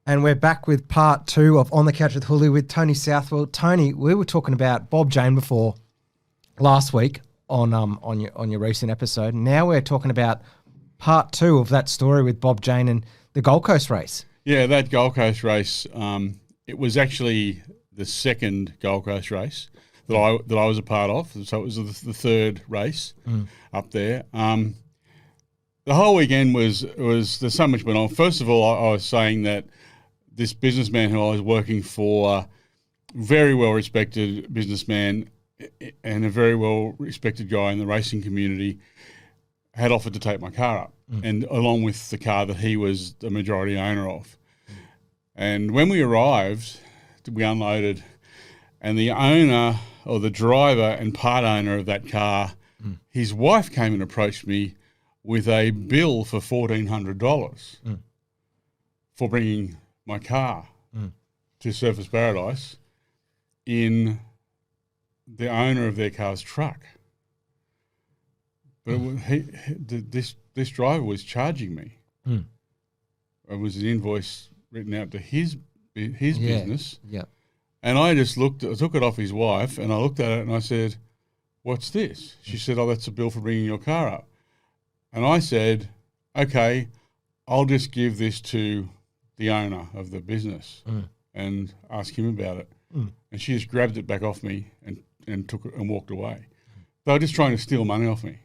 And we're back with part 2 of On the Couch with Hulu with Tony Southwell. Tony, we were talking about Bob Jane before last week on your recent episode. Now we're talking about part 2 of that story with Bob Jane and the Gold Coast race. Yeah, that Gold Coast race. It was actually the second Gold Coast race that I was a part of. So it was the third race up there. The whole weekend was there's so much went on. First of all, I was saying that this businessman who I was working for, very well-respected businessman and a very well-respected guy in the racing community, had offered to take my car up, and along with the car that he was the majority owner of. And when we arrived, we unloaded, and the owner or the driver and part owner of that car, his wife came and approached me with a bill for $1,400 for bringing my car to Surfers Paradise in the owner of their car's truck. But this driver was charging me. It was an invoice written out to his business. Yeah. And I took it off his wife, and I looked at it and I said, "What's this?" She said, "Oh, that's a bill for bringing your car up." And I said, "Okay, I'll just give this to the owner of the business and ask him about it." And she just grabbed it back off me and took it and walked away. They were just trying to steal money off me.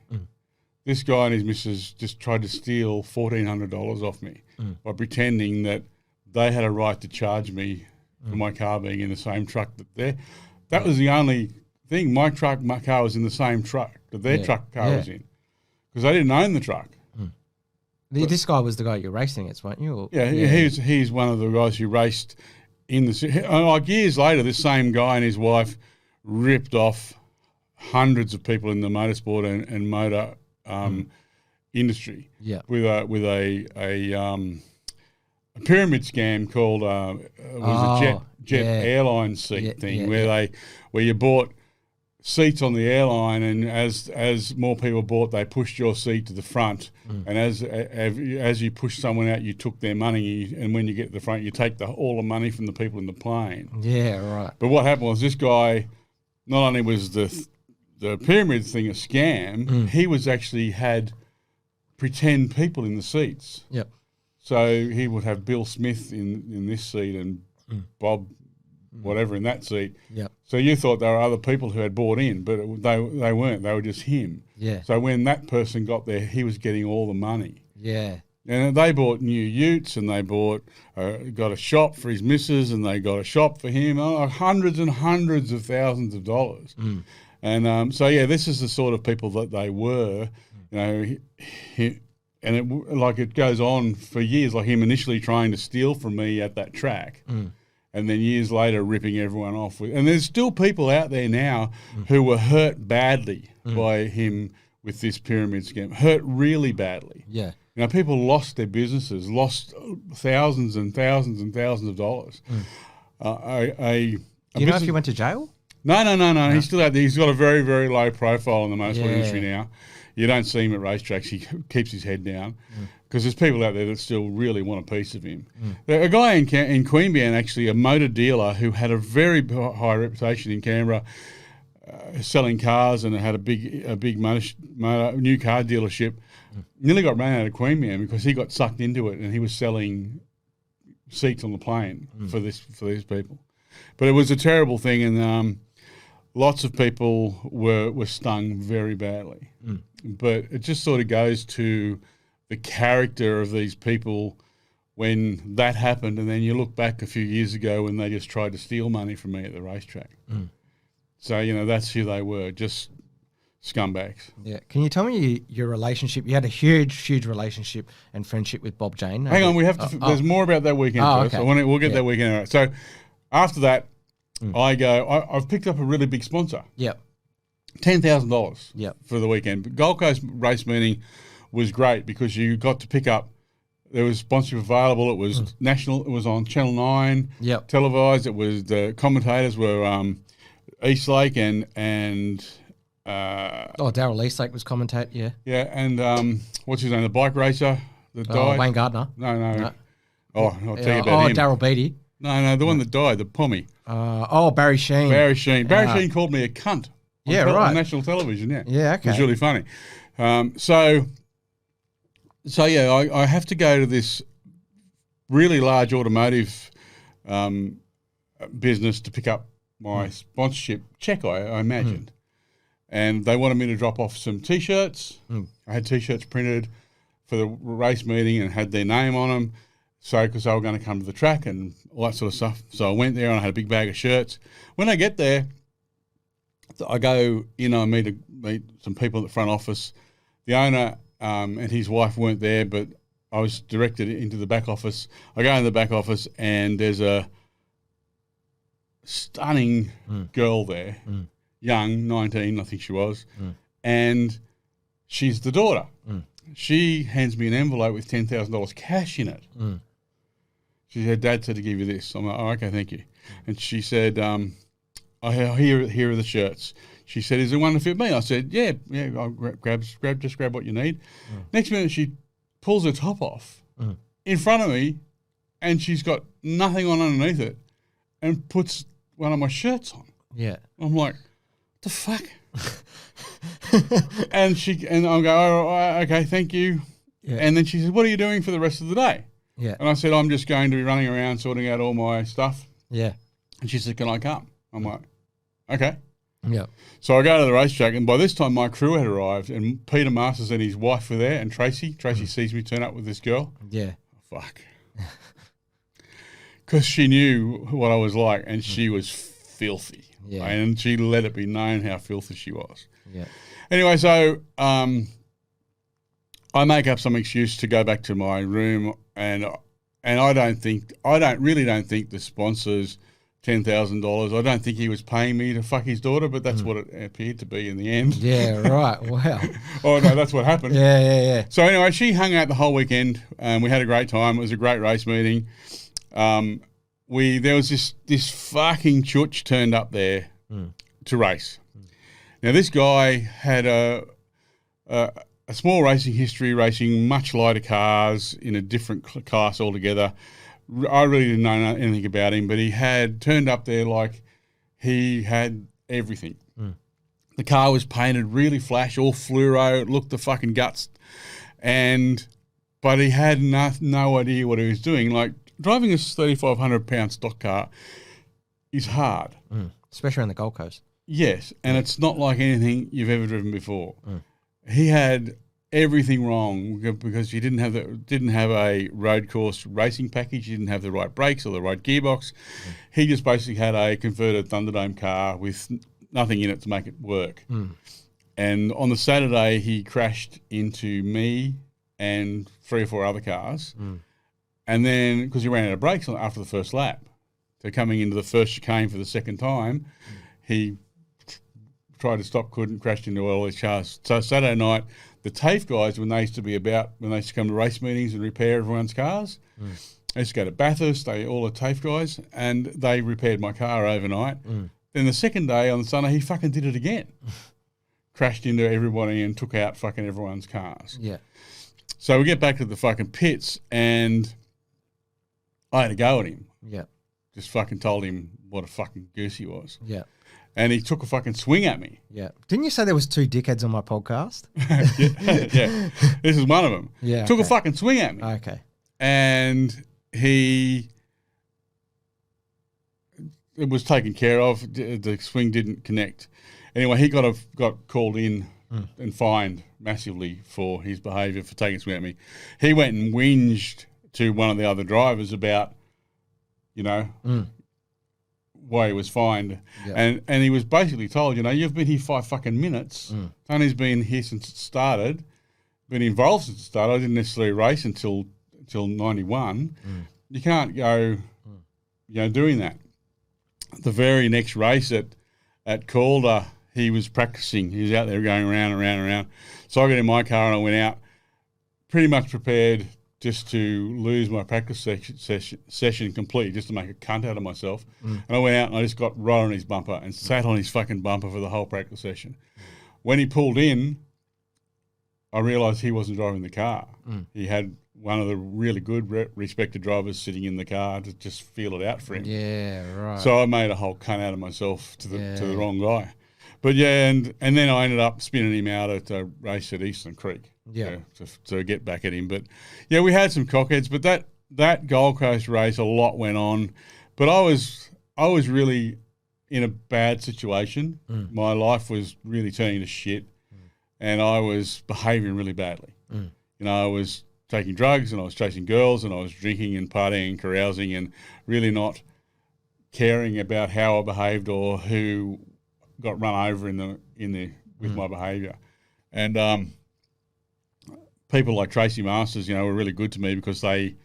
This guy and his missus just tried to steal $1,400 off me by pretending that they had a right to charge me for my car being in the same truck that was the only thing. My car was in the same truck that their truck car was in, because they didn't own the truck. This guy was the guy you're racing against, weren't you? He's one of the guys who raced in the... Like years later, this same guy and his wife ripped off hundreds of people in the motorsport and motor industry with a pyramid scam called a jet airline seat thing where you bought seats on the airline, and as more people bought, they pushed your seat to the front, and as you pushed someone out, you took their money, and when you get to the front, you take all the money from the people in the plane. Yeah, right. But what happened was this guy, not only was the pyramid thing a scam, he was actually had pretend people in the seats. Yep. So he would have Bill Smith in this seat and Bob whatever in that seat. Yep. So you thought there were other people who had bought in, but they weren't. They were just him. Yeah. So when that person got there, he was getting all the money. Yeah. And they bought new utes, and they got a shop for his missus, and they got a shop for him, hundreds and hundreds of thousands of dollars. And this is the sort of people that they were. You know, it goes on for years, like him initially trying to steal from me at that track. And then years later ripping everyone off. And there's still people out there now who were hurt badly by him with this pyramid scam, hurt really badly. Yeah. You know, people lost their businesses, lost thousands and thousands and thousands of dollars. Do you know if he went to jail? No. He's still out there. He's got a very, very low profile in the motorsport industry now. You don't see him at racetracks. He keeps his head down because there's people out there that still really want a piece of him. A guy in Queanbeyan, actually, a motor dealer who had a very high reputation in Canberra, selling cars, and had a big motor new car dealership, nearly got run out of Queanbeyan because he got sucked into it, and he was selling seats on the plane for these people. But it was a terrible thing, and lots of people were stung very badly. But it just sort of goes to the character of these people when that happened, and then you look back a few years ago when they just tried to steal money from me at the racetrack. So, you know, that's who they were, just scumbags. Yeah. Can you tell me your relationship? You had a huge relationship and friendship with Bob Jane. Hang on, we have to. There's more about that weekend first. Okay. We'll get that weekend out. So after that, I've picked up a really big sponsor. Yep. $10,000 for the weekend. But Gold Coast race meeting was great because you got to pick up. There was sponsorship available. It was national. It was on Channel 9. Yep. Televised. It was the commentators were Eastlake and Darryl Eastlake was commentating. Yeah. Yeah, and what's his name? The bike racer that died. Wayne Gardner. No. Oh, I'll tell you about him. Daryl Beatty. No, the one that died, the Pommy. Barry Sheen. Barry Sheen called me a cunt. On national television, yeah. Yeah, okay. It was really funny. So I have to go to this really large automotive business to pick up my sponsorship check, I imagined. And they wanted me to drop off some T-shirts. I had T-shirts printed for the race meeting and had their name on them. So, because they were going to come to the track and all that sort of stuff. So I went there and I had a big bag of shirts. When I get there, I go in, I meet some people at the front office. The owner and his wife weren't there, but I was directed into the back office. I go in the back office and there's a stunning girl there, young, 19, I think she was, and she's the daughter. She hands me an envelope with $10,000 cash in it. She said, "Dad said to give you this." I'm like, "Oh, okay, thank you." And she said, here are the shirts. She said, "Is there one to fit me?" I said, yeah, I'll grab what you need. Next minute, she pulls her top off in front of me, and she's got nothing on underneath it, and puts one of my shirts on. Yeah. I'm like, what the fuck? and I'll go, "Oh, okay, thank you." Yeah. And then she said, "What are you doing for the rest of the day?" Yeah. And I said, "I'm just going to be running around sorting out all my stuff." Yeah. And she said, "Can I come?" I'm like, "Okay." Yeah. So I go to the racetrack, and by this time my crew had arrived, and Peter Masters and his wife were there, and Tracy sees me turn up with this girl. Yeah. Fuck. Because she knew what I was like, and she was filthy. Yeah. And she let it be known how filthy she was. Yeah. Anyway, so I make up some excuse to go back to my room, and I really don't think the sponsors $10,000. I don't think he was paying me to fuck his daughter, but that's what it appeared to be in the end. Yeah, right. Wow. Oh no, that's what happened. Yeah. So anyway, she hung out the whole weekend, and we had a great time. It was a great race meeting. There was this fucking chutch turned up there to race. Now this guy had a small racing history, racing much lighter cars in a different class altogether. I really didn't know anything about him, but he had turned up there like he had everything. The car was painted really flash, all fluoro, it looked the fucking guts, but he had no idea what he was doing. Like, driving a 3,500-pound stock car is hard. Especially on the Gold Coast. Yes, and it's not like anything you've ever driven before. He had everything wrong because he didn't have a road course racing package. He didn't have the right brakes or the right gearbox. He just basically had a converted Thunderdome car with nothing in it to make it work. And on the Saturday, he crashed into me and 3 or 4 other cars. And then, because he ran out of brakes after the first lap, so coming into the first chicane for the second time, he tried to stop, couldn't, crashed into all these cars. So Saturday night, the TAFE guys, when they used to come to race meetings and repair everyone's cars, they used to go to Bathurst, all the TAFE guys, and they repaired my car overnight. Then the second day on Sunday, he fucking did it again. Crashed into everybody and took out fucking everyone's cars. Yeah. So we get back to the fucking pits, and I had to go at him. Yeah. Just fucking told him what a fucking goose he was. Yeah. And he took a fucking swing at me. Yeah. Didn't you say there was 2 dickheads on my podcast? yeah. This is one of them. Yeah. Took a fucking swing at me. Okay. And it was taken care of. The swing didn't connect. Anyway, he got called in and fined massively for his behaviour for taking a swing at me. He went and whinged to one of the other drivers about, why he was fined. Yeah. And he was basically told, you've been here 5 fucking minutes. Tony's been here since it started, been involved since it started. I didn't necessarily race until 91. You can't go, doing that. The very next race at Calder, he was practicing. He was out there going around and around and around. So I got in my car and I went out pretty much prepared just to lose my practice session completely, just to make a cunt out of myself. And I went out and I just got right on his bumper and sat on his fucking bumper for the whole practice session. When he pulled in, I realised he wasn't driving the car. He had one of the really good respected drivers sitting in the car to just feel it out for him. Yeah, right. So I made a whole cunt out of myself to the wrong guy. But yeah, and then I ended up spinning him out at a race at Eastern Creek. Yeah. To get back at him. But yeah, we had some cockheads, but that Gold Coast race, a lot went on. But I was really in a bad situation. My life was really turning to shit, and I was behaving really badly. You know, I was taking drugs and I was chasing girls and I was drinking and partying and carousing and really not caring about how I behaved or who got run over with my behaviour. And people like Tracy Masters, you know, were really good to me because they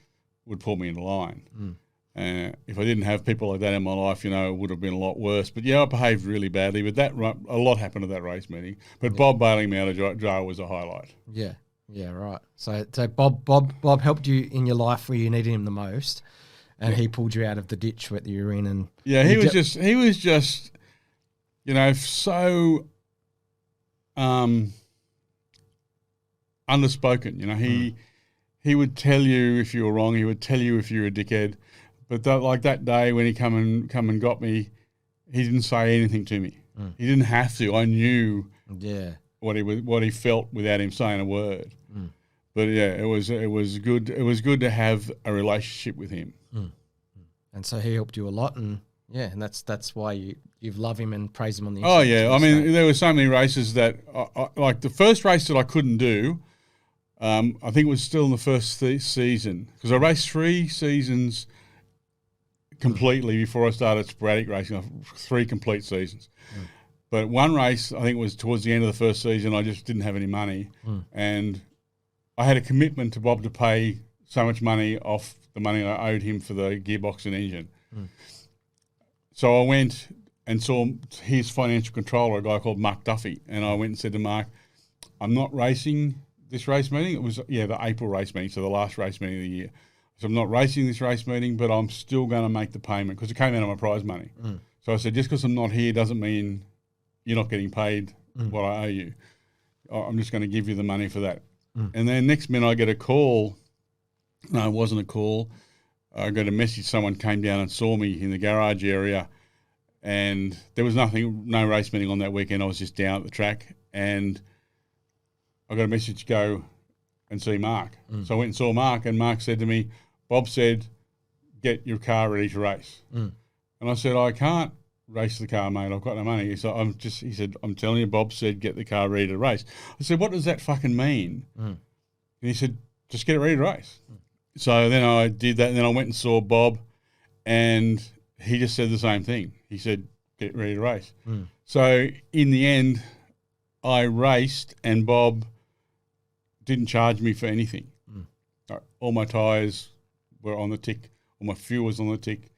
would pull me into line. If I didn't have people like that in my life, you know, it would have been a lot worse. But yeah, I behaved really badly. But a lot happened at that race meeting. But Bob bailing me out of jail was a highlight. Yeah, yeah, right. So Bob helped you in your life where you needed him the most, and he pulled you out of the ditch where you were in. And he was just, you know, so underspoken. You know, he would tell you if you were wrong. He would tell you if you were a dickhead. But like that day when he come and got me, he didn't say anything to me. He didn't have to. I knew what he felt without him saying a word. But yeah, it was good. It was good to have a relationship with him. And so he helped you a lot, and that's why you love him and praise him on the. Oh yeah, I mean there were so many races that I like the first race that I couldn't do. I think it was still in the first season because I raced 3 seasons completely before I started sporadic racing. 3 complete seasons. But one race, I think it was towards the end of the first season, I just didn't have any money. And I had a commitment to Bob to pay so much money off the money I owed him for the gearbox and engine. So I went and saw his financial controller, a guy called Mark Duffy, and I went and said to Mark, I'm not racing this race meeting. It was, the April race meeting, so the last race meeting of the year. So I'm not racing this race meeting, but I'm still going to make the payment because it came out of my prize money. So I said, just because I'm not here doesn't mean you're not getting paid what I owe you. I'm just going to give you the money for that. And then next minute I get a call. No, it wasn't a call. I got a message. Someone came down and saw me in the garage area, and there was no race meeting on that weekend. I was just down at the track, and I got a message to go and see Mark. So I went and saw Mark, and Mark said to me, Bob said, get your car ready to race. And I said, I can't race the car, mate. I've got no money. So he said, I'm telling you, Bob said, get the car ready to race. I said, what does that fucking mean? And he said, just get it ready to race. So then I did that, and then I went and saw Bob, and he just said the same thing. He said, get ready to race. So in the end, I raced, and Bob didn't charge me for anything. All my tyres were on the tick. All my fuel was on the tick.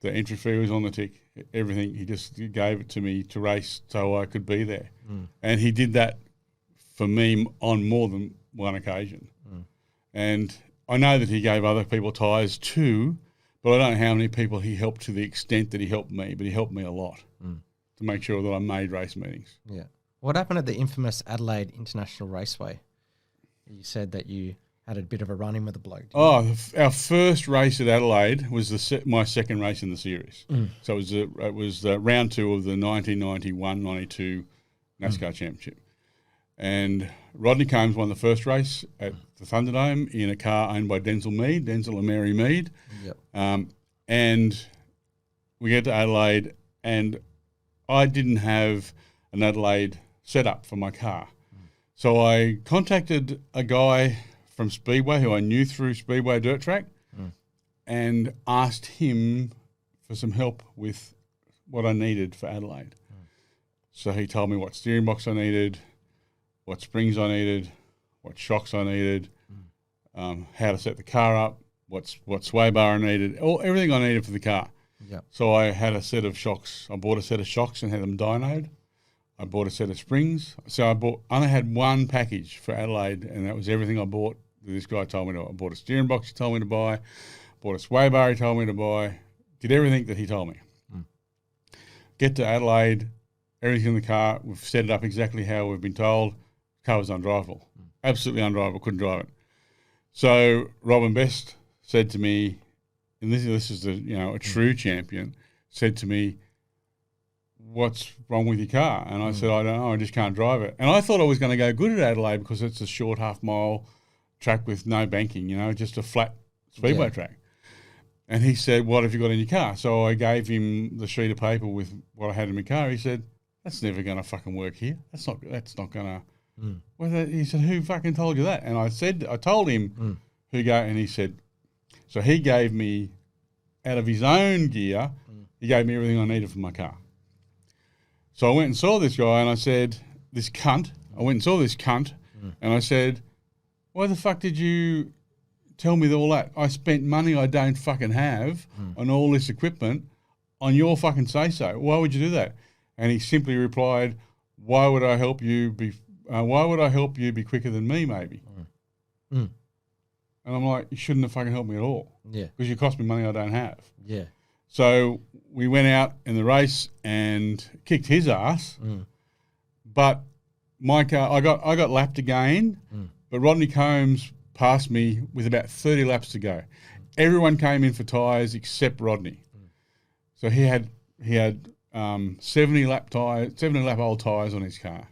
The entry fee was on the tick. Everything. He just gave it to me to race so I could be there. And he did that for me on more than one occasion. And I know that he gave other people tyres too, but I don't know how many people he helped to the extent that he helped me, but he helped me a lot to make sure that I made race meetings. Yeah. What happened at the infamous Adelaide International Raceway? You said that you had a bit of a run-in with the bloke. Our first race at Adelaide was my second race in the series. So it was round 2 of the 1991-92 NASCAR Championship. And Rodney Combs won the first race at the Thunderdome in a car owned by Denzel and Mary Mead. And we get to Adelaide, and I didn't have an Adelaide setup for my car. So I contacted a guy from Speedway who I knew through Speedway Dirt Track and asked him for some help with what I needed for Adelaide. So he told me what steering box I needed, what springs I needed, what shocks I needed, how to set the car up, what sway bar I needed, everything I needed for the car. So I had a set of shocks. I bought a set of shocks and had them dynoed. I bought a set of springs. So I only had one package for Adelaide, and that was everything I bought. This guy told me to. I bought a steering box he told me to buy, bought a sway bar he told me to buy, did everything that he told me. Get to Adelaide, everything in the car, we've set it up exactly how we've been told. The car was undrivable, absolutely undrivable, couldn't drive it. So Robin Best said to me, and this is a true champion, said to me, "What's wrong with your car?" And I said, "I don't know, I just can't drive it." And I thought I was going to go good at Adelaide because it's a short half-mile track with no banking, just a flat speedway track. And he said, "What have you got in your car?" So I gave him the sheet of paper with what I had in my car. He said, "That's never going to fucking work here. That's not going to." He said, "Who fucking told you that?" And I told him and he said, so he gave me, out of his own gear, he gave me everything I needed for my car. So I went and saw this guy and I said, and I said, "Why the fuck did you tell me all that? I spent money I don't fucking have on all this equipment on your fucking say-so. Why would you do that?" And he simply replied, "Why would I help you be quicker than me, maybe?" And I'm like, "You shouldn't have fucking helped me at all. Yeah. Because you cost me money I don't have." Yeah. So we went out in the race and kicked his ass. But my car, I got lapped again, but Rodney Combs passed me with about 30 laps to go. Everyone came in for tyres except Rodney. So he had 70 lap old tyres on his car.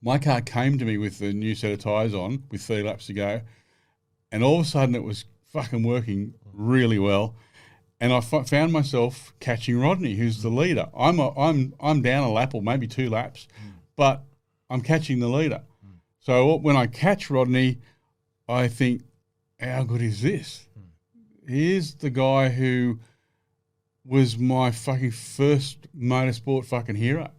My car came to me with the new set of tyres on with 30 laps to go, and all of a sudden it was fucking working really well. And I found myself catching Rodney, who's the leader. I'm down a lap or maybe 2 laps, but I'm catching the leader. So when I catch Rodney, I think, how good is this? Here's the guy who was my fucking first motorsport fucking hero.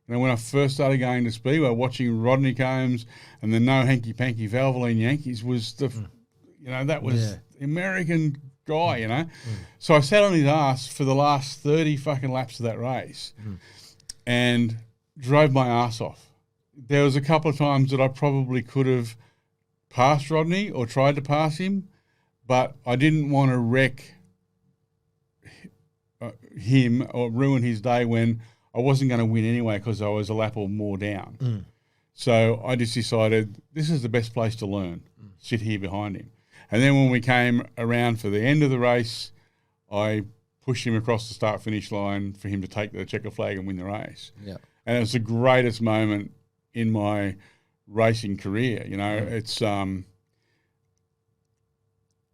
When I first started going to Speedway, watching Rodney Combs and the no hanky-panky Valvoline Yankees was that was the American guy, So I sat on his ass for the last 30 fucking laps of that race and drove my ass off. There was a couple of times that I probably could have passed Rodney or tried to pass him, but I didn't want to wreck him or ruin his day when I wasn't going to win anyway because I was a lap or more down. So I just decided this is the best place to learn, sit here behind him. And then when we came around for the end of the race, I pushed him across the start-finish line for him to take the checker flag and win the race. Yeah. And it was the greatest moment in my racing career. It's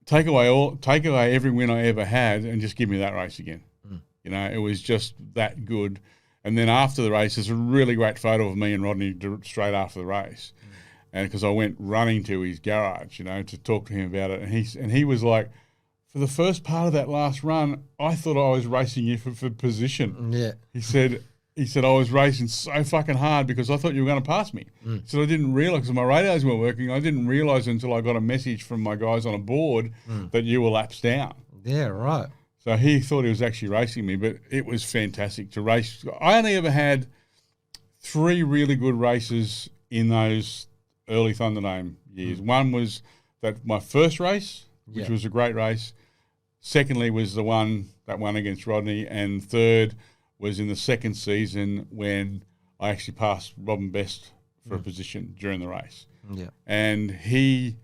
take away every win I ever had and just give me that race again. It was just that good. And then after the race, there's a really great photo of me and Rodney straight after the race. And because I went running to his garage, to talk to him about it. And he was like, "For the first part of that last run, I thought I was racing you for position." Yeah. He said, "I was racing so fucking hard because I thought you were going to pass me." He said, "I didn't realise because my radios weren't working. I didn't realise until I got a message from my guys on a board that you were laps down." Yeah, right. So he thought he was actually racing me, but it was fantastic to race. I only ever had 3 really good races in those early Thunderdome years. One was my first race, which was a great race. Secondly was the one against Rodney, and third was in the second season when I actually passed Robin Best for a position during the race. Yeah. And he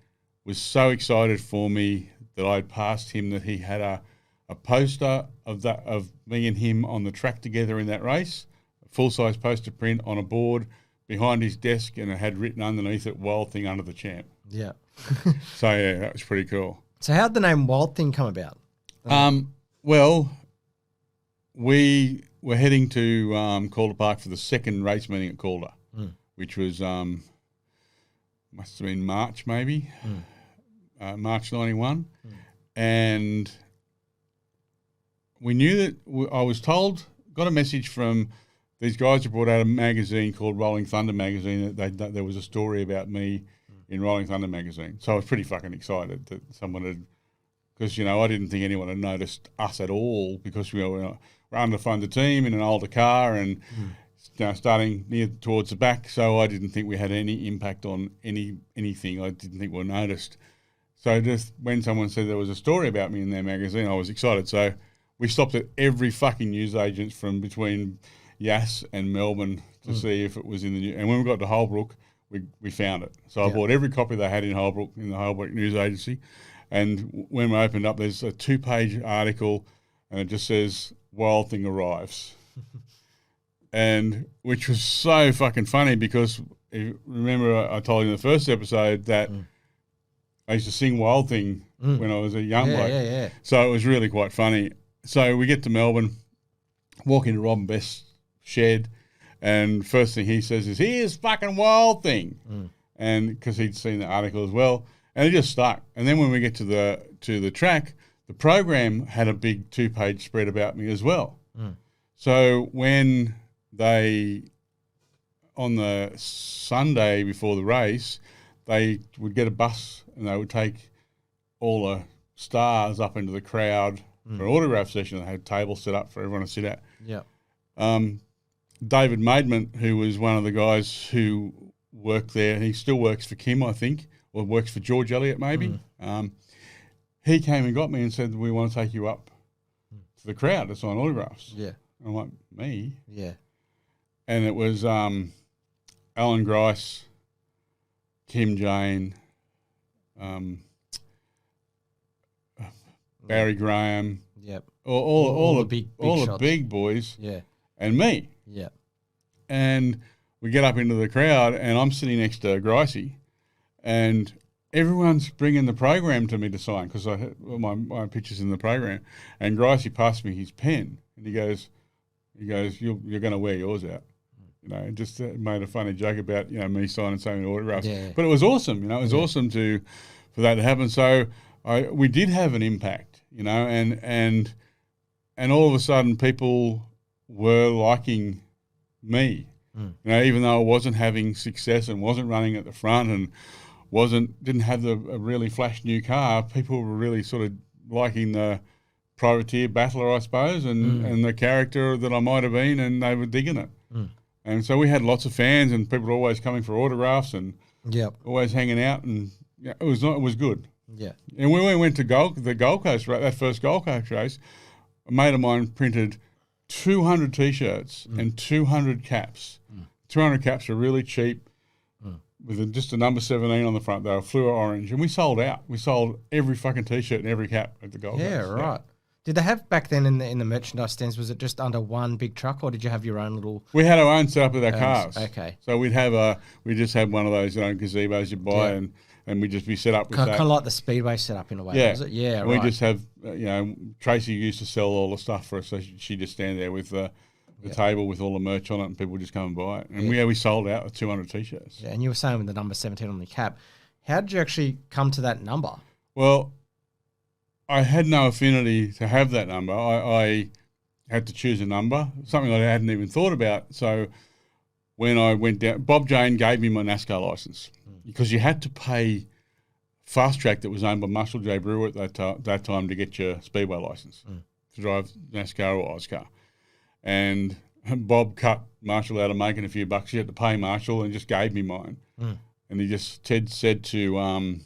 was so excited for me that I'd passed him that he had a poster of me and him on the track together in that race, a full-size poster print on a board behind his desk, and it had written underneath it, "Wild Thing under the champ." Yeah. So, yeah, that was pretty cool. So how'd the name Wild Thing come about? Well, we were heading to Calder Park for the second race meeting at Calder, which was must have been March maybe, March 91. And we knew that I was told, got a message from these guys who brought out a magazine called Rolling Thunder magazine that there was a story about me in Rolling Thunder magazine. So I was pretty fucking excited that someone had, because, I didn't think anyone had noticed us at all because we were underfunded team in an older car and starting near towards the back. So I didn't think we had any impact on anything. I didn't think we were noticed. So just when someone said there was a story about me in their magazine, I was excited. So we stopped at every fucking newsagent from between Yass and Melbourne to see if it was in the news. And when we got to Holbrook, we found it. So I bought every copy they had in Holbrook, in the Holbrook News Agency. And when we opened up, there's a 2-page article, and it just says, Wild Thing arrives. And which was so fucking funny because remember I told you in the first episode that I used to sing Wild Thing when I was a young bloke. Yeah. So it was really quite funny. So we get to Melbourne, walk into Rob and Best's shed, and first thing he says is, "Here's fucking Wild Thing," and because he'd seen the article as well, and it just stuck. And then when we get to the track, the program had a big 2-page spread about me as well. So when they, on the Sunday before the race, they would get a bus and they would take all the stars up into the crowd for an autograph session. They had tables set up for everyone to sit at. Yeah. David Maidment, who was one of the guys who worked there, he still works for Kim, I think, or works for George Elliott maybe. He came and got me and said, "We want to take you up to the crowd to sign autographs." Yeah. And I'm like, "Me?" Yeah. And it was Alan Grice, Kim Jane, Barry Graham, all the big boys, and me. Yeah. And we get up into the crowd, and I'm sitting next to Gricey, and everyone's bringing the program to me to sign because I had my pictures in the program. And Gricey passed me his pen, and he goes, "You're going to wear yours out." You know, just made a funny joke about me signing so many autographs. Yeah. But it was awesome. It was awesome for that to happen. So we did have an impact. And all of a sudden people were liking me. Even though I wasn't having success and wasn't running at the front and didn't have a really flash new car, people were really sort of liking the privateer battler, I suppose, and the character that I might have been, and they were digging it. And so we had lots of fans, and people were always coming for autographs and always hanging out, and it was good. Yeah. And when we went to the Gold Coast, that first Gold Coast race, a mate of mine printed 200 T-shirts and 200 caps. 200 caps are really cheap with just a number 17 on the front. They were fluor orange, and we sold out. We sold every fucking T-shirt and every cap at the Gold Coast. Yeah, right. Did they have back then in the merchandise stands, was it just under one big truck, or did you have your own little... We had our own setup with our cars. Okay. So we just had one of those gazebos you buy, and we'd just be set up with that. Kind of like the Speedway setup in a way, was it? Yeah, right. We just have, Tracy used to sell all the stuff for us, so she'd just stand there with the table with all the merch on it, and people would just come and buy it. And we sold out with 200 T-shirts. Yeah, and you were saying with the number 17 on the cap, how did you actually come to that number? Well, I had no affinity to have that number. I had to choose a number, something I hadn't even thought about. So when I went down, Bob Jane gave me my NASCAR license because you had to pay Fast Track, that was owned by Marshall J. Brewer at that time, to get your Speedway license to drive NASCAR or Oscar. And Bob cut Marshall out of making a few bucks. He had to pay Marshall and just gave me mine. And Ted said to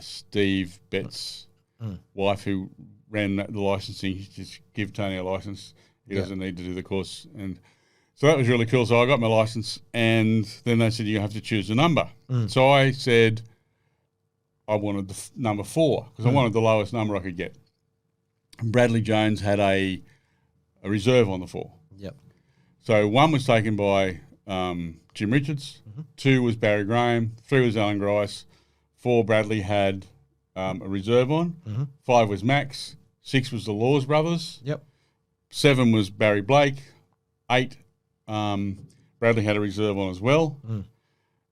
Steve Betts' wife, who ran the licensing, just give Tony a license. He doesn't need to do the course. And so that was really cool. So I got my license, and then they said, you have to choose a number. So I said I wanted the number 4 because I wanted the lowest number I could get. And Bradley Jones had a reserve on the 4. Yep. So 1 was taken by Jim Richards, 2 was Barry Graham, 3 was Alan Grice, 4 Bradley had a reserve on, 5 was Max, 6 was the Laws brothers, 7 was Barry Blake, 8 Bradley had a reserve on as well,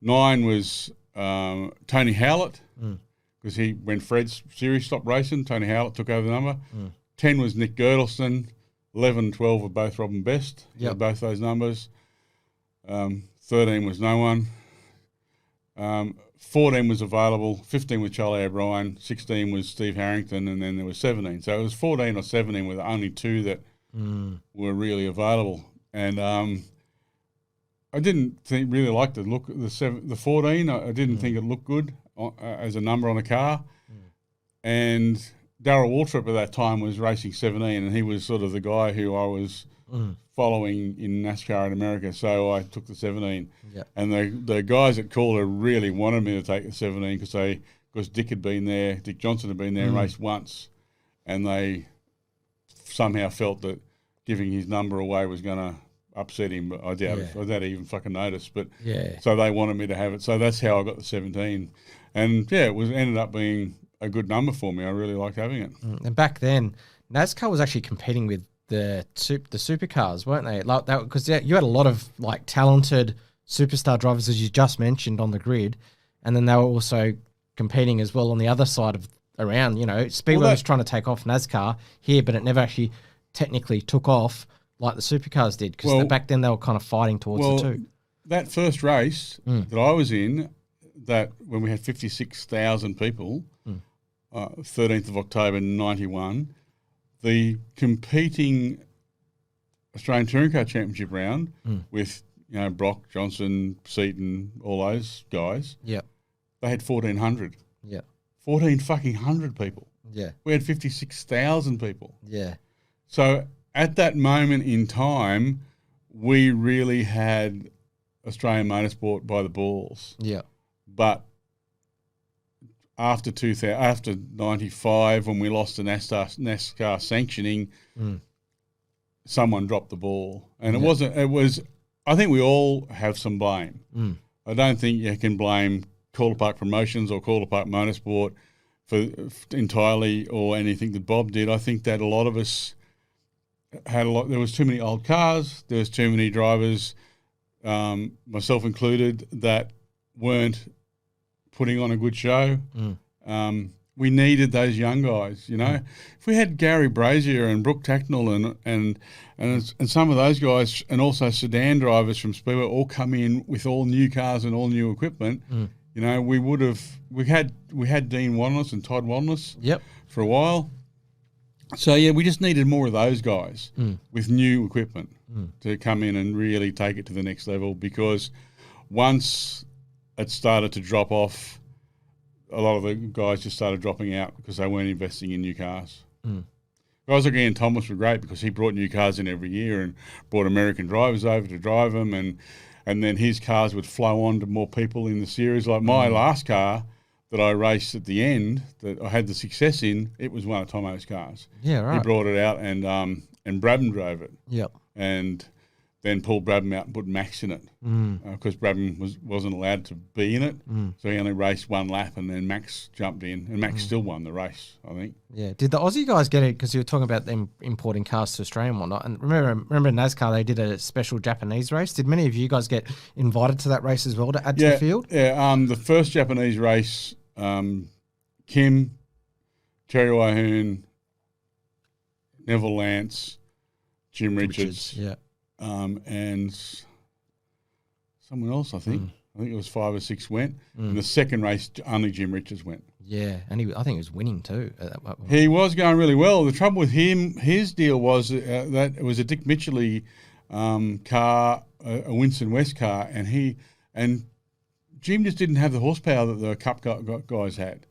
9 was Tony Howlett, because when Fred's series stopped racing, Tony Howlett took over the number. 10 was Nick Girdleston, 11 and 12 were both Robin Best, both those numbers. 13 was no one. 14 was available, 15 was Charlie O'Brien, 16 was Steve Harrington, and then there was 17. So it was 14 or 17 were the only 2 that were really available. And I didn't really like the look of the 14. I didn't think it looked good as a number on a car. And Darryl Waltrip at that time was racing 17, and he was sort of the guy who I was following in NASCAR in America, so I took the 17. Yeah. And the guys at Calder really wanted me to take the 17 because Dick Johnson had been there and raced once, and they somehow felt that giving his number away was going to upset him, but I doubt he even fucking noticed. But so they wanted me to have it, so that's how I got the 17, and it ended up being a good number for me. I really liked having it. And back then, NASCAR was actually competing with the supercars, weren't they? Like that, because you had a lot of like talented superstar drivers, as you just mentioned, on the grid, and then they were also competing as well on the other side of around. Speedway was trying to take off NASCAR here, but it never actually technically took off like the supercars did, because back then they were kind of fighting towards the two. That first race that I was in, that when we had 56,000 people, 13th of October 91, the competing Australian Touring Car Championship round with Brock, Johnson, Seaton, all those guys. Yeah, they had 1,400. Yeah, 1,400 people. Yeah, we had 56,000 people. Yeah, so at that moment in time, we really had Australian motorsport by the balls. Yeah, but after 95, when we lost the NASCAR sanctioning, someone dropped the ball, and it wasn't. It was. I think we all have some blame. I don't think you can blame Calder Park Promotions or Calder Park Motorsport for entirely or anything that Bob did. I think that a lot of us had a lot. There was too many old cars. There was too many drivers, myself included, that weren't putting on a good show. We needed those young guys, If we had Gary Brazier and Brooke Tacknell and some of those guys, and also sedan drivers from Speedway, all come in with all new cars and all new equipment, we would have. We had Dean Wanless and Todd Wanless for a while. So we just needed more of those guys with new equipment to come in and really take it to the next level, because once it started to drop off, a lot of the guys just started dropping out because they weren't investing in new cars. Guys like Ian Thomas were great because he brought new cars in every year and brought American drivers over to drive them, and then his cars would flow on to more people in the series. Like my last car that I raced at the end, that I had the success in, it was one of Tomo's cars. Yeah, right. He brought it out, and Brabham drove it. Yep. And then pulled Brabham out and put Max in it, because Brabham wasn't allowed to be in it, so he only raced one lap, and then Max jumped in, and Max still won the race, I think. Yeah. Did the Aussie guys get it? Because you were talking about them importing cars to Australia and whatnot. And remember NASCAR, they did a special Japanese race. Did many of you guys get invited to that race as well to add to the field? Yeah. The first Japanese race, Kim, Terry Wahoon, Neville Lance, Jim Richards. Yeah. And someone else, I think. I think it was 5 or 6 went. And the second race, only Jim Richards went. Yeah, and I think he was winning too. He was going really well. The trouble with him, his deal was that it was a Dick Mitchell car, a Winston West car, and Jim just didn't have the horsepower that the Cup guys had.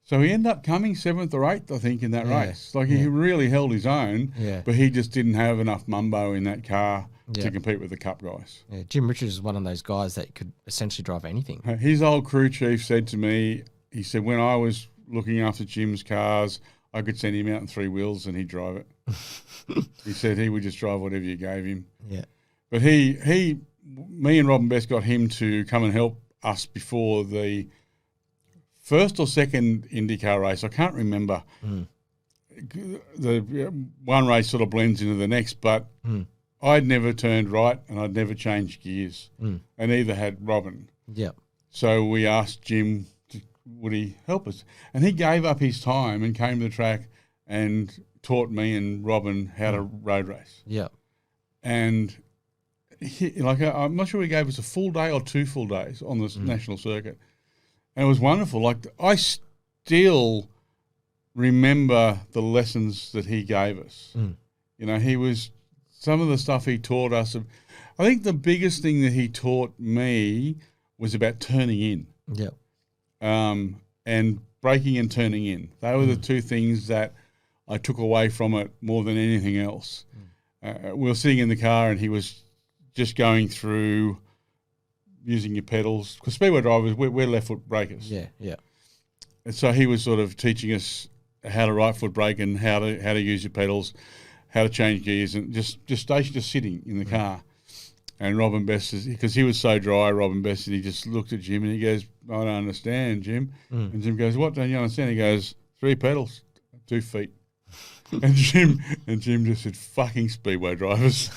So he ended up coming 7th or 8th, I think, in that race. Like he really held his own, but he just didn't have enough mumbo in that car to compete with the Cup guys. Yeah, Jim Richards is one of those guys that could essentially drive anything. His old crew chief said to me, he said, when I was looking after Jim's cars, I could send him out in 3 wheels and he'd drive it. He said he would just drive whatever you gave him. Yeah. But me and Robin Best got him to come and help us before the first or second IndyCar race. I can't remember. The one race sort of blends into the next, but I'd never turned right and I'd never changed gears, and neither had Robin. Yeah. So we asked Jim, would he help us? And he gave up his time and came to the track and taught me and Robin how to road race. Yeah. And I'm not sure he gave us a full day or 2 full days on this national circuit. And it was wonderful. Like, I still remember the lessons that he gave us. He was, some of the stuff he taught us. I think the biggest thing that he taught me was about turning in. Yeah. And braking and turning in. They were the 2 things that I took away from it more than anything else. we were sitting in the car and he was just going through using your pedals, because speedway drivers, we're left foot breakers. Yeah, yeah. And so he was sort of teaching us how to right foot brake and how to use your pedals, how to change gears, and just sitting in the car. And Robin Best, because he was so dry, Robin Best, he just looked at Jim and he goes, I don't understand, Jim. And Jim goes, what don't you understand? He goes, 3 pedals, 2 feet. and Jim just said, fucking speedway drivers.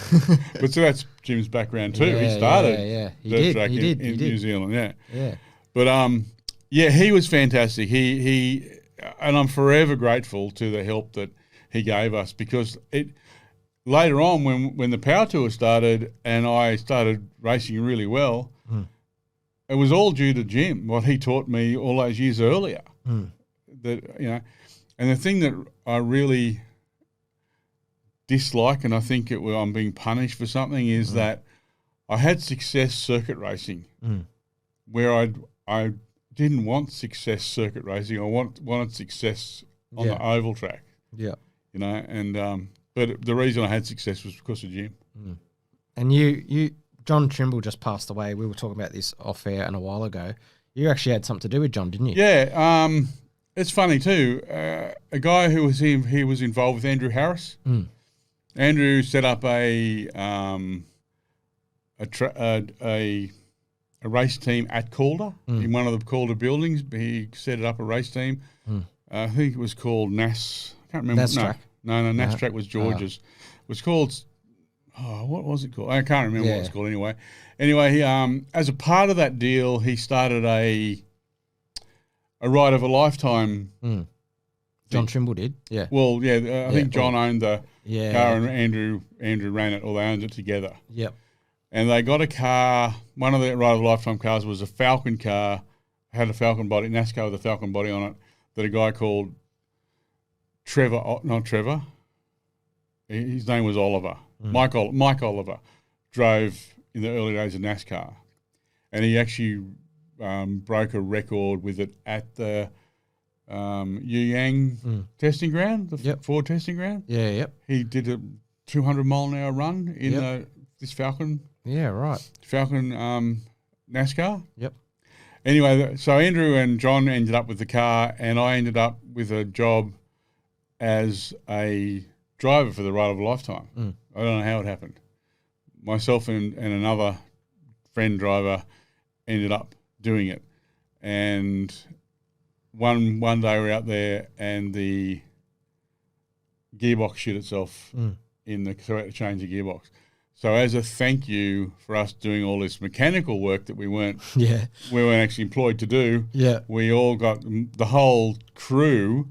But so that's Jim's background too. He started dirt track in New Zealand. Yeah. But he was fantastic. He and I'm forever grateful to the help that he gave us, because later on, when the Power Tour started and I started racing really well, it was all due to Jim, what he taught me all those years earlier. That and the thing that I really dislike, and I think I'm being punished for something, is that I had success circuit racing, where I didn't want success circuit racing. I wanted success on the oval track. Yeah, and. But the reason I had success was because of Jim. And you, John Trimble just passed away. We were talking about this off air and a while ago. You actually had something to do with John, didn't you? Yeah. It's funny too. A guy who was he was involved with Andrew Harris. Andrew set up a race team at Calder in one of the Calder buildings. He set up a race team. I think it was called NAS. I can't remember. Track. No, Nash Track was George's. It was called, what was it called? I can't remember what it was called anyway. Anyway, he, as a part of that deal, he started a ride of a lifetime. John Trimble did, yeah. Well, I think John owned the car and Andrew ran it, or they owned it together. Yep. And they got a car, one of the ride of a lifetime cars was a Falcon car, had a Falcon body, NASCAR with a Falcon body on it, that a guy called not Trevor. His name was Oliver. Mike Oliver drove in the early days of NASCAR, and he actually broke a record with it at the Yuyang testing ground, the Ford testing ground. Yeah, yep. He did a 200-mile-an-hour run in this Falcon. Yeah, right. Falcon NASCAR. Yep. Anyway, so Andrew and John ended up with the car, and I ended up with a job as a driver for the ride of a lifetime. I don't know how it happened. Myself and another friend driver ended up doing it. And one day we were out there and the gearbox shit itself so we had to change the gearbox. So as a thank you for us doing all this mechanical work that we weren't actually employed to do, we all got, the whole crew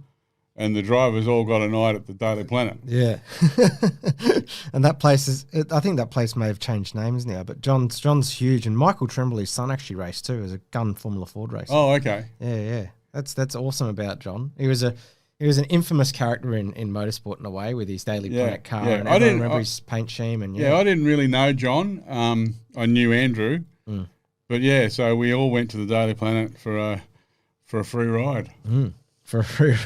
and the drivers all got a night at the Daily Planet. Yeah. And that place I think that place may have changed names now, but John's huge, and Michael Trimble, his son, actually raced too as a gun Formula Ford racer. Oh, okay. Yeah. That's awesome about John. He was an infamous character in motorsport in a way, with his Daily Planet car. Yeah. And I didn't remember his paint scheme. And I didn't really know John. I knew Andrew. But so we all went to the Daily Planet for a free ride. For a free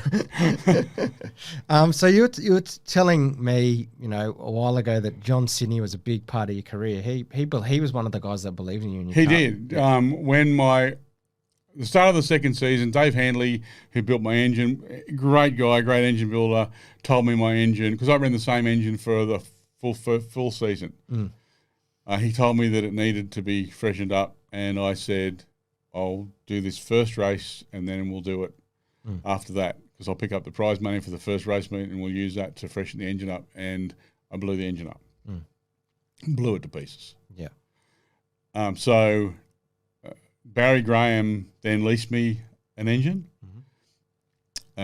so you were telling me, a while ago, that John Sidney was a big part of your career. He was one of the guys that believed in you. And he did. When the start of the second season, Dave Handley, who built my engine, great guy, great engine builder, told me my engine, because I ran the same engine for the full season. He told me that it needed to be freshened up, and I said, I'll do this first race and then we'll do it after that, because I'll pick up the prize money for the first race meet and we'll use that to freshen the engine up. And I blew the engine up. Blew it to pieces. Yeah. So Barry Graham then leased me an engine.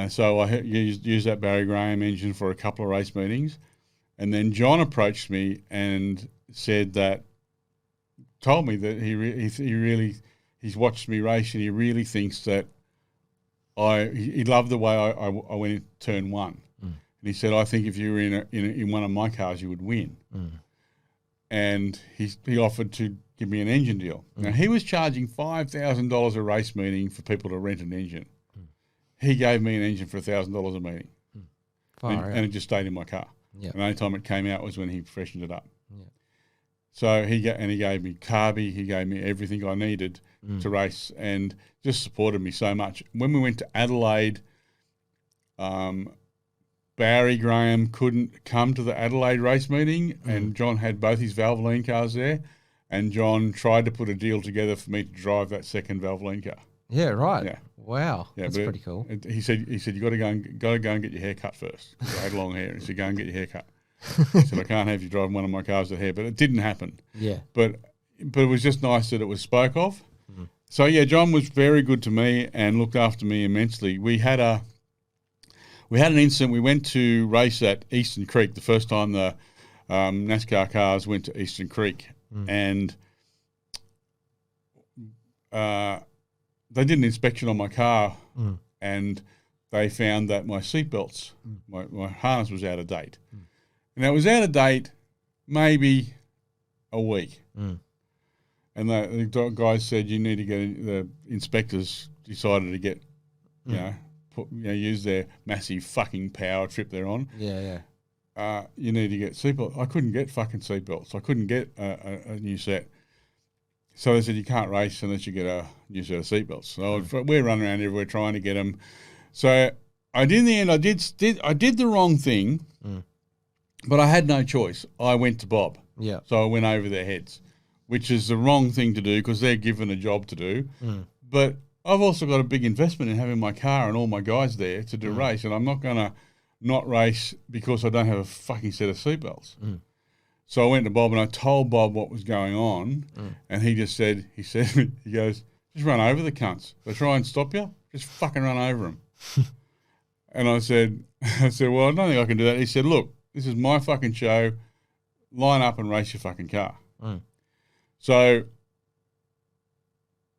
So I used that Barry Graham engine for a couple of race meetings. And then John approached me and told me that he's watched me race and he really thinks that he loved the way I went in turn one. And he said, I think if you were in one of my cars, you would win. And he offered to give me an engine deal. Now, he was charging $5,000 a race meeting for people to rent an engine. He gave me an engine for $1,000 a meeting. And it just stayed in my car. Yeah. And the only time it came out was when he freshened it up. Yeah. So he gave me carby, he gave me everything I needed to race, and just supported me so much. When we went to Adelaide, Barry Graham couldn't come to the Adelaide race meeting, and John had both his Valvoline cars there, and John tried to put a deal together for me to drive that second Valvoline car. Yeah, right. Yeah. Wow. Yeah, that's pretty cool. He said you got to go and get your hair cut first. I had long hair. He said go and get your hair cut. He said I can't have you driving one of my cars with hair, but it didn't happen. Yeah. But it was just nice that it was spoke of. So yeah, John was very good to me and looked after me immensely. We had an incident. We went to race at Eastern Creek the first time the NASCAR cars went to Eastern Creek, and they did an inspection on my car, and they found that my seatbelts, my harness was out of date. And it was out of date maybe a week. And the guys said you need to get, the inspectors decided to get, use their massive fucking power trip they're on. Yeah, yeah. You need to get seatbelts. I couldn't get fucking seatbelts. I couldn't get a new set. So they said you can't race unless you get a new set of seatbelts. So we're running around everywhere trying to get them. So in the end, I did the wrong thing, but I had no choice. I went to Bob. Yeah. So I went over their heads, which is the wrong thing to do because they're given a job to do. But I've also got a big investment in having my car and all my guys there to do race, and I'm not going to not race because I don't have a fucking set of seatbelts. So I went to Bob and I told Bob what was going on, and he goes, just run over the cunts. They try and stop you, just fucking run over them. And I said, well, I don't think I can do that. He said, look, this is my fucking show. Line up and race your fucking car. So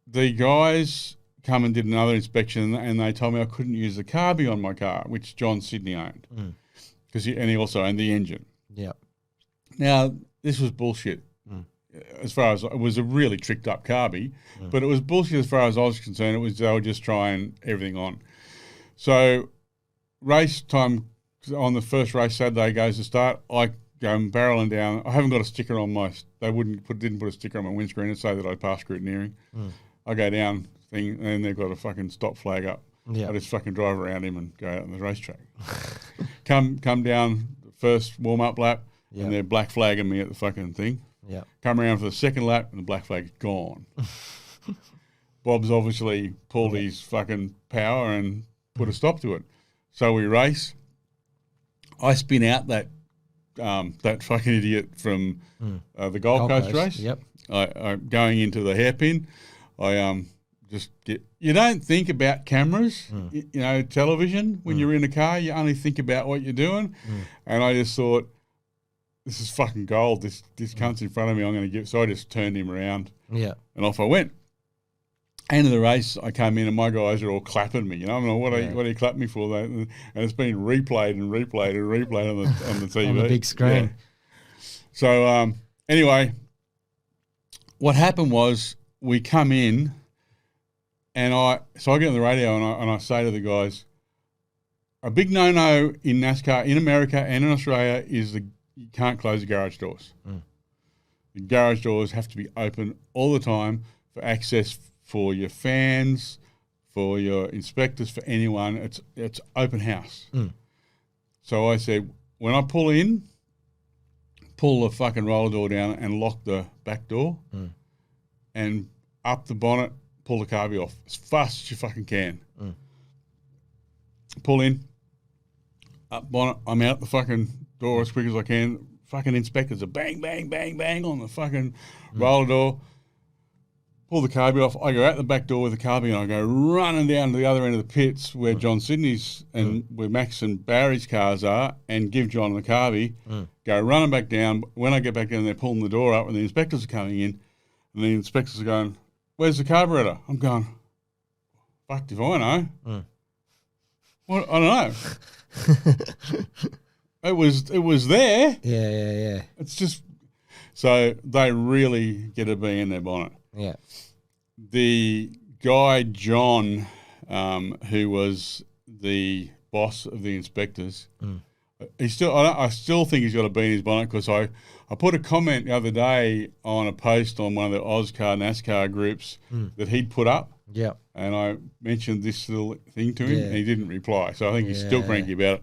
the guys come and did another inspection, and they told me I couldn't use the carby on my car, which John Sidney owned, because he also owned the engine. Yeah. Now this was bullshit. As far as it was a really tricked up carby, but it was bullshit as far as I was concerned. It was they were just trying everything on. So race time on the first race Saturday goes to start. I go barreling down. I haven't got a sticker on my. They didn't put a sticker on my windscreen and say that I passed scrutineering. I go down thing and they've got a fucking stop flag up. Yeah. I just fucking drive around him and go out on the racetrack. come down the first warm up lap and they're black flagging me at the fucking thing. Yeah. Come around for the second lap and the black flag's gone. Bob's obviously pulled his fucking power and put a stop to it. So we race. I spin out that fucking idiot from the Gold Coast race. Yep. I going into the hairpin. I just get. You don't think about cameras, television when you're in a car. You only think about what you're doing. And I just thought, this is fucking gold. This cunt's in front of me. I'm going to give. So I just turned him around. Yeah. And off I went. End of the race, I came in and my guys are all clapping me. I'm like, what are you clapping me for? And it's been replayed and replayed and replayed on the TV. On the big screen. Yeah. So anyway, what happened was we come in and I get on the radio and I say to the guys, a big no-no in NASCAR in America and in Australia is you can't close the garage doors. The garage doors have to be open all the time for access for your fans, for your inspectors, for anyone. It's open house. So I said, when I pull in, pull the fucking roller door down and lock the back door and up the bonnet, pull the carby off as fast as you fucking can. Pull in, up bonnet, I'm out the fucking door as quick as I can. Fucking inspectors are bang, bang, bang, bang on the fucking roller door. Pull the carby off. I go out the back door with the carby and I go running down to the other end of the pits where John Sidney's and where Max and Barry's cars are and give John the carby, go running back down. When I get back down, they're pulling the door up and the inspectors are coming in and the inspectors are going, where's the carburetor? I'm going, fuck if I know. What? I don't know. It was there. Yeah. It's just, so they really get a bee in their bonnet. Yeah. The guy, John, who was the boss of the inspectors, I still think he's got a bee in his bonnet because I put a comment the other day on a post on one of the Auscar NASCAR groups that he'd put up. Yeah. And I mentioned this little thing to him and he didn't reply. So I think he's still cranky about it.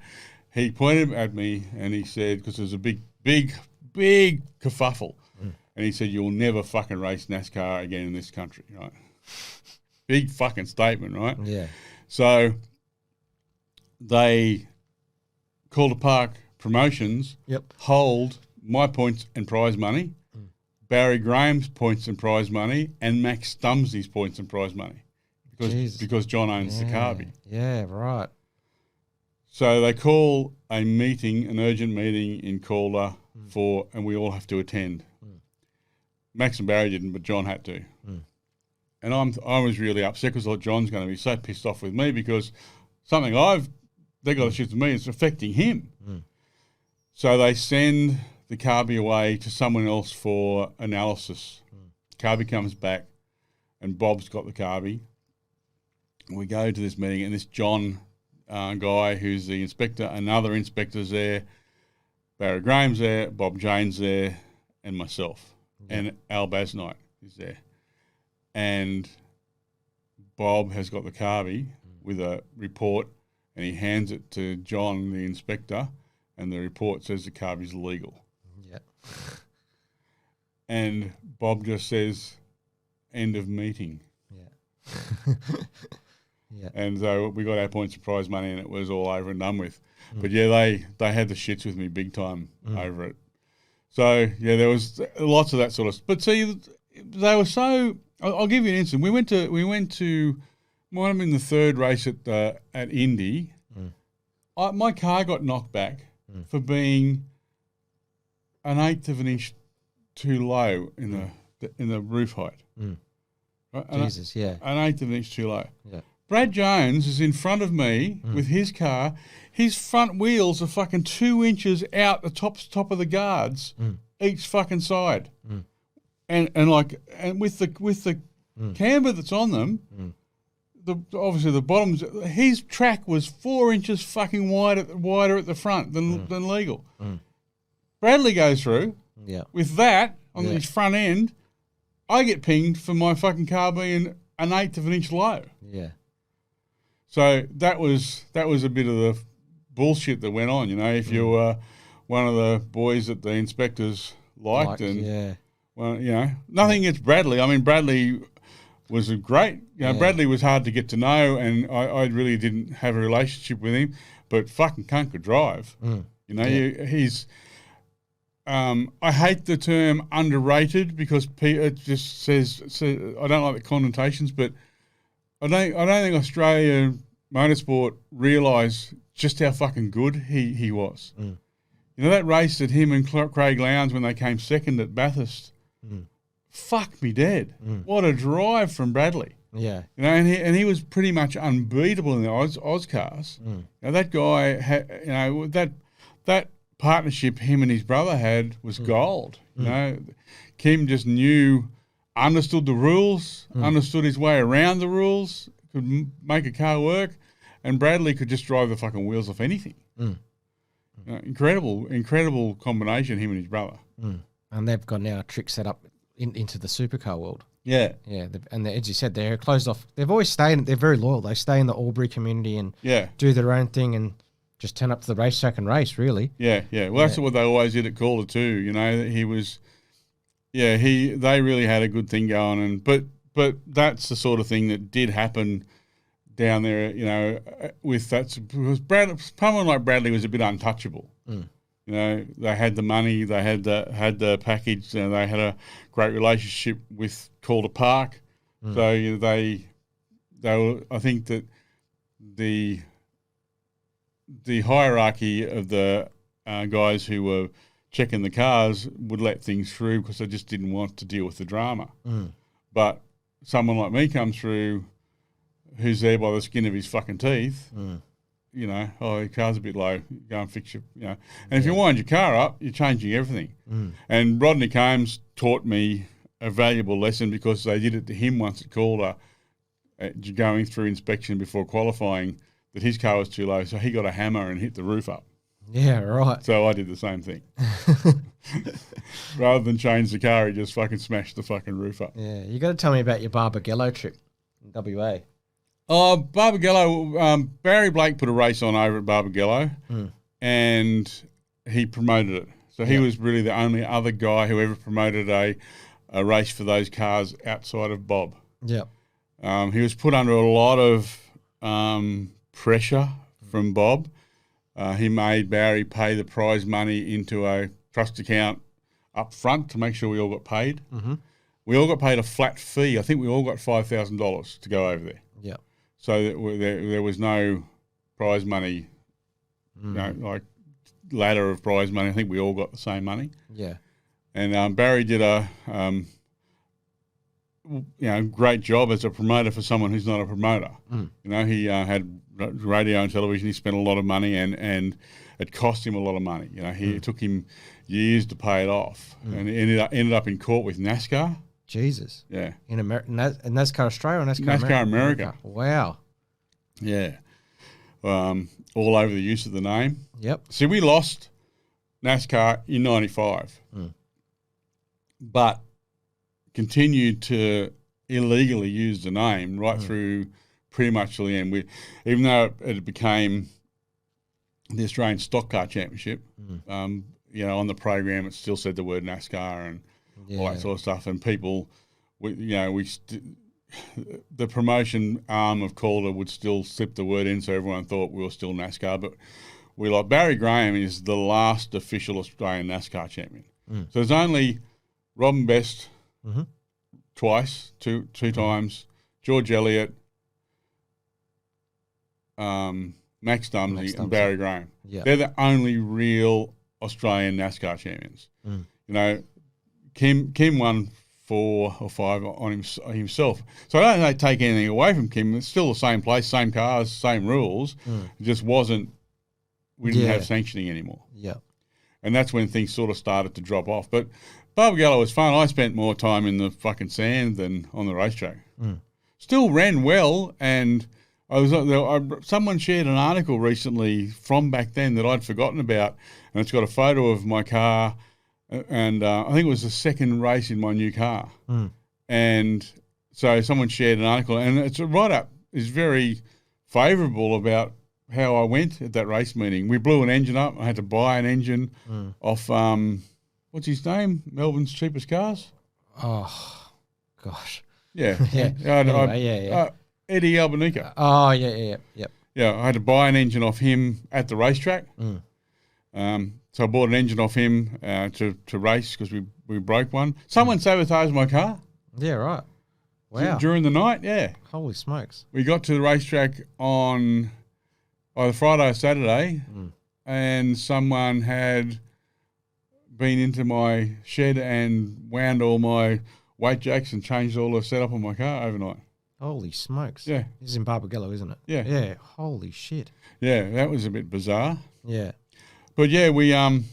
He pointed at me and he said, because there's a big kerfuffle. And he said, "You'll never fucking race NASCAR again in this country," right? Big fucking statement, right? Yeah. So they Calder Park Promotions hold my points and prize money, Barry Graham's points and prize money, and Max Stumsley's points and prize money because John owns the Carby. Yeah, right. So they call an urgent meeting in Calder and we all have to attend. Max and Barry didn't, but John had to. And I was really upset because I thought John's going to be so pissed off with me because something they got to shift to me, it's affecting him. So they send the Carby away to someone else for analysis. Carby comes back and Bob's got the Carby. We go to this meeting and this John guy who's the inspector, another inspector's there, Barry Graham's there, Bob Jane's there, and myself. And Al Basnight is there. And Bob has got the Carby with a report and he hands it to John, the inspector, and the report says the Carby's legal. Yeah. And Bob just says, "End of meeting." Yeah. Yeah. And so we got our points of prize money and it was all over and done with. But yeah, they had the shits with me big time over it. So yeah, there was lots of that sort of. But see, they were so. I'll give you an instance. We went to might have been the third race at Indy. My car got knocked back for being an eighth of an inch too low in the roof height. Right? Jesus, an eighth of an inch too low. Yeah. Brad Jones is in front of me with his car. His front wheels are fucking 2 inches out the top of the guards, each fucking side, and with the camber that's on them, obviously the bottoms. His track was 4 inches fucking wider at the front than legal. Bradley goes through with that on his front end. I get pinged for my fucking car being an eighth of an inch low. Yeah. So that was a bit of the bullshit that went on. You know, if you were one of the boys that the inspectors liked well, you know, nothing against Bradley. I mean, Bradley was great. You know, Bradley was hard to get to know, and I really didn't have a relationship with him. But fucking cunt could drive. You know, he's. I hate the term underrated because it just says I don't like the connotations, but I don't think Australia motorsport realised just how fucking good he was. You know, that race that him and Craig Lowndes when they came second at Bathurst, fuck me dead. What a drive from Bradley. Yeah. You know, and he was pretty much unbeatable in the Oz cars. Now that guy had, you know, that partnership him and his brother had was gold. You know, Kim just understood the rules, understood his way around the rules, could make a car work, and Bradley could just drive the fucking wheels off anything. You know, incredible combination, him and his brother. And they've got now a trick set up into the supercar world. Yeah. Yeah, and as you said, they're closed off. They've always stayed, they're very loyal. They stay in the Albury community and do their own thing and just turn up to the racetrack and race, really. Yeah. Well, that's what they always did at Calder too. You know, he was, they really had a good thing going. But that's the sort of thing that did happen down there, you know, with that, because someone like Bradley was a bit untouchable. You know, they had the money, they had the package, you know, they had a great relationship with Calder Park. So you know, they were, I think that the hierarchy of the guys who were checking the cars would let things through because they just didn't want to deal with the drama. But someone like me comes through who's there by the skin of his fucking teeth, you know, your car's a bit low, go and fix your, you know. And if you wind your car up, you're changing everything. And Rodney Combs taught me a valuable lesson because they did it to him once at Calder, going through inspection before qualifying, that his car was too low, so he got a hammer and hit the roof up. Yeah, right. So I did the same thing. Rather than change the car, he just fucking smashed the fucking roof up. Yeah, you got to tell me about your Barbagallo trip in WA. Oh, Barbagallo, Barry Blake put a race on over at Barbagallo and he promoted it. So he was really the only other guy who ever promoted a race for those cars outside of Bob. Yeah. He was put under a lot of pressure from Bob. He made Barry pay the prize money into a trust account up front to make sure we all got paid. Mm-hmm. We all got paid a flat fee. I think we all got $5,000 to go over there. Yeah. So there was no prize money, like ladder of prize money. I think we all got the same money. Yeah. And Barry did a great job as a promoter for someone who's not a promoter. He had radio and television. He spent a lot of money and it cost him a lot of money. It took him years to pay it off, and he ended up in court with NASCAR. Jesus. Yeah. In NASCAR Australia or NASCAR America. Wow. Yeah. All over the use of the name. Yep. See, we lost NASCAR in 95, but continued to illegally use the name right through pretty much to the end. Even though it became the Australian Stock Car Championship, on the program it still said the word NASCAR and all that sort of stuff. And people, the promotion arm of Calder would still slip the word in, so everyone thought we were still NASCAR. But Barry Graham is the last official Australian NASCAR champion. So there's only Robin Best twice, two times, George Elliott, Max Dumsey and Barry Graham. Yeah. They're the only real Australian NASCAR champions. Kim won 4 or 5 on himself. So I don't take anything away from Kim. It's still the same place, same cars, same rules. It just wasn't, we didn't have sanctioning anymore. Yeah. And that's when things sort of started to drop off. But Barbagallo was fun. I spent more time in the fucking sand than on the racetrack. Still ran well, and someone shared an article recently from back then that I'd forgotten about, and it's got a photo of my car, and I think it was the second race in my new car. And so someone shared an article, and it's a write-up is very favourable about how I went at that race meeting. We blew an engine up. I had to buy an engine off, what's his name? Melbourne's cheapest cars? Oh, gosh. Yeah. Anyway, Eddie Albanica. Oh, yeah. Yeah, I had to buy an engine off him at the racetrack. So I bought an engine off him to race because we broke one. Someone sabotaged my car. Yeah, right. Wow. During the night, yeah. Holy smokes. We got to the racetrack on either Friday or Saturday, and someone had been into my shed and wound all my weight jacks and changed all the setup on my car overnight. Holy smokes. Yeah. This is in Barbagallo, isn't it? Yeah. Yeah. Holy shit. Yeah, that was a bit bizarre. Yeah. But yeah, we had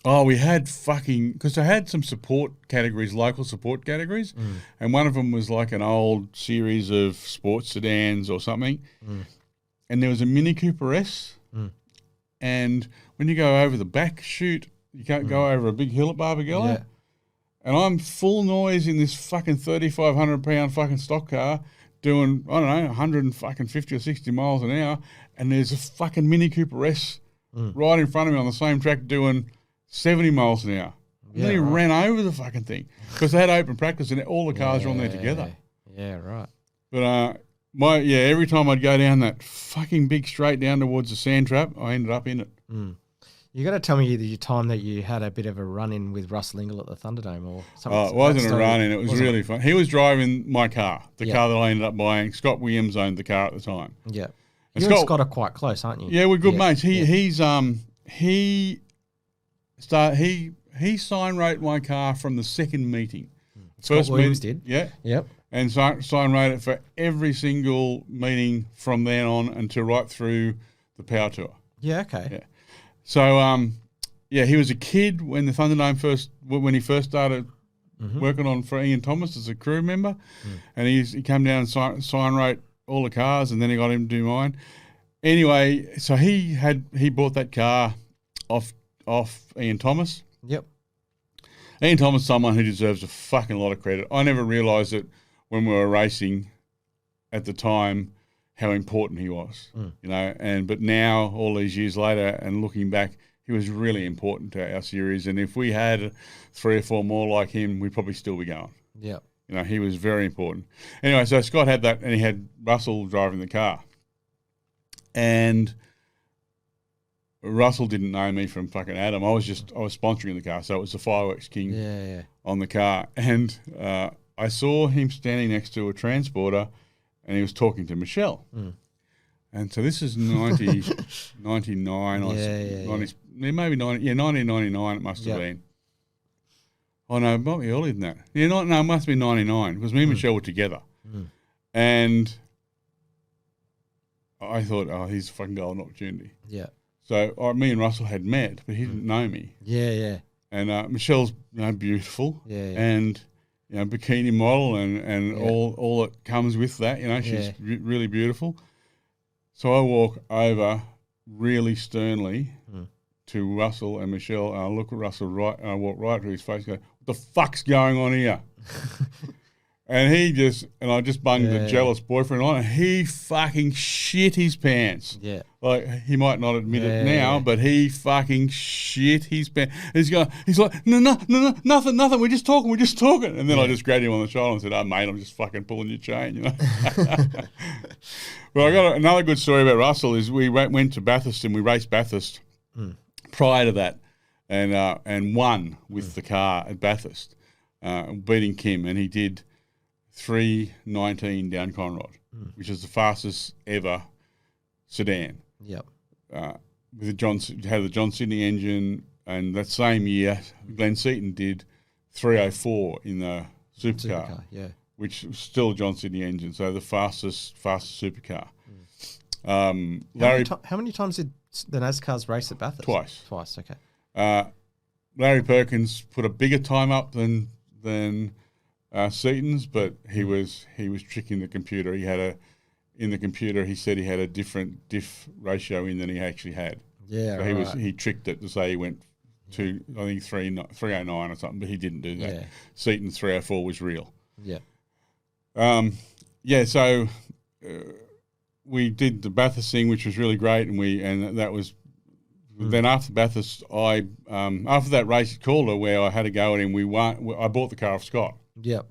because I had some support categories, local support categories, and one of them was like an old series of sports sedans or something, and there was a Mini Cooper S, and when you go over the back chute, you can't go over a big hill at Barbagallo. Yeah. And I'm full noise in this fucking 3,500 pound fucking stock car doing, I don't know, 150 or 60 miles an hour, and there's a fucking Mini Cooper S right in front of me on the same track doing 70 miles an hour. And then he ran over the fucking thing because they had open practice and all the cars were on there together. Yeah, right. But every time I'd go down that fucking big straight down towards the sand trap, I ended up in it. You got to tell me the time that you had a bit of a run-in with Russell Ingall at the Thunderdome or something. Oh, it wasn't a run-in. It was really fun. He was driving my car, the car that I ended up buying. Scott Williams owned the car at the time. Yeah. And You and Scott are quite close, aren't you? Yeah, we're good mates. He sign wrote my car from the second meeting. Scott Williams did? Yeah. Yep. And sign wrote it for every single meeting from then on until right through the Power Tour. Yeah, okay. Yeah. So, he was a kid when the Thunderdome when he first started working for Ian Thomas as a crew member, and he came down and sign wrote all the cars, and then he got him to do mine. Anyway, so he bought that car off Ian Thomas. Yep. Ian Thomas is someone who deserves a fucking lot of credit. I never realised it when we were racing at the time how important he was, but now all these years later and looking back, he was really important to our series. And if we had 3 or 4 more like him, we'd probably still be going. Yeah. He was very important. Anyway, so Scott had that, and he had Russell driving the car. And Russell didn't know me from fucking Adam. I was sponsoring the car, so it was the Fireworks King on the car. And I saw him standing next to a transporter, and he was talking to Michelle. Mm. And so this is 99 or maybe 1999 it must have been. Oh, no, it might be earlier than that. Yeah, it must be 99 because me and Michelle were together. Mm. And I thought, oh, here's a fucking golden opportunity. Yeah. So me and Russell had met, but he didn't know me. Yeah, yeah. And Michelle's beautiful. Yeah, yeah. And bikini model and all that comes with that. She's really beautiful. So I walk over really sternly to Russell and Michelle, and I look at Russell and I walk right to his face and go, what the fuck's going on here? And I just bunged the jealous boyfriend on, and he fucking shit his pants. Yeah. Like, he might not admit it now, but he fucking shit his pants. He's like, no, nothing, we're just talking. And then I just grabbed him on the shoulder and said, oh, mate, I'm just fucking pulling your chain, But I got another good story about Russell is we went to Bathurst and we raced Bathurst prior to that and won with the car at Bathurst, beating Kim, and he did 3:19 down Conrod, which is the fastest ever sedan. Yep. With had the John Sidney engine, and that same year, Glenn Seaton did 3:04 in the Supercar. Yeah. Which was still a John Sidney engine, so the fastest supercar. How many times did the NASCARs race at Bathurst? Twice. Okay. Larry Perkins put a bigger time up than Seaton's, but he was tricking the computer. In the computer he said he had a different diff ratio in than he actually had. Yeah, so he tricked it to say he went to I think 309 or something, but he didn't do that. Yeah. Seaton's 304 was real. Yeah. So we did the Bathurst thing, which was really great, and that was. Then after Bathurst, after that race at Calder where I had a go at him, I bought the car off Scott. Yep.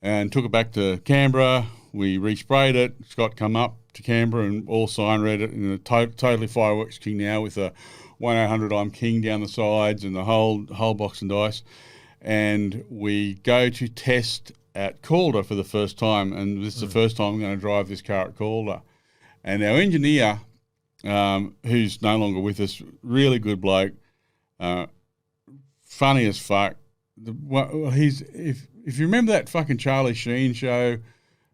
And took it back to Canberra. We resprayed it. Scott come up to Canberra and all sign read it in a totally Fireworks King now with a 1-800 I'm King down the sides and the whole box and dice. And we go to test at Calder for the first time, and this is the first time I'm going to drive this car at Calder. And our engineer, who's no longer with us, really good bloke, funny as fuck. If you remember that fucking Charlie Sheen show,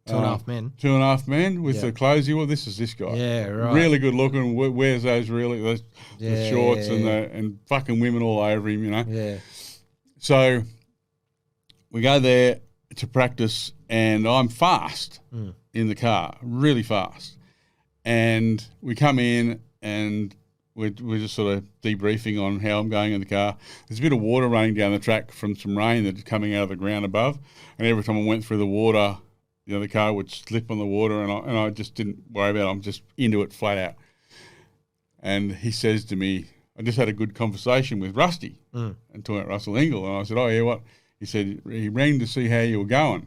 Two and a Half Men. Two and a Half Men with the clothes. Well, this is this guy. Yeah, right. Really good looking. Wears those the shorts and fucking women all over him, Yeah. So we go there to practice, and I'm fast in the car, really fast. And we come in, and we're just sort of debriefing on how I'm going in the car. There's a bit of water running down the track from some rain that's coming out of the ground above. And every time I went through the water, the car would slip on the water, and I just didn't worry about it. I'm just into it flat out. And he says to me, I just had a good conversation with Rusty and talking about Russell Engel. And I said, oh, yeah, what? He said, he rang to see how you were going.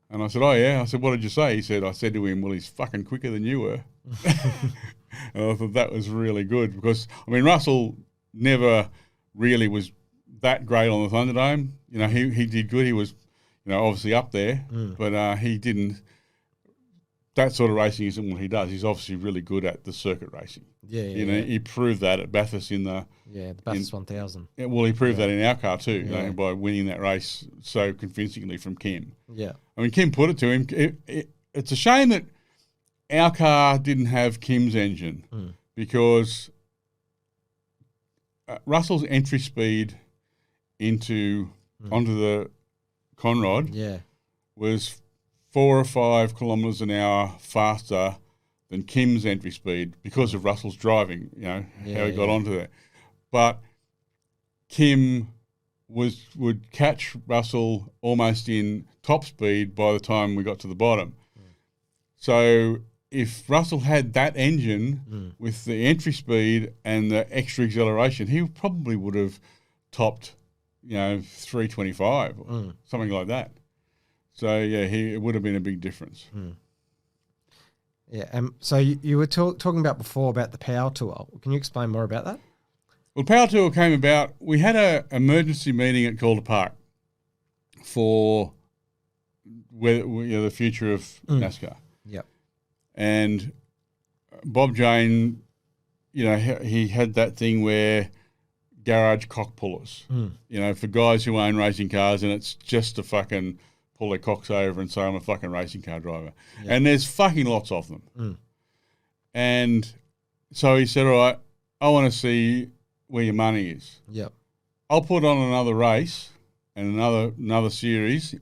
And I said, oh, yeah. I said, what did you say? He said, I said to him, well, he's fucking quicker than you were. And I thought that was really good because, Russell never really was that great on the Thunderdome. He did good. He was, obviously up there, but he didn't. That sort of racing isn't what he does. He's obviously really good at the circuit racing. Yeah. He proved that at Bathurst the Bathurst 1000. Yeah, well, he proved that in our car too, by winning that race so convincingly from Kim. Yeah. Kim put it to him. It's a shame that our car didn't have Kim's engine because Russell's entry speed onto the Conrod was 4 or 5 kilometres an hour faster than Kim's entry speed because of Russell's driving, how he got onto that. But Kim would catch Russell almost in top speed by the time we got to the bottom. So if Russell had that engine with the entry speed and the extra acceleration, he probably would have topped, 325 or something like that. So it would have been a big difference. Yeah. So you were talking about before about the Power Tour. Can you explain more about that? Well, Power Tour came about. We had an emergency meeting at Calder Park for the future of NASCAR. Yep. And Bob Jane, he had that thing where garage cock pullers, for guys who own racing cars, and it's just to fucking pull their cocks over and say, I'm a fucking racing car driver. Yep. And there's fucking lots of them. And so he said, all right, I want to see where your money is. Yep. I'll put on another race and another series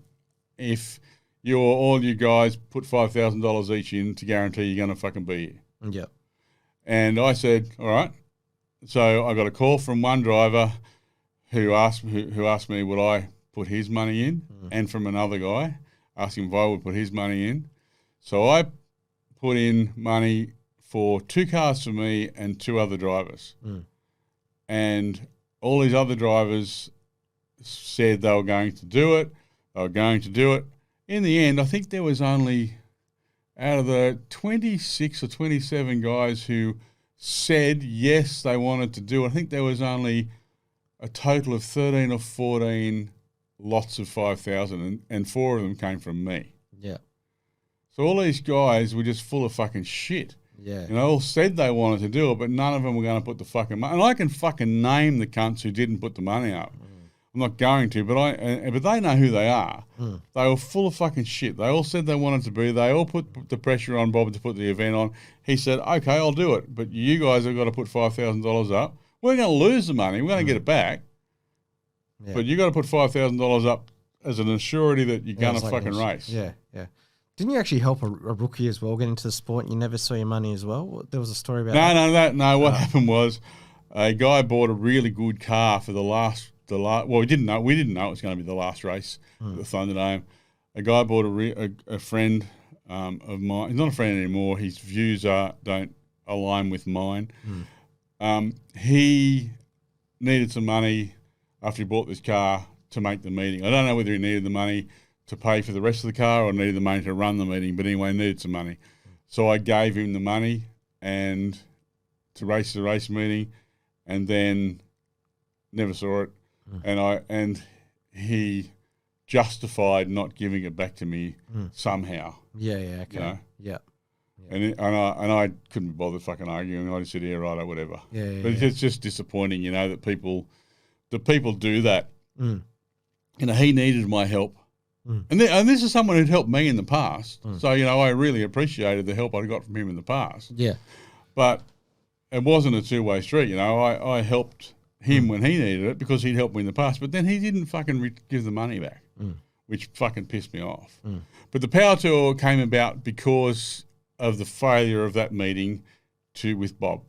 if all you guys put $5,000 each in to guarantee you're going to fucking be here. Yep. And I said, all right. So I got a call from one driver who asked me would I put his money in, and from another guy asking if I would put his money in. So I put in money for 2 cars for me and 2 other drivers. And all these other drivers said they were going to do it. In the end, I think there was only, out of the 26 or 27 guys who said yes, they wanted to do it, I think there was only a total of 13 or 14 lots of 5,000, and 4 of them came from me. Yeah. So all these guys were just full of fucking shit. Yeah. All said they wanted to do it, but none of them were going to put the fucking money. And I can fucking name the cunts who didn't put the money up. I'm not going to, but they know who they are. They were full of fucking shit. They all said they wanted to be. They all put the pressure on Bob to put the event on. He said, okay, I'll do it, but you guys have got to put $5,000 up. We're going to lose the money. We're going to get it back. Yeah. But you got to put $5,000 up as an assurity that you're going to fucking race. Yeah, yeah. Didn't you actually help a rookie as well get into the sport and you never saw your money as well? There was a story about that. No. What happened was a guy bought a really good car for well, we didn't know it was going to be the last race at the Thunderdome. A guy bought a friend of mine. He's not a friend anymore. His views don't align with mine. He needed some money after he bought this car to make the meeting. I don't know whether he needed the money to pay for the rest of the car or needed the money to run the meeting, but anyway, needed some money. So I gave him the money and to race the race meeting, and then never saw it. And he justified not giving it back to me somehow. Yeah, okay. Yeah. And I couldn't be bothered fucking arguing. I just said, yeah, right, or whatever. Yeah, but it's just disappointing, that people do that. He needed my help. And this is someone who'd helped me in the past. So, I really appreciated the help I got from him in the past. Yeah. But it wasn't a two-way street, I helped him when he needed it because he'd helped me in the past, but then he didn't fucking give the money back, which fucking pissed me off. But the Power Tour came about because of the failure of that meeting with Bob.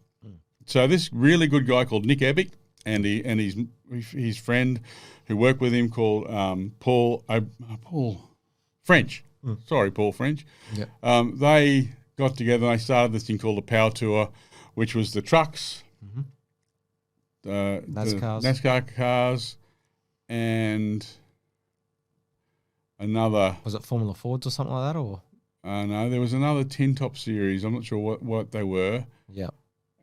So this really good guy called Nick Ebick and his friend who worked with him called Paul French. Sorry, Paul French. Yeah. They got together and they started this thing called the Power Tour, which was the trucks, NASCAR cars, and another. Was it Formula Fords or something like that, or? No, there was another tin top series. I'm not sure what they were. Yeah.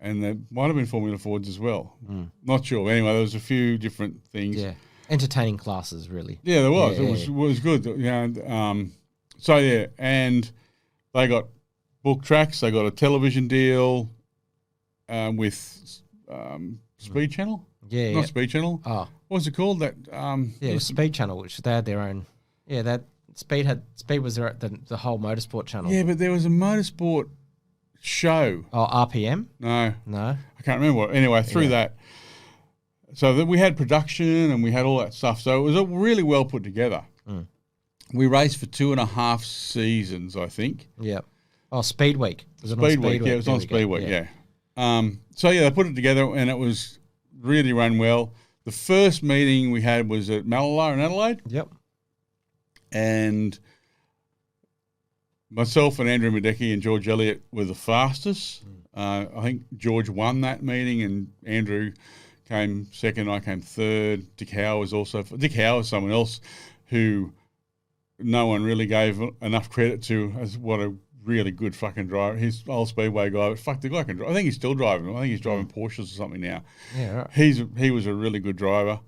And there might have been Formula Fords as well. Not sure. Anyway, there was a few different things. Yeah. Entertaining classes, really. Yeah, there was. It was good. And they got book tracks. They got a television deal with Speed Channel. Yeah, not Speed Channel. Oh, what was it called? That it was Speed Channel, which they had their own. Yeah, that Speed was the whole motorsport channel. Yeah, but there was a motorsport show. Oh, RPM? No, I can't remember. Anyway, through that. So that we had production and we had all that stuff. So it was really well put together. We raced for 2.5 seasons, I think. Yep. Oh, Speed Week. Was it on Speed Week, yeah, it was on Speed Week, yeah. So yeah, they put it together and it was really run well. The first meeting we had was at Malala in Adelaide. Yep. And myself and Andrew Madecki and George Elliott were the fastest. I think George won that meeting and Andrew came second, I came third. Dick Howe was someone else who no one really gave enough credit to as what a really good fucking driver. He's old Speedway guy, but fuck, the guy can drive. I think he's still driving. I think he's driving Porsches or something now. Yeah, right. He was a really good driver.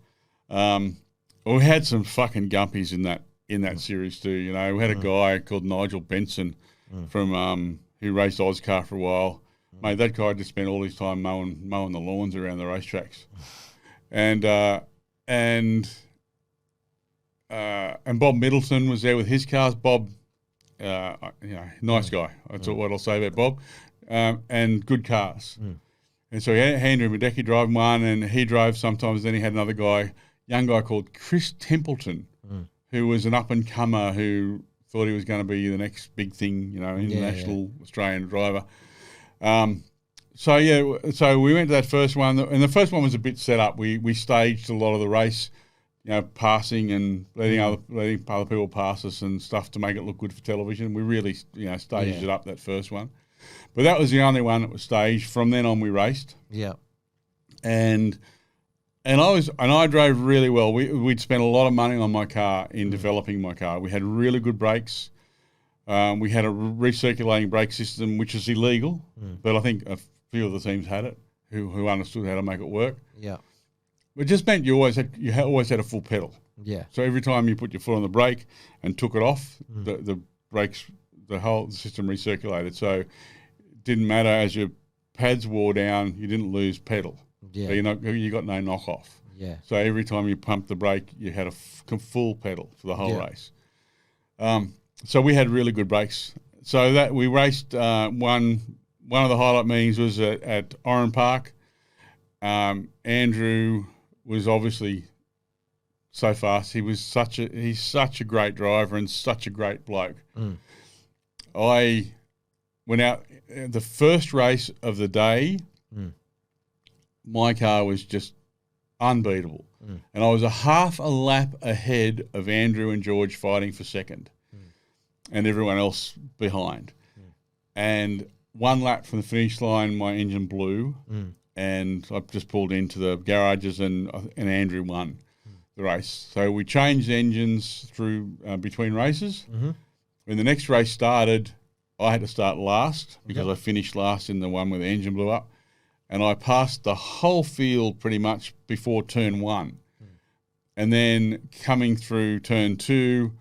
We had some fucking gumpies in that series too. You know, we had a guy called Nigel Benson from who raced Oscar for a while. Mate, that guy just spent all his time mowing the lawns around the racetracks, and Bob Middleton was there with his cars. Bob, nice guy. That's what I'll say about Bob, and good cars. And so he had Andrew Madecki driving one, and he drove sometimes. Then he had another guy, young guy called Chris Templeton, who was an up and comer who thought he was going to be the next big thing, international Australian driver. So we went to that first one, and the first one was a bit set up. We staged a lot of the race, passing and letting other people pass us and stuff to make it look good for television. We really, staged it up, that first one. But that was the only one that was staged. From then on, we raced. Yeah. And I drove really well. We'd spent a lot of money on my car in developing my car. We had really good brakes. We had a recirculating brake system, which is illegal, but I think a few of the teams had it who understood how to make it work. Yeah. It just meant you always had a full pedal. Yeah. So every time you put your foot on the brake and took it off, the brakes, the whole system recirculated. So it didn't matter, as your pads wore down, you didn't lose pedal. Yeah. So you got no knockoff. Yeah. So every time you pumped the brake, you had a full pedal for the whole race. So we had really good brakes. So that we raced. One of the highlight meetings was at Oran Park. Andrew was obviously so fast. He's such a great driver and such a great bloke. I went out the first race of the day. My car was just unbeatable, and I was a half a lap ahead of Andrew and George fighting for second. And everyone else behind. And one lap from the finish line, my engine blew, and I just pulled into the garages, and Andrew won the race. So we changed engines through between races. When the next race started, I had to start last because I finished last in the one where the engine blew up, and I passed the whole field pretty much before turn one. And then coming through turn two,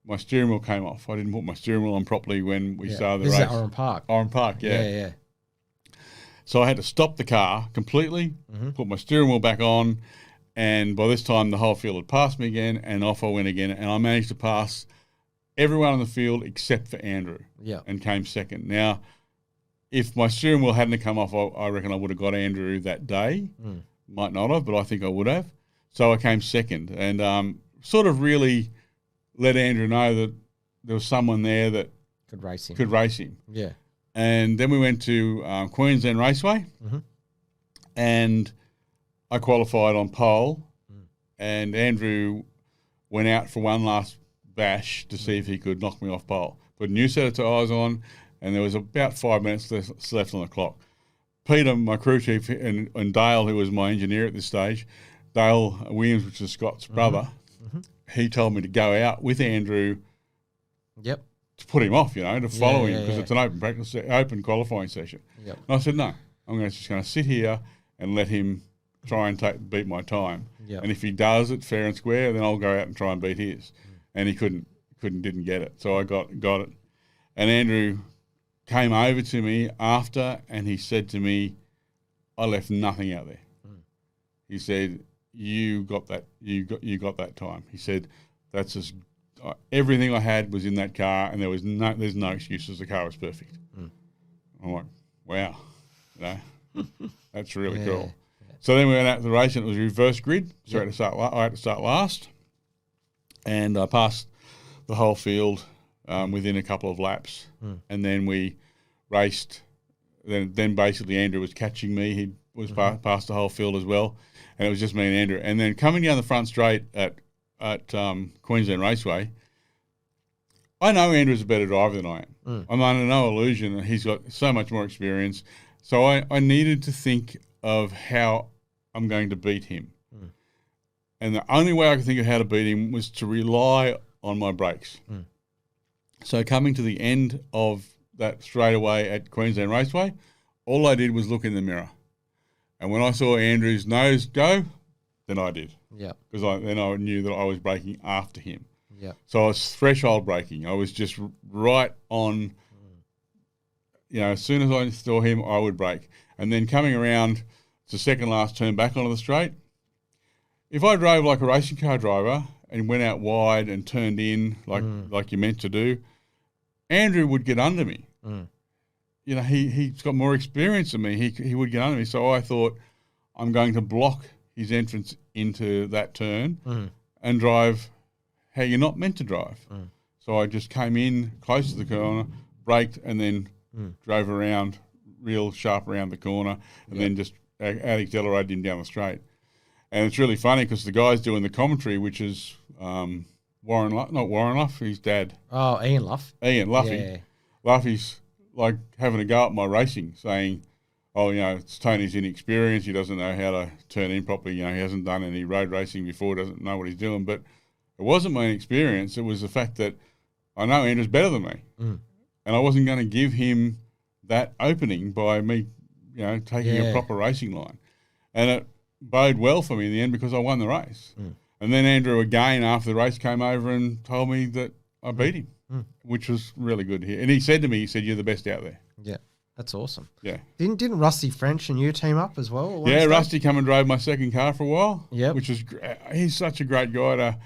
my steering wheel came off. I didn't put my steering wheel on properly when we started the race. This is at Oran Park. Oran Park, yeah. So I had to stop the car completely, put my steering wheel back on, and by this time the whole field had passed me again, and off I went again, and I managed to pass everyone on the field except for Andrew, and came second. Now, if my steering wheel hadn't come off, I reckon I would have got Andrew that day. Might not have, but I think I would have. So I came second, and sort of really let Andrew know that there was someone there that could race him. Yeah. And then we went to Queensland Raceway, and I qualified on pole, and Andrew went out for one last bash to see if he could knock me off pole. Put a new set of tyres on, and there was about 5 minutes left on the clock. Peter, my crew chief, and Dale, who was my engineer at this stage, Dale Williams, which is Scott's brother, he told me to go out with Andrew to put him off, to follow him, because it's an open qualifying session. And I said, no, I'm just going to sit here and let him try and beat my time. And if he does it fair and square, then I'll go out and try and beat his. And he didn't get it. So I got it. And Andrew came over to me after, and he said to me, I left nothing out there. He said, you got that time. He said, that's everything I had was in that car, and there's no excuses. The car was perfect. I'm like, wow, that's really cool. So then we went out to the race, and it was reverse grid. So I had to start last, and I passed the whole field within a couple of laps, and then we raced. Then basically Andrew was catching me. He was past the whole field as well, and it was just me and Andrew. And then coming down the front straight at Queensland Raceway, I know Andrew's a better driver than I am. I'm under no illusion. He's got so much more experience. So I needed to think of how I'm going to beat him. And the only way I could think of how to beat him was to rely on my brakes. So coming to the end of that straightaway at Queensland Raceway, all I did was look in the mirror. And when I saw Andrew's nose go, then I did. Yeah. Because then I knew that I was braking after him. Yeah. So I was threshold braking. I was just right on, as soon as I saw him, I would brake. And then coming around to second last turn back onto the straight, if I drove like a racing car driver and went out wide and turned in like you're meant to do, Andrew would get under me. He's got more experience than me. He would get under me. So I thought, I'm going to block his entrance into that turn and drive how you're not meant to drive. So I just came in close to the corner, braked, and then drove around real sharp around the corner, and then just out-accelerated him down the straight. And it's really funny because the guy's doing the commentary, which is not Warren Luff, his dad. Oh, Ian Luff. Ian Luffy. Yeah. Luffy's like having a go at my racing, saying, it's Tony's inexperience. He doesn't know how to turn in properly. He hasn't done any road racing before, doesn't know what he's doing. But it wasn't my inexperience. It was the fact that I know Andrew's better than me. And I wasn't going to give him that opening by me, taking a proper racing line. And it bode well for me in the end because I won the race. And then Andrew again after the race came over and told me that I beat him, which was really good to hear. And he said to me, you're the best out there. Yeah, that's awesome. Yeah. Didn't Rusty French and you team up as well? Yeah, Rusty come and drove my second car for a while. Yeah. Which was he's such a great guy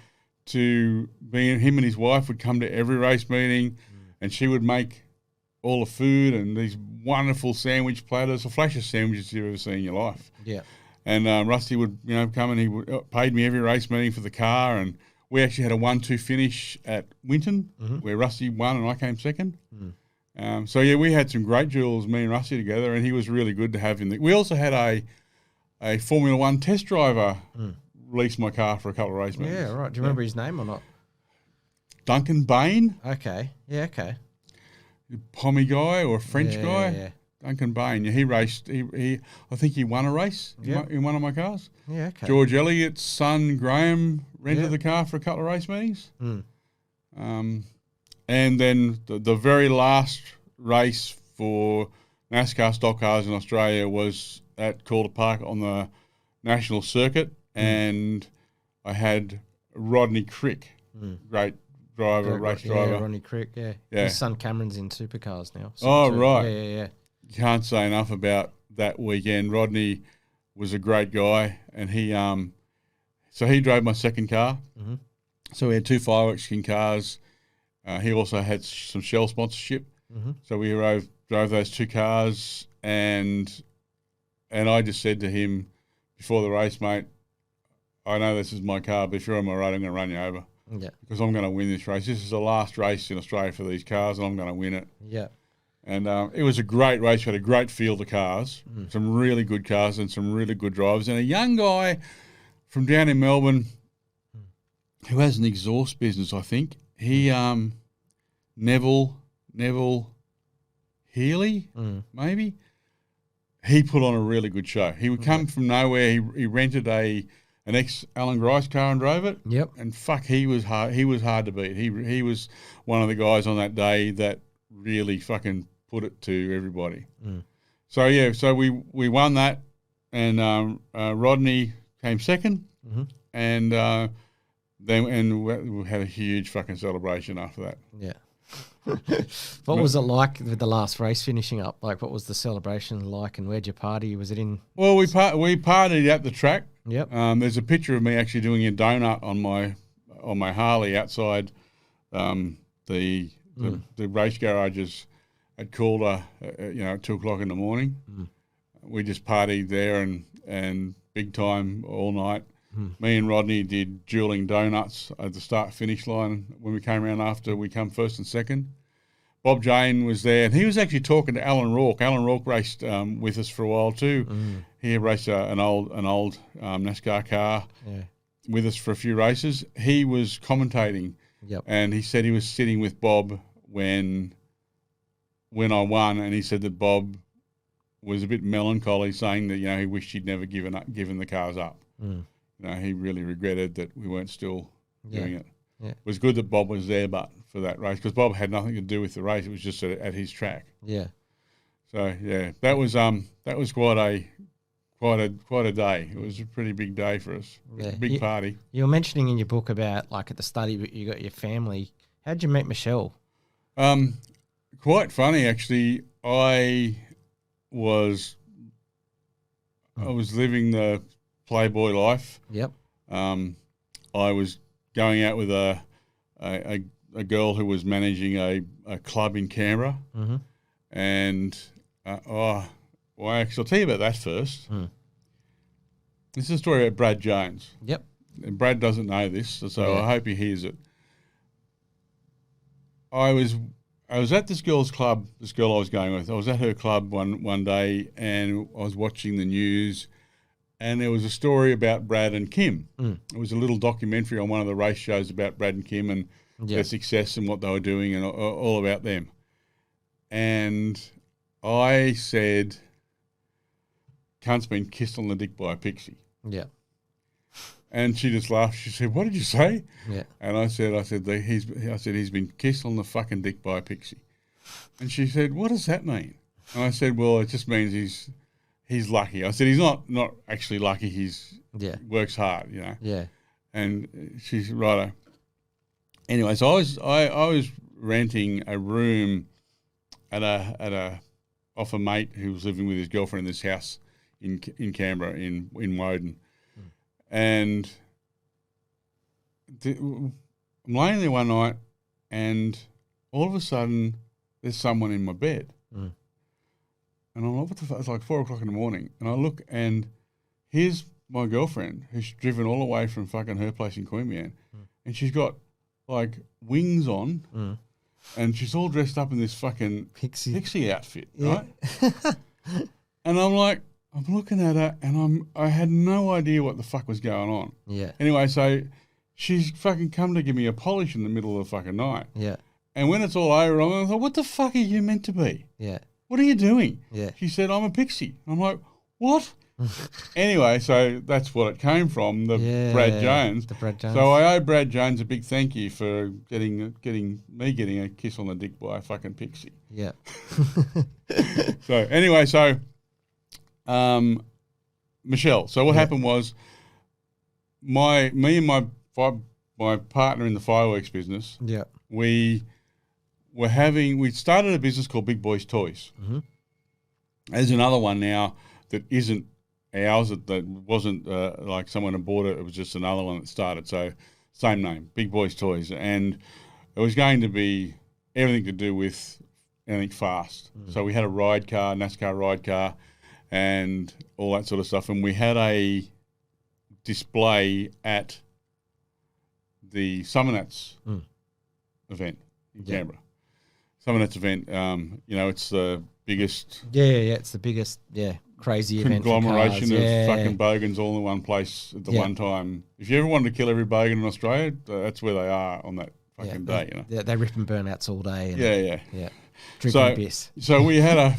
to be. Him and his wife would come to every race meeting, and she would make all the food and these wonderful sandwich platters, the flashiest sandwiches you've ever seen in your life. Yeah. And Rusty would, come and he paid me every race meeting for the car, and we actually had a 1-2 finish at Winton where Rusty won and I came second. We had some great duels, me and Rusty together, and he was really good to have in the. We also had a Formula One test driver release my car for a couple of race meetings. Yeah, right. Do you remember his name or not? Duncan Bain. Okay. Yeah. Okay. Pommy guy or a French guy. Yeah. Duncan Bain. Yeah, he raced. I think he won a race in one of my cars. Yeah. Okay. George Elliott's son Graham rented the car for a couple of race meetings. And then the very last race for NASCAR stock cars in Australia was at Calder Park on the national circuit, and I had Rodney Crick, great driver, race driver. Yeah, Rodney Crick, yeah. His son Cameron's in Supercars now. Right. Yeah. You can't say enough about that weekend. Rodney was a great guy, and he drove my second car. So we had 2 fireworks skin cars. He also had some Shell sponsorship. So we drove those 2 cars, and I just said to him before the race, mate, I know this is my car, but if you're on my road, I'm going to run you over. Yeah. Because I'm going to win this race. This is the last race in Australia for these cars, and I'm going to win it. Yeah. And it was a great race. We had a great field of cars, some really good cars and some really good drivers. And a young guy from down in Melbourne who has an exhaust business, I think. He, Neville Healy, maybe. He put on a really good show. He would come from nowhere. He rented an ex-Alan Grice car and drove it. Yep. And he was hard. He was hard to beat. He was one of the guys on that day that really fucking put it to everybody. So we won that, and Rodney came second, and then we had a huge fucking celebration after that. Yeah. What was it like with the last race finishing up? Like, what was the celebration like, and where'd you party? Was it in? Well, we partied at the track. Yep. There's a picture of me actually doing a donut on my Harley outside the race garages at Calder, at 2 o'clock in the morning. We just partied there and big time all night. Me and Rodney did dueling donuts at the start-finish line when we came around after we come first and second. Bob Jane was there, and he was actually talking to Alan Rourke. Alan Rourke raced with us for a while too. He raced an old NASCAR car with us for a few races. He was commentating, and he said he was sitting with Bob when I won, and he said that Bob was a bit melancholy, saying that he wished he'd never given the cars up. He really regretted that we weren't still doing it. Yeah. It was good that Bob was there, but for that race, because Bob had nothing to do with the race; it was just at his track. Yeah. So that was quite a day. It was a pretty big day for us. Yeah. Big party. You were mentioning in your book about like at the study, you got your family. How'd you meet Michelle? Quite funny actually. I was living the Playboy life. Yep. I was going out with a girl who was managing a club in Canberra, and I'll tell you about that first. This is a story about Brad Jones. Yep. And Brad doesn't know this, so I hope he hears it. I was at this girl's club. This girl I was going with. I was at her club one day, and I was watching the news. And there was a story about Brad and Kim. It was a little documentary on one of the race shows about Brad and Kim and their success and what they were doing and all about them. And I said, cunt's been kissed on the dick by a pixie. Yeah. And she just laughed. She said, "What did you say?" Yeah. And I said he's been kissed on the fucking dick by a pixie. And she said, "What does that mean?" And I said, "Well, it just means he's lucky." I said, "He's not actually lucky. He's works hard, Yeah. And she's righto. Anyway, so I was renting a room off a mate who was living with his girlfriend in this house in Canberra in Woden, and I'm laying there one night, and all of a sudden there's someone in my bed. And I'm like, what the fuck? It's like 4 o'clock in the morning. And I look, and here's my girlfriend who's driven all the way from fucking her place in Queanbeyan. And she's got, like, wings on. And she's all dressed up in this fucking pixie outfit, right? And I'm like, I'm looking at her, and I had no idea what the fuck was going on. Yeah. Anyway, so she's fucking come to give me a polish in the middle of the fucking night. Yeah. And when it's all over, I'm like, what the fuck are you meant to be? Yeah. What are you doing? Yeah. She said, I'm a pixie. I'm like, what? Anyway, so that's what it came from, Brad Jones. The Brad Jones. So I owe Brad Jones a big thank you for getting a kiss on the dick by a fucking pixie. Yeah. Michelle. So what happened was me and my partner in the fireworks business, we started a business called Big Boys Toys. There's another one now that isn't ours, that wasn't like someone had bought it. It was just another one that started. So same name, Big Boys Toys. And it was going to be everything to do with anything fast. So we had a ride car, NASCAR ride car, and all that sort of stuff. And we had a display at the Summer Nats event in Canberra. Summer Nats event, it's the biggest... it's the biggest, crazy event conglomeration of fucking bogans all in one place at the one time. If you ever wanted to kill every bogan in Australia, that's where they are on that fucking day, Yeah, they rip and burnouts all day. And, yeah. Drinking piss. So we had a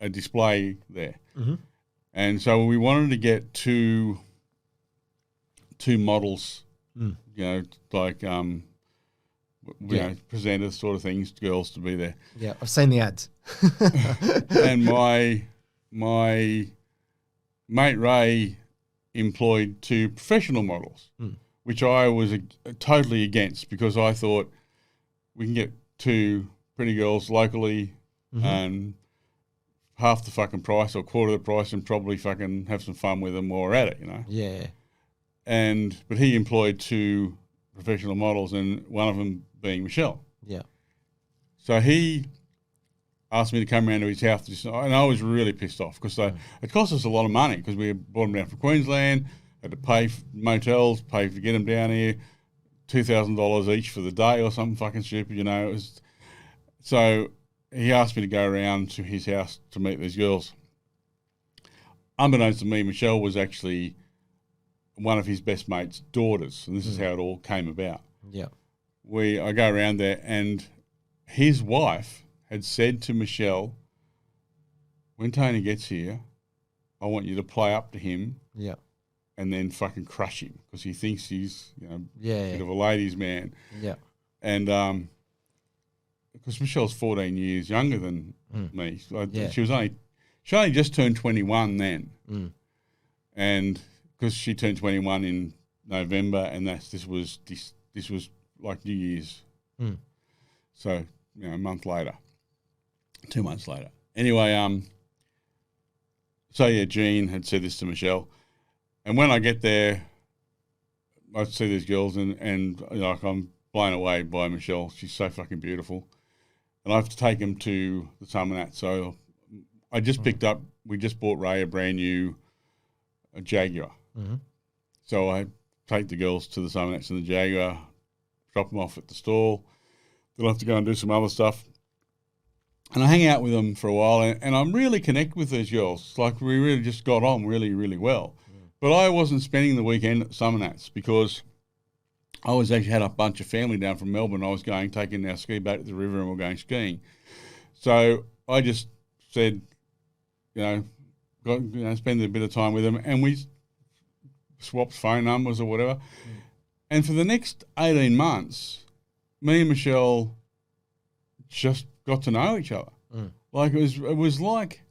display there. And so we wanted to get two models, presenters sort of things, girls to be there. Yeah, I've seen the ads. And my mate Ray employed two professional models, which I was totally against, because I thought we can get two pretty girls locally and half the fucking price or quarter the price and probably fucking have some fun with them while we're at it, Yeah. But he employed two professional models, and one of them being Michelle. Yeah. So he asked me to come around to his house, and I was really pissed off because it cost us a lot of money because we brought him down from Queensland, had to pay for motels, pay to get him down here, $2,000 each for the day or something fucking stupid, It was, so he asked me to go around to his house to meet these girls. Unbeknownst to me, Michelle was actually one of his best mate's daughters, and this is how it all came about. Yeah. I go around there, and his wife had said to Michelle, when Tony gets here, I want you to play up to him and then fucking crush him because he thinks he's a bit of a ladies' man. Yeah. And because Michelle's 14 years younger than me. She only just turned 21 then. And because she turned 21 in November, and this was like New Year's. So, a month later. 2 months later. Anyway, Jean had said this to Michelle. And when I get there, I see these girls and like I'm blown away by Michelle. She's so fucking beautiful. And I have to take them to the Summonat. So I just we just bought Ray a brand new Jaguar. So I take the girls to the Summonats in the Jaguar, drop them off at the stall. They'll have to go and do some other stuff. And I hang out with them for a while, and I'm really connect with these girls. Like, we really just got on really, really well. But I wasn't spending the weekend at Summonats because I was actually had a bunch of family down from Melbourne. I was taking our ski boat to the river and we're going skiing. So I just said, spend a bit of time with them, and we swapped phone numbers or whatever. And for the next 18 months, me and Michelle just got to know each other. Like it was like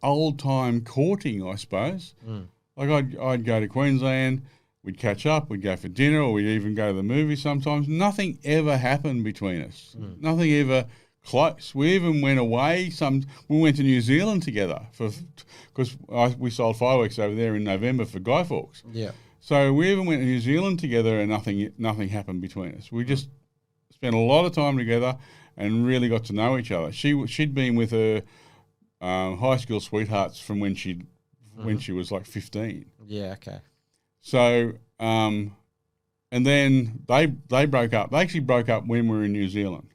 old time courting, I suppose. Like I'd go to Queensland, we'd catch up, we'd go for dinner, or we'd even go to the movies sometimes. Nothing ever happened between us. Nothing ever close. We even went away. We went to New Zealand together because we sold fireworks over there in November for Guy Fawkes. Yeah. So we even went to New Zealand together, and nothing happened between us. We just spent a lot of time together and really got to know each other. She'd been with her high school sweethearts from when she was like 15. Yeah. Okay. So and then they broke up. They actually broke up when we were in New Zealand,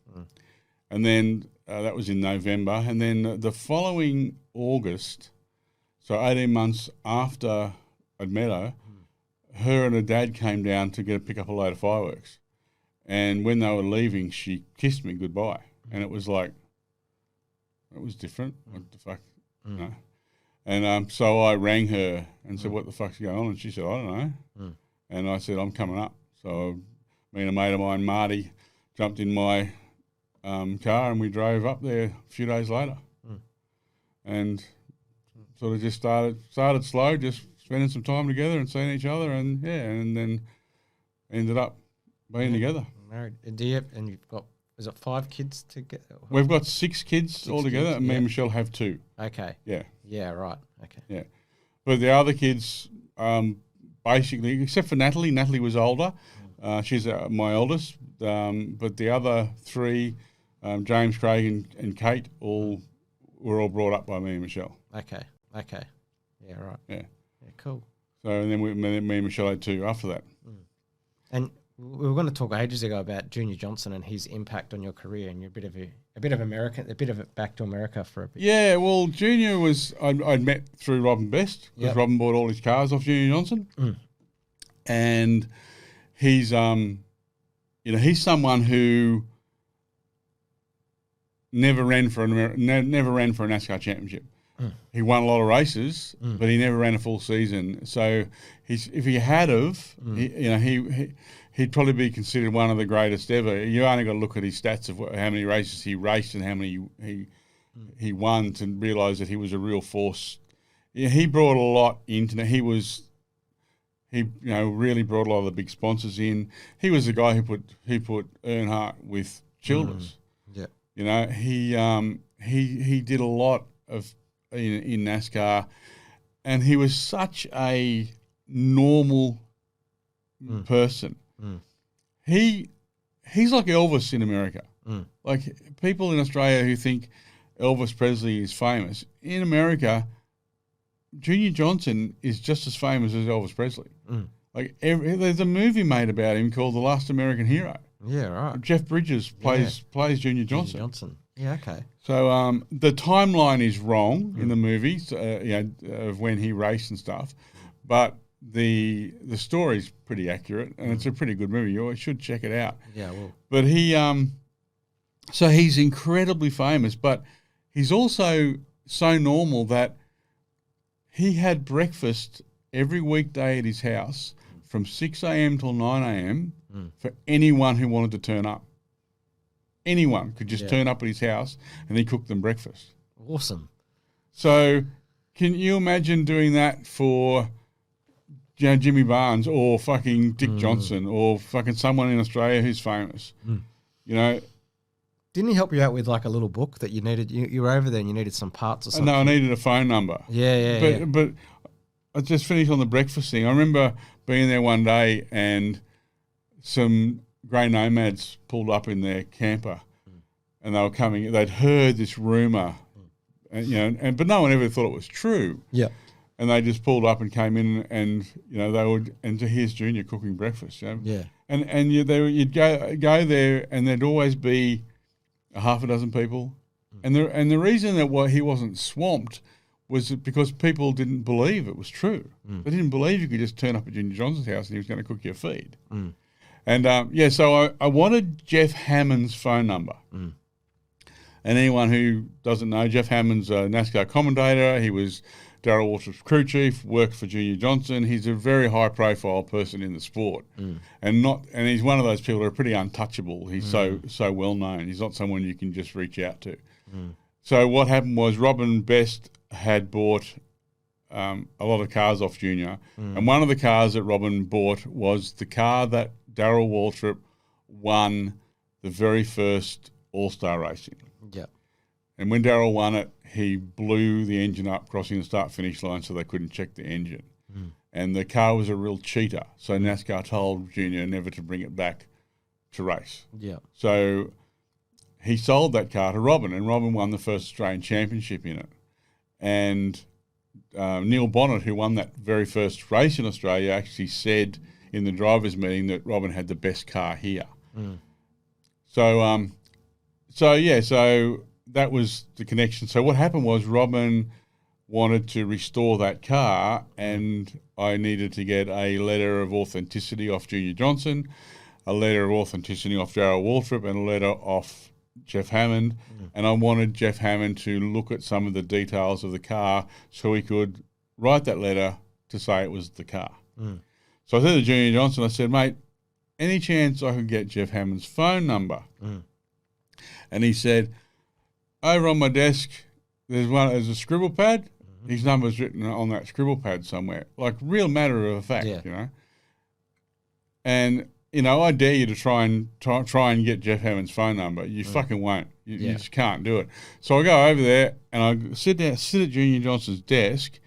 and then that was in November. And then the following August, so 18 months after I'd met her, her and her dad came down to pick up a load of fireworks. And when they were leaving, she kissed me goodbye. And it was like, it was different. What the fuck? No. And so I rang her and said, what the fuck's going on? And she said, I don't know. And I said, I'm coming up. So me and a mate of mine, Marty, jumped in my car and we drove up there a few days later. And sort of just started slow, just spending some time together and seeing each other, and then ended up being together. Married. Do you have, and you've got, is it 5 kids together? We've got 6 kids altogether, and me and Michelle have 2. Okay. Yeah. Yeah, right. Okay. Yeah. But the other kids, basically, except for Natalie was older. She's my eldest. But the other 3, James, Craig, and Kate, were all brought up by me and Michelle. Okay. Yeah, right. Yeah. Yeah, cool. So and then me and Michelle had 2 after that. And we were going to talk ages ago about Junior Johnson and his impact on your career, and you're a bit of American, a bit of it back to America for a bit. Yeah, well, Junior was I'd met through Robin Best because Robin bought all his cars off Junior Johnson, and he's he's someone who never ran for a NASCAR championship. He won a lot of races, but he never ran a full season. So if he had of, he'd probably be considered one of the greatest ever. You only got to look at his stats of how many races he raced and how many he won to realise that he was a real force. Yeah, he brought a lot into it. He really brought a lot of the big sponsors in. He was the guy who put Earnhardt with Childers. Yeah, he did a lot of in NASCAR, and he was such a normal person. He's like Elvis in America. Like people in Australia who think Elvis Presley is famous. In America, Junior Johnson is just as famous as Elvis Presley. Like there's a movie made about him called The Last American Hero. Yeah, right. Jeff Bridges plays Junior Johnson. Yeah, okay. So the timeline is wrong in the movies, of when he raced and stuff, but the story's pretty accurate, and it's a pretty good movie. You should check it out. Yeah, well. But so he's incredibly famous, but he's also so normal that he had breakfast every weekday at his house from 6 a.m. till 9 a.m. For anyone who wanted to turn up. Anyone could just turn up at his house and he cooked them breakfast. Awesome. So can you imagine doing that for Jimmy Barnes or fucking Dick Johnson or fucking someone in Australia who's famous? You know? Didn't he help you out with like a little book that you needed? You were over there and you needed some parts or something. No, I needed a phone number. But I just finished on the breakfast thing. I remember being there one day and some grey nomads pulled up in their camper and they were coming. They'd heard this rumour, but no one ever thought it was true. Yeah. And they just pulled up and came in and, they would, and to here's Junior cooking breakfast. Yeah. And you'd go there and there'd always be a half a dozen people. And the reason that he wasn't swamped was because people didn't believe it was true. They didn't believe you could just turn up at Junior Johnson's house and he was going to cook you a feed. And, so I wanted Jeff Hammond's phone number. And anyone who doesn't know, Jeff Hammond's a NASCAR commentator. He was Darrell Waltrip's crew chief, worked for Junior Johnson. He's a very high-profile person in the sport. And he's one of those people who are pretty untouchable. He's so well-known. He's not someone you can just reach out to. So what happened was Robin Best had bought a lot of cars off Junior, and one of the cars that Robin bought was the car that Darrell Waltrip won the very first All-Star racing. Yeah. And when Darrell won it, he blew the engine up crossing the start-finish line so they couldn't check the engine. And the car was a real cheater, so NASCAR told Junior never to bring it back to race. Yeah. So he sold that car to Robin, and Robin won the first Australian championship in it. And Neil Bonnet, who won that very first race in Australia, actually said in the drivers' meeting that Robin had the best car here. So that was the connection. So what happened was Robin wanted to restore that car, and I needed to get a letter of authenticity off Junior Johnson, a letter of authenticity off Darrell Waltrip, and a letter off Jeff Hammond. And I wanted Jeff Hammond to look at some of the details of the car so he could write that letter to say it was the car. So I said to Junior Johnson, I said, mate, any chance I could get Jeff Hammond's phone number? And he said, over on my desk, there's a scribble pad. His number's written on that scribble pad somewhere, like real matter of fact, And I dare you to try and get Jeff Hammond's phone number. You fucking won't. You just can't do it. So I go over there and I sit at Junior Johnson's desk,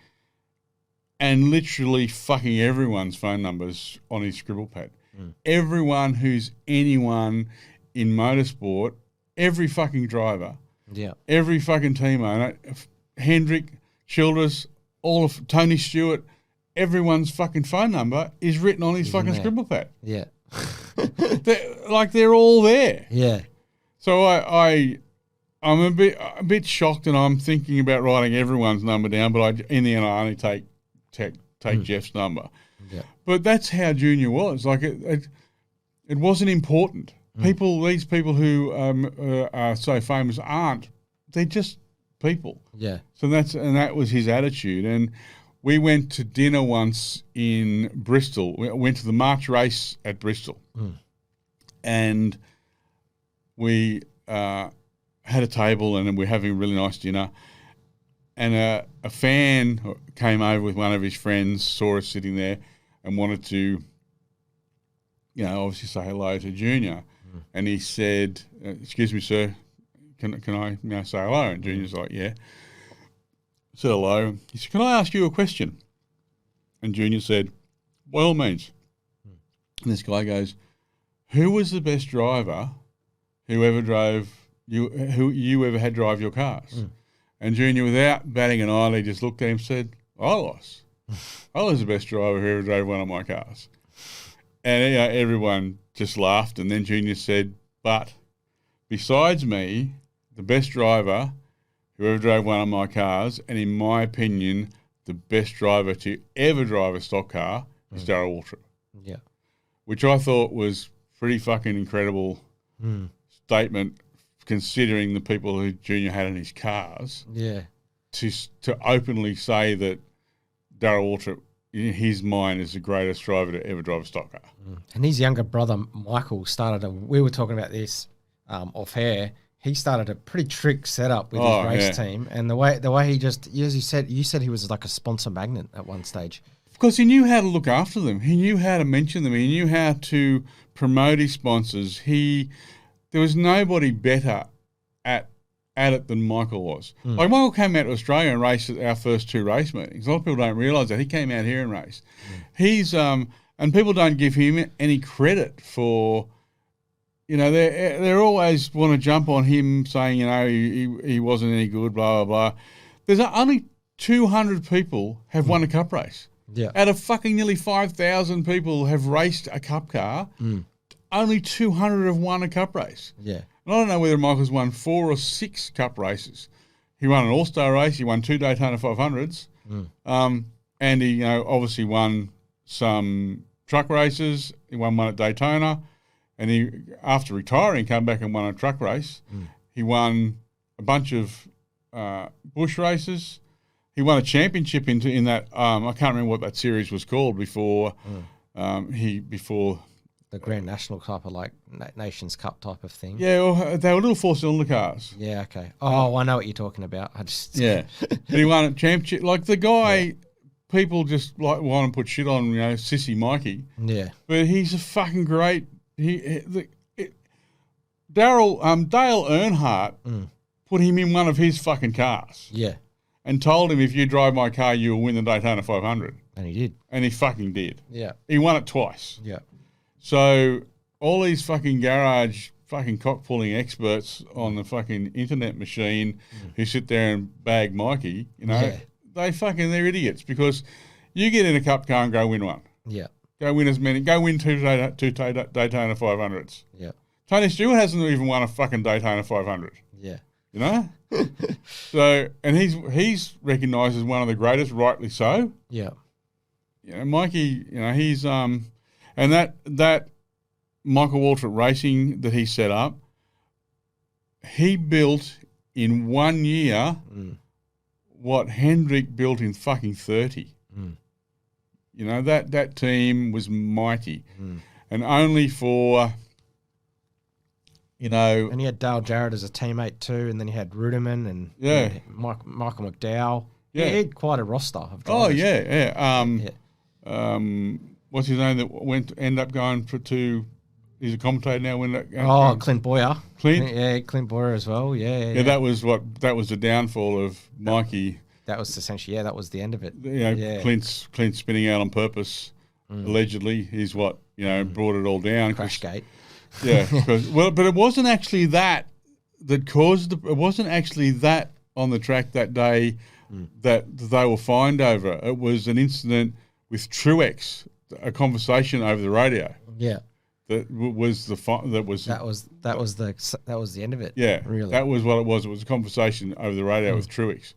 and literally fucking everyone's phone numbers on his scribble pad. Everyone who's anyone in motorsport, every fucking driver, every fucking team owner, Hendrick, Childress, all of Tony Stewart, everyone's fucking phone number is written on his fucking scribble pad. Yeah. They're all there. Yeah. So I'm a bit shocked, and I'm thinking about writing everyone's number down, but in the end I only take Jeff's number. Yeah. But that's how Junior was. Like it wasn't important. These people who are so famous aren't. They're just people. Yeah. So that was his attitude. And we went to dinner once in Bristol. We went to the March race at Bristol, and we had a table, and we're having a really nice dinner. And a fan came over with one of his friends, saw us sitting there, and wanted to, obviously say hello to Junior. And he said, "Excuse me, sir, can I say hello?" And Junior's like, "Yeah." Said hello. He said, "Can I ask you a question?" And Junior said, "By all means." And this guy goes, "Who was the best driver who ever drove you ever had drive your cars. And Junior, without batting an eyelid, just looked at him and said, I was. I was the best driver who ever drove one of my cars. And everyone just laughed. And then Junior said, but besides me, the best driver who ever drove one of my cars, and in my opinion, the best driver to ever drive a stock car is Darrell Waltrip. Yeah. Which I thought was pretty fucking incredible statement, considering the people who Junior had in his cars. Yeah. To openly say that Darrell Waltrip, in his mind, is the greatest driver to ever drive a stock car. And his younger brother, Michael, we were talking about this off air. He started a pretty trick setup with his race team. And the way he just, as you said he was like a sponsor magnet at one stage. Because he knew how to look after them. He knew how to mention them. He knew how to promote his sponsors. There was nobody better at it than Michael was. Like, Michael came out to Australia and raced at our first 2 race meetings. A lot of people don't realise that. He came out here and raced. He's and people don't give him any credit for, they always want to jump on him saying, he wasn't any good, blah, blah, blah. There's only 200 people have won a cup race. Yeah. Out of fucking nearly 5,000 people have raced a cup car, only 200 have won a cup race. Yeah. And I don't know whether Michael's won 4 or 6 cup races. He won an All-Star race. He won 2 Daytona 500s. And he obviously won some truck races. He won one at Daytona. And he, after retiring, came back and won a truck race. He won a bunch of bush races. He won a championship in that. I can't remember what that series was called before. Before the Grand National type of like Nations Cup type of thing. Yeah, well, they were little 4-cylinder cars. Yeah, okay. Oh, I know what you're talking about. And he won a championship. Like the guy, people just like want to put shit on, Sissy Mikey. Yeah, but he's a fucking great. Dale Earnhardt put him in one of his fucking cars. Yeah. And told him, if you drive my car, you'll win the Daytona 500. And he did. And he fucking did. Yeah. He won it twice. Yeah. So all these fucking garage fucking cock-pulling experts on the fucking internet machine who sit there and bag Mikey, they're idiots, because you get in a cup car and go win one. Yeah. Go win 2 Daytona 500s. Yeah. Tony Stewart hasn't even won a fucking Daytona 500. Yeah. So, and he's recognised as one of the greatest, rightly so. Yeah. Mikey, he's and that Michael Waltrip Racing that he set up, he built in 1 year what Hendrick built in fucking 30. That team was mighty. And only for and he had Dale Jarrett as a teammate too, and then he had Ruderman and Michael McDowell. Yeah, he had quite a roster of drivers. What's his name that end up going to? He's a commentator now. Clint Boyer. Clint, Clint Boyer as well. Yeah. That was the downfall of Mikey. That was essentially that was the end of it. Clint's spinning out on purpose. Allegedly, is what brought it all down. Crashgate. Yeah, but it wasn't actually that caused it wasn't actually that on the track that day that they were fined over. It was an incident with Truex, a conversation over the radio. Yeah, that was the end of it. Yeah, really, that was what it was. It was a conversation over the radio with Truex,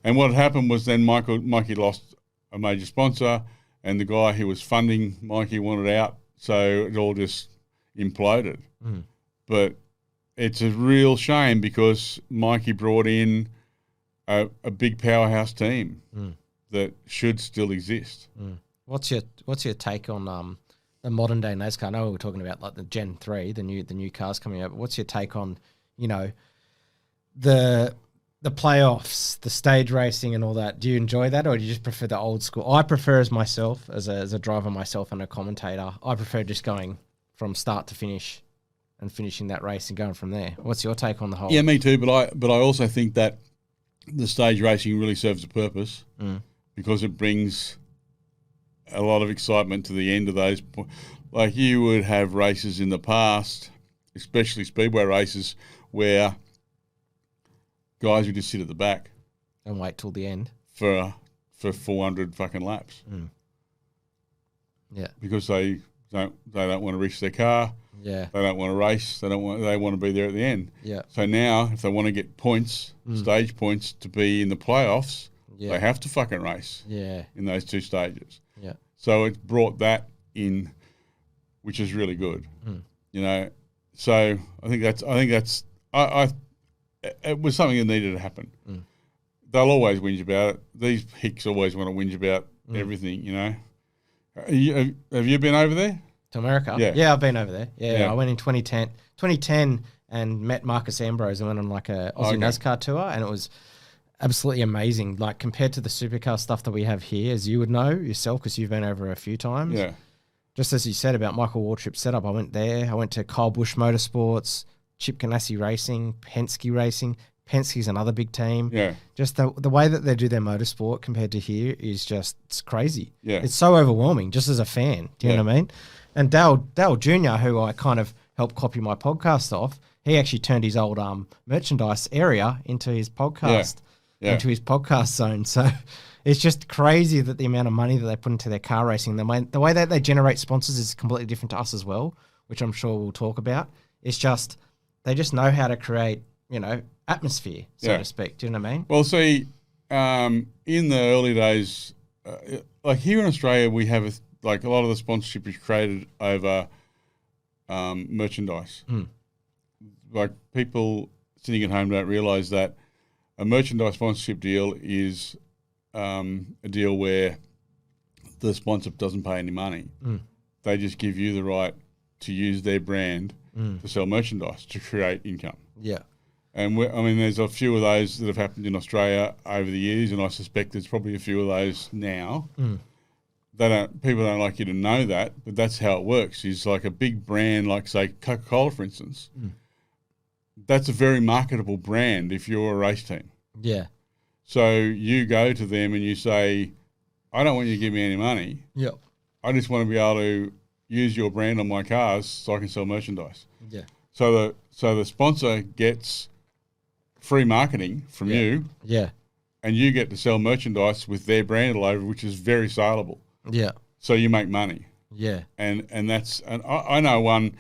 and what happened was then Mikey lost a major sponsor, and the guy who was funding Mikey wanted out, so it all just imploded. But it's a real shame, because Mikey brought in a big powerhouse team that should still exist. What's your take on the modern day NASCAR? I know we were talking about like the Gen 3, the new cars coming out, but what's your take on the playoffs, the stage racing and all that? Do you enjoy that, or do you just prefer the old school? I prefer, as a driver myself and a commentator, I prefer just going from start to finish and finishing that race and going from there. What's your take on the whole? Yeah, me too. But I also think that the stage racing really serves a purpose because it brings a lot of excitement to the end of those. Like, you would have races in the past, especially speedway races, where guys who just sit at the back And wait till the end. for 400 fucking laps Yeah. because they don't want to risk their car. Yeah. They don't want to race. They want to be there at the end. Yeah. So now, if they want to get points, stage points to be in the playoffs, Yeah. they have to fucking race Yeah. in those two stages. Yeah. So it's brought that in, which is really good. You know, so I think that's it was something that needed to happen. They'll always whinge about it. These hicks always want to whinge about everything. You know, have you been over there? To America? Yeah. I've been over there. Yeah, Yeah. I went in 2010 and met Marcus Ambrose and went on like a Aussie NASCAR tour, and it was absolutely amazing. Like compared to the supercar stuff that we have here, as you would know yourself because you've been over a few times. Yeah. Just as you said about Michael Waltrip's setup, I went there. I went to Kyle Busch Motorsports, Chip Ganassi Racing, Penske Racing. Penske's another big team. Yeah. Just the way that they do their motorsport compared to here is just it's crazy. Yeah. It's so overwhelming just as a fan. Do you know what I mean? And Dale Jr., who I kind of helped copy my podcast off, he actually turned his old merchandise area into his podcast, into his podcast zone. So it's just crazy that the amount of money that they put into their car racing, the way that they generate sponsors is completely different to us as well, which I'm sure we'll talk about. It's just they just know how to create, atmosphere, so to speak. Do you know what I mean? Well, see, in the early days, like here in Australia, we have a lot of the sponsorship is created over merchandise. Like people sitting at home don't realise that a merchandise sponsorship deal is a deal where the sponsor doesn't pay any money. They just give you the right to use their brand to sell merchandise to create income. Yeah. And there's a few of those that have happened in Australia over the years, and I suspect there's probably a few of those now. People don't like you to know that, but that's how it works. Is like a big brand, like say Coca-Cola, for instance. That's a very marketable brand if you're a race team. Yeah. So you go to them and you say, "I don't want you to give me any money. Yep. I just want to be able to use your brand on my cars so I can sell merchandise." Yeah. So the sponsor gets free marketing from you. Yeah. And you get to sell merchandise with their brand all over, which is very saleable. Yeah. So you make money. Yeah. And I know one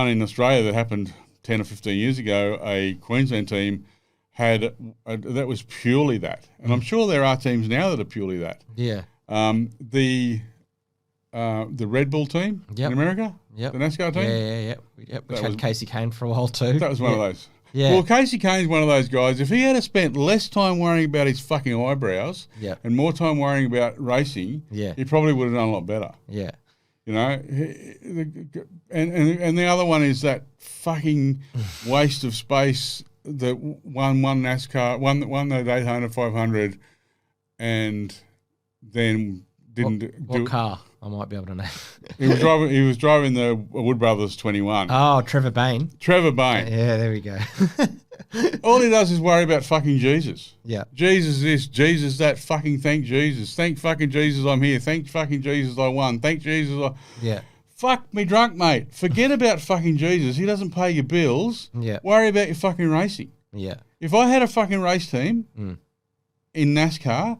in Australia that happened 10 or 15 years ago. A Queensland team had that was purely that, and I'm sure there are teams now that are purely that. Yeah. The Red Bull team in America. Yep. The NASCAR team. Yeah. Which had Casey Kane for a while too. That was one of those. Yeah. Well, Casey Kane's one of those guys. If he had spent less time worrying about his fucking eyebrows and more time worrying about racing, he probably would have done a lot better. Yeah. You know, and the other one is that fucking waste of space that won NASCAR, won the Daytona 500, and then didn't do what car? I might be able to know. He was driving the Wood Brothers 21. Oh, Trevor Bayne. Trevor Bayne. Yeah, there we go. All he does is worry about fucking Jesus. Yeah. Jesus this, Jesus that, fucking thank Jesus. Thank fucking Jesus I'm here. Thank fucking Jesus I won. Thank Jesus Yeah. Fuck me drunk, mate. Forget about fucking Jesus. He doesn't pay your bills. Yeah. Worry about your fucking racing. Yeah. If I had a fucking race team in NASCAR,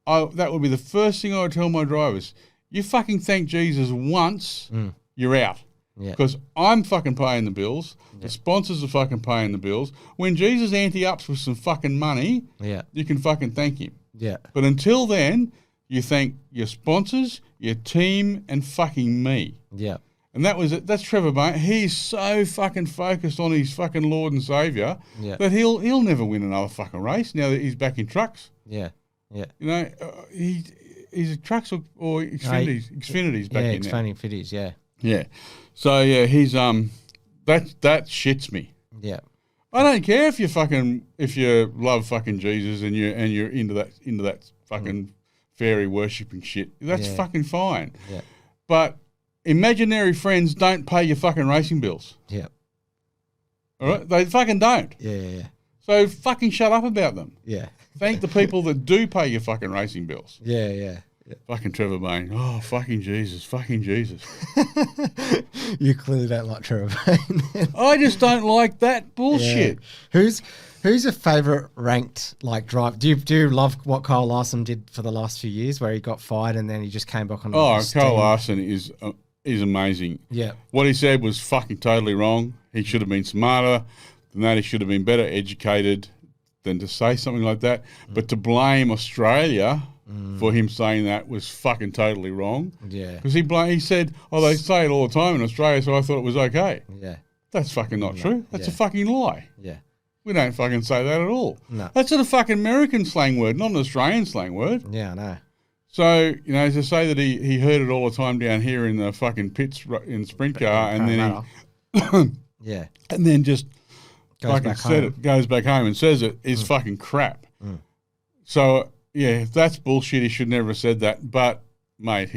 that would be the first thing I would tell my drivers. You fucking thank Jesus once, you're out. Yeah. Because I'm fucking paying the bills. The sponsors are fucking paying the bills. When Jesus ante-ups with some fucking money, you can fucking thank him. Yeah. But until then, you thank your sponsors, your team, and fucking me. Yeah. And that's Trevor Bayne. He's so fucking focused on his fucking Lord and Saviour that he'll never win another fucking race now that he's back in trucks. Yeah. Yeah. You know, he's a trucks or Xfinity's back in now. Xfinity's, yeah. Yeah. So yeah, he's that shits me. Yeah. I don't care if you love fucking Jesus and you're into that fucking fairy worshipping shit. That's fucking fine. Yeah. But imaginary friends don't pay your fucking racing bills. Yeah. All right? They fucking don't. Yeah. So fucking shut up about them. Yeah. Thank the people that do pay your fucking racing bills. Yeah. Fucking Trevor Bayne. Oh, fucking Jesus. Fucking Jesus. You clearly don't like Trevor Bayne. I just don't like that bullshit. Yeah. Who's your favourite ranked drive? Do you love what Kyle Larson did for the last few years, where he got fired and then he just came back on? Kyle Larson is amazing. Yeah. What he said was fucking totally wrong. He should have been smarter than that. He should have been better educated than to say something like that. But to blame Australia for him saying that was fucking totally wrong. Yeah. Because he said, they say it all the time in Australia, so I thought it was okay. Yeah. That's fucking not true. That's a fucking lie. Yeah. We don't fucking say that at all. No. That's a fucking American slang word, not an Australian slang word. Yeah, I know. So, to say that he heard it all the time down here in the fucking pits in the sprint car and then yeah. And then just goes back home and says it is fucking crap. So, yeah, that's bullshit. He should never have said that. But, mate,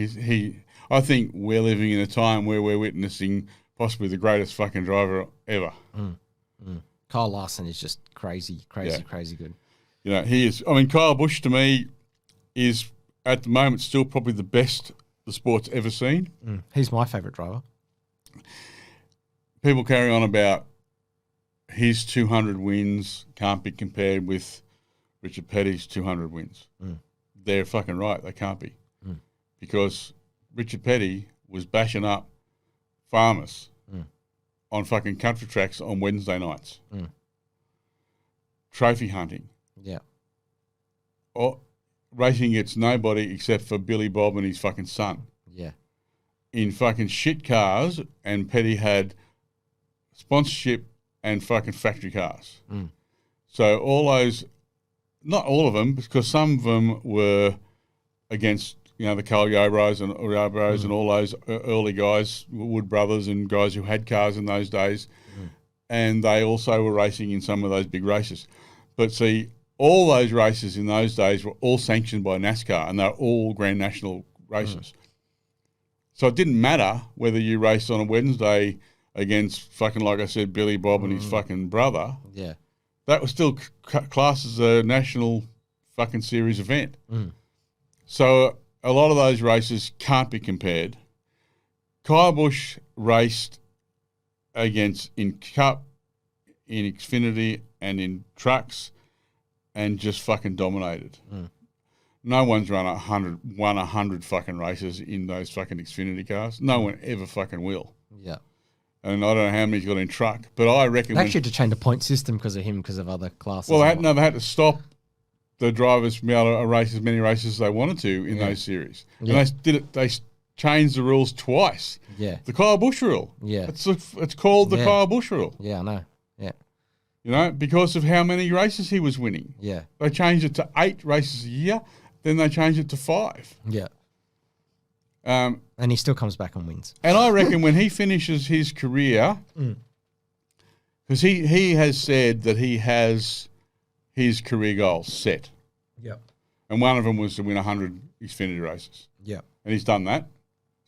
I think we're living in a time where we're witnessing possibly the greatest fucking driver ever. Kyle Larson is just crazy good. He is. I mean, Kyle Busch to me is at the moment still probably the best the sport's ever seen. He's my favourite driver. People carry on about his 200 wins can't be compared with Richard Petty's 200 wins. They're fucking right. They can't be. Because Richard Petty was bashing up farmers on fucking country tracks on Wednesday nights. Trophy hunting. Yeah. Or racing against nobody except for Billy Bob and his fucking son. Yeah. In fucking shit cars, and Petty had sponsorship and fucking factory cars. So all those, not all of them, because some of them were against the Carl Yarbrough and all those early guys, Wood Brothers and guys who had cars in those days. And they also were racing in some of those big races. But see, all those races in those days were all sanctioned by NASCAR, and they're all Grand National races. So it didn't matter whether you raced on a Wednesday against fucking, like I said, Billy Bob and his fucking brother. Yeah. That was still classed as a national fucking series event. So a lot of those races can't be compared. Kyle Busch raced in Cup, in Xfinity, and in trucks, and just fucking dominated. No one's won 100 fucking races in those fucking Xfinity cars. No one ever fucking will. Yeah. And I don't know how many he's got in truck, but I reckon they actually had to change the point system because of him, because of other classes. Well, they had to stop the drivers from being able to race as many races as they wanted to in those series. And they did it. They changed the rules twice. Yeah. The Kyle Busch rule. Yeah. It's called the Kyle Busch rule. Yeah, I know. Yeah. Because of how many races he was winning. Yeah. They changed it to 8 races a year. Then they changed it to 5. Yeah. And he still comes back and wins. And I reckon when he finishes his career, because he has said that he has his career goals set. Yep. And one of them was to win 100 Xfinity races. Yep. And he's done that.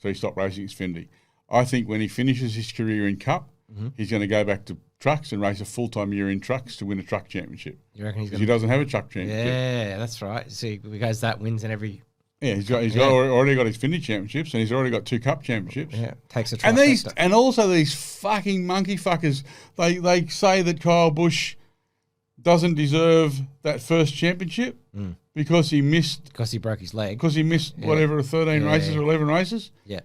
So he stopped racing Xfinity. I think when he finishes his career in Cup, he's going to go back to trucks and race a full-time year in trucks to win a truck championship. You reckon he's going to? He doesn't have a truck championship. Yeah, that's right. See, because that wins in every... Yeah, he's already got Xfinity championships, and he's already got 2 Cup championships. Yeah, takes a trifecta. And also these fucking monkey fuckers, they say that Kyle Busch doesn't deserve that first championship because he broke his leg. Because he missed whatever 13 races or 11 races. Yeah.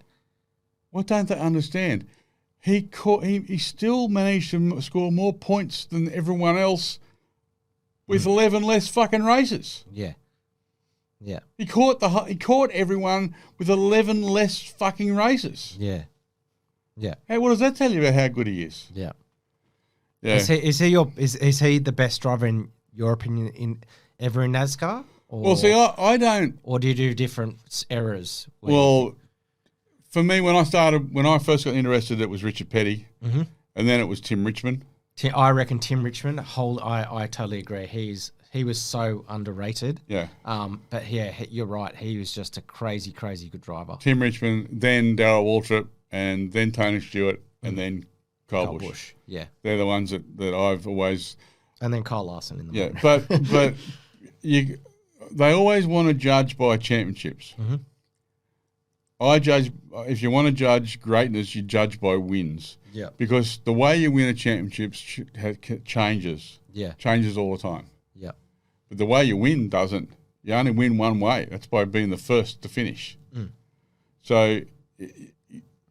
What don't they understand? He still managed to score more points than everyone else with 11 less fucking races. Yeah. Yeah. He caught everyone with 11 less fucking races. Yeah. Yeah. Hey, what does that tell you about how good he is? Yeah. Yeah. Is he the best driver in your opinion ever in NASCAR? Or, well, see, I don't. Or do you do different eras? Well, for me, when I first got interested, it was Richard Petty, and then it was Tim Richmond. I reckon Tim Richmond. I totally agree. He was so underrated. Yeah. But yeah, you're right. He was just a crazy, crazy good driver. Tim Richmond, then Darrell Waltrip, and then Tony Stewart, and then Kyle Busch. Yeah. They're the ones that I've always. And then Kyle Larson in the morning. Yeah, but they always want to judge by championships. Mm-hmm. I judge, if you want to judge greatness, you judge by wins. Yeah. Because the way you win a championship changes. Yeah. Changes all the time. Yeah. But the way you win doesn't. You only win one way. That's by being the first to finish. Mm. So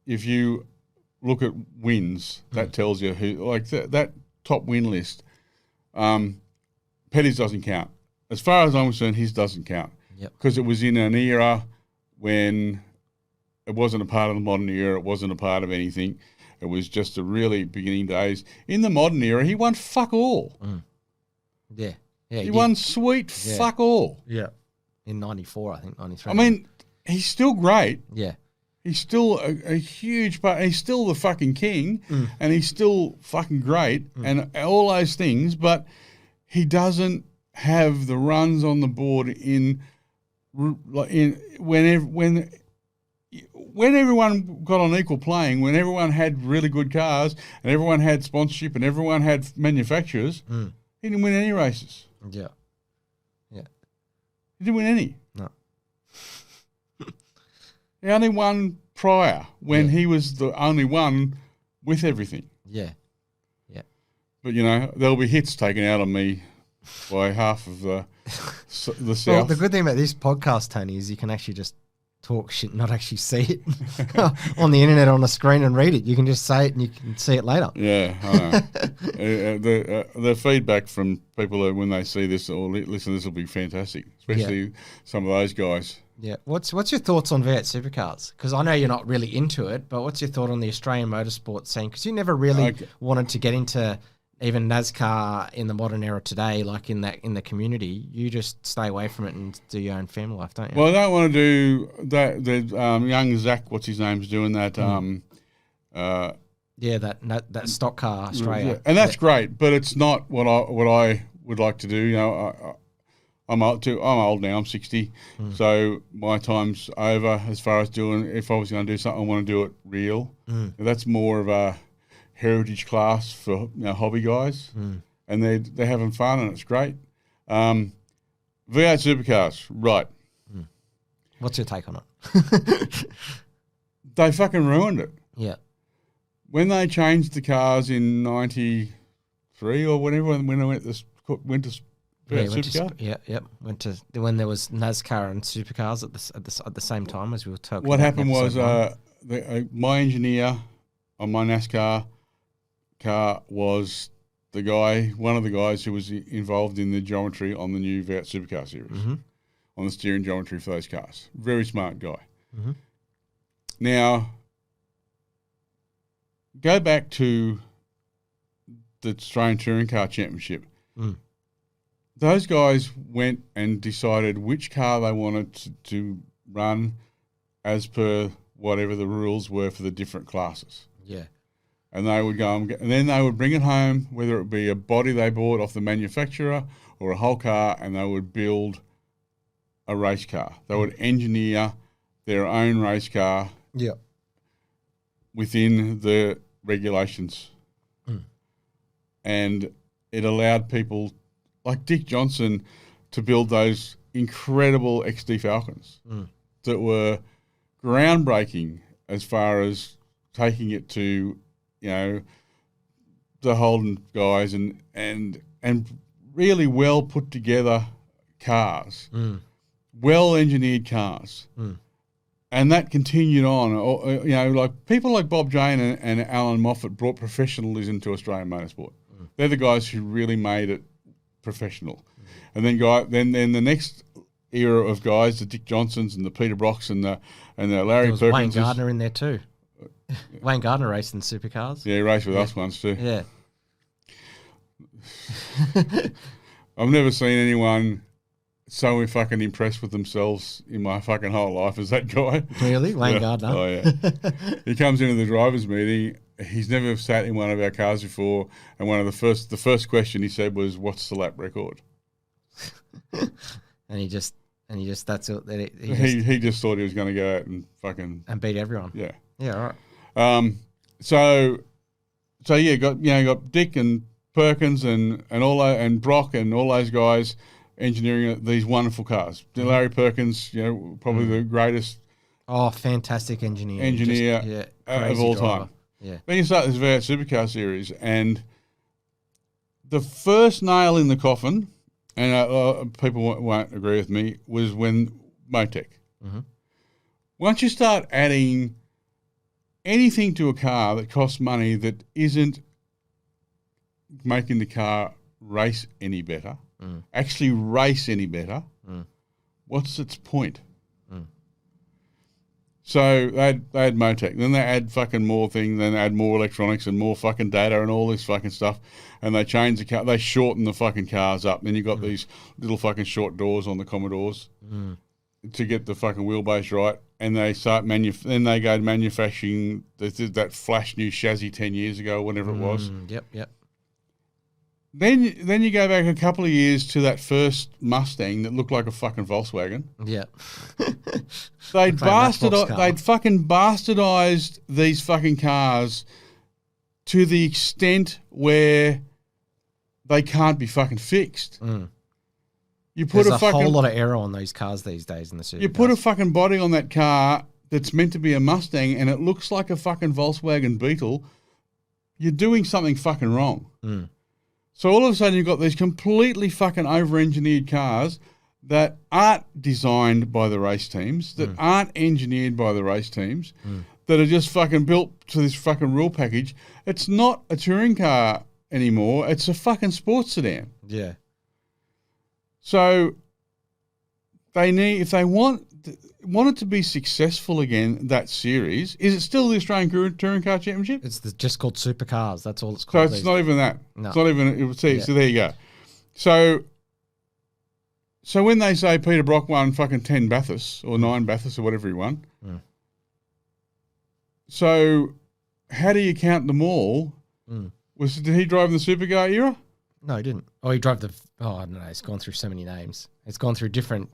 if you look at wins, that tells you who, like that top win list, Petty's doesn't count. As far as I'm concerned, his doesn't count. Yep. Because it was in an era when it wasn't a part of the modern era. It wasn't a part of anything. It was just the really beginning days. In the modern era, he won fuck all. Mm. Yeah. Yeah. He won sweet fuck all. Yeah. In 94, I think, 93. I mean, he's still great. Yeah. He's still a huge part. He's still the fucking king, and he's still fucking great, and all those things. But he doesn't have the runs on the board when everyone got on equal playing, when everyone had really good cars, and everyone had sponsorship, and everyone had manufacturers. He didn't win any races. Yeah. Yeah. He didn't win any. No. He only won prior when he was the only one with everything. Yeah. Yeah. But, there'll be hits taken out on me by half of the South. Well, the good thing about this podcast, Tony, is you can actually just talk shit, not actually see it on the internet on a screen and read it. You can just say it and you can see it later. Yeah, I know. The feedback from people when they see this or listen to this will be fantastic, especially some of those guys. Yeah. What's your thoughts on V8 Supercars? Because I know you're not really into it, but what's your thought on the Australian motorsport scene? Because you never really wanted to get into even NASCAR in the modern era today, like in the community. You just stay away from it and do your own family life, don't you? Well, I don't want to do that. The young Zach, what's his name's doing that. That stock car Australia, and that's great, but it's not what I would like to do. I'm old now. I'm 60, so my time's over as far as doing. If I was going to do something, I want to do it real. That's more of a heritage class for hobby guys, and they're having fun and it's great. V8 Supercars, right? What's your take on it? They fucking ruined it. Yeah. When they changed the cars in '93 or whatever, when I went to Supercar. Went to when there was NASCAR and Supercars at the same time as we were talking. What happened was my engineer on my NASCAR car was one of the guys who was involved in the geometry on the new V8 Supercar series, on the steering geometry for those cars. Very smart guy. Now, go back to the Australian Touring Car Championship. Those guys went and decided which car they wanted to run as per whatever the rules were for the different classes. Yeah. And they would go, and then they would bring it home, whether it be a body they bought off the manufacturer or a whole car, and they would build a race car. They would engineer their own race car within the regulations. And it allowed people like Dick Johnson to build those incredible XD Falcons that were groundbreaking as far as taking it to, the Holden guys and really well put together cars, well engineered cars. And that continued on. Like people like Bob Jane and Alan Moffat brought professionalism to Australian motorsport. They're the guys who really made it professional. And then the next era of guys, the Dick Johnsons and the Peter Brocks and the Larry Perkins. Wayne Gardner in there too. Wayne Gardner raced in Supercars. Yeah, he raced with us once too. Yeah. I've never seen anyone so fucking impressed with themselves in my fucking whole life as that guy. Really? Wayne Gardner? Oh, yeah. He comes into the drivers' meeting. He's never sat in one of our cars before, and the first question he said was, "What's the lap record?" and he just that's it. He just thought he was going to go out and fucking beat everyone. Yeah. Yeah. All right. So got Dick and Perkins and all and Brock and all those guys. engineering these wonderful cars. Larry Perkins, probably the greatest Oh, fantastic engineer. of all time. Yeah. Then you start this V8 Supercar series, and the first nail in the coffin, and people won't agree with me, was when Motec. Mm-hmm. Once you start adding anything to a car that costs money that isn't making the car race any better, actually race any better, what's its point? So they had Motec, then they add fucking more things, then they add more electronics and more fucking data and all this fucking stuff, and they change the car, they shorten the fucking cars up. Then you got these little fucking short doors on the Commodores to get the fucking wheelbase right, and they start then they go to manufacturing that flash new chassis 10 years ago, whatever it was. Yep. Then you go back a couple of years to that first Mustang that looked like a fucking Volkswagen. Yeah. They'd fucking bastardized these fucking cars to the extent where they can't be fucking fixed. You put There's a whole lot of error on those cars these days in the Supercars. You put a fucking body on that car that's meant to be a Mustang and it looks like a fucking Volkswagen Beetle, you're doing something fucking wrong. So all of a sudden you've got these completely fucking over-engineered cars that aren't designed by the race teams, that aren't engineered by the race teams, that are just fucking built to this fucking rule package. It's not a touring car anymore. It's a fucking sports sedan. Yeah. So they need, if they want it to be successful again, that series, is it still the Australian Touring Car Championship? It's just called Supercars. That's all it's called. So it's not even that. No. It's not even. So there you go. So when they say Peter Brock won fucking 10 Bathursts or 9 Bathursts or whatever he won, so how do you count them all? Did he drive in the Supercar era? No, he didn't. Oh, he drove I don't know. It's gone through so many names. It's gone through different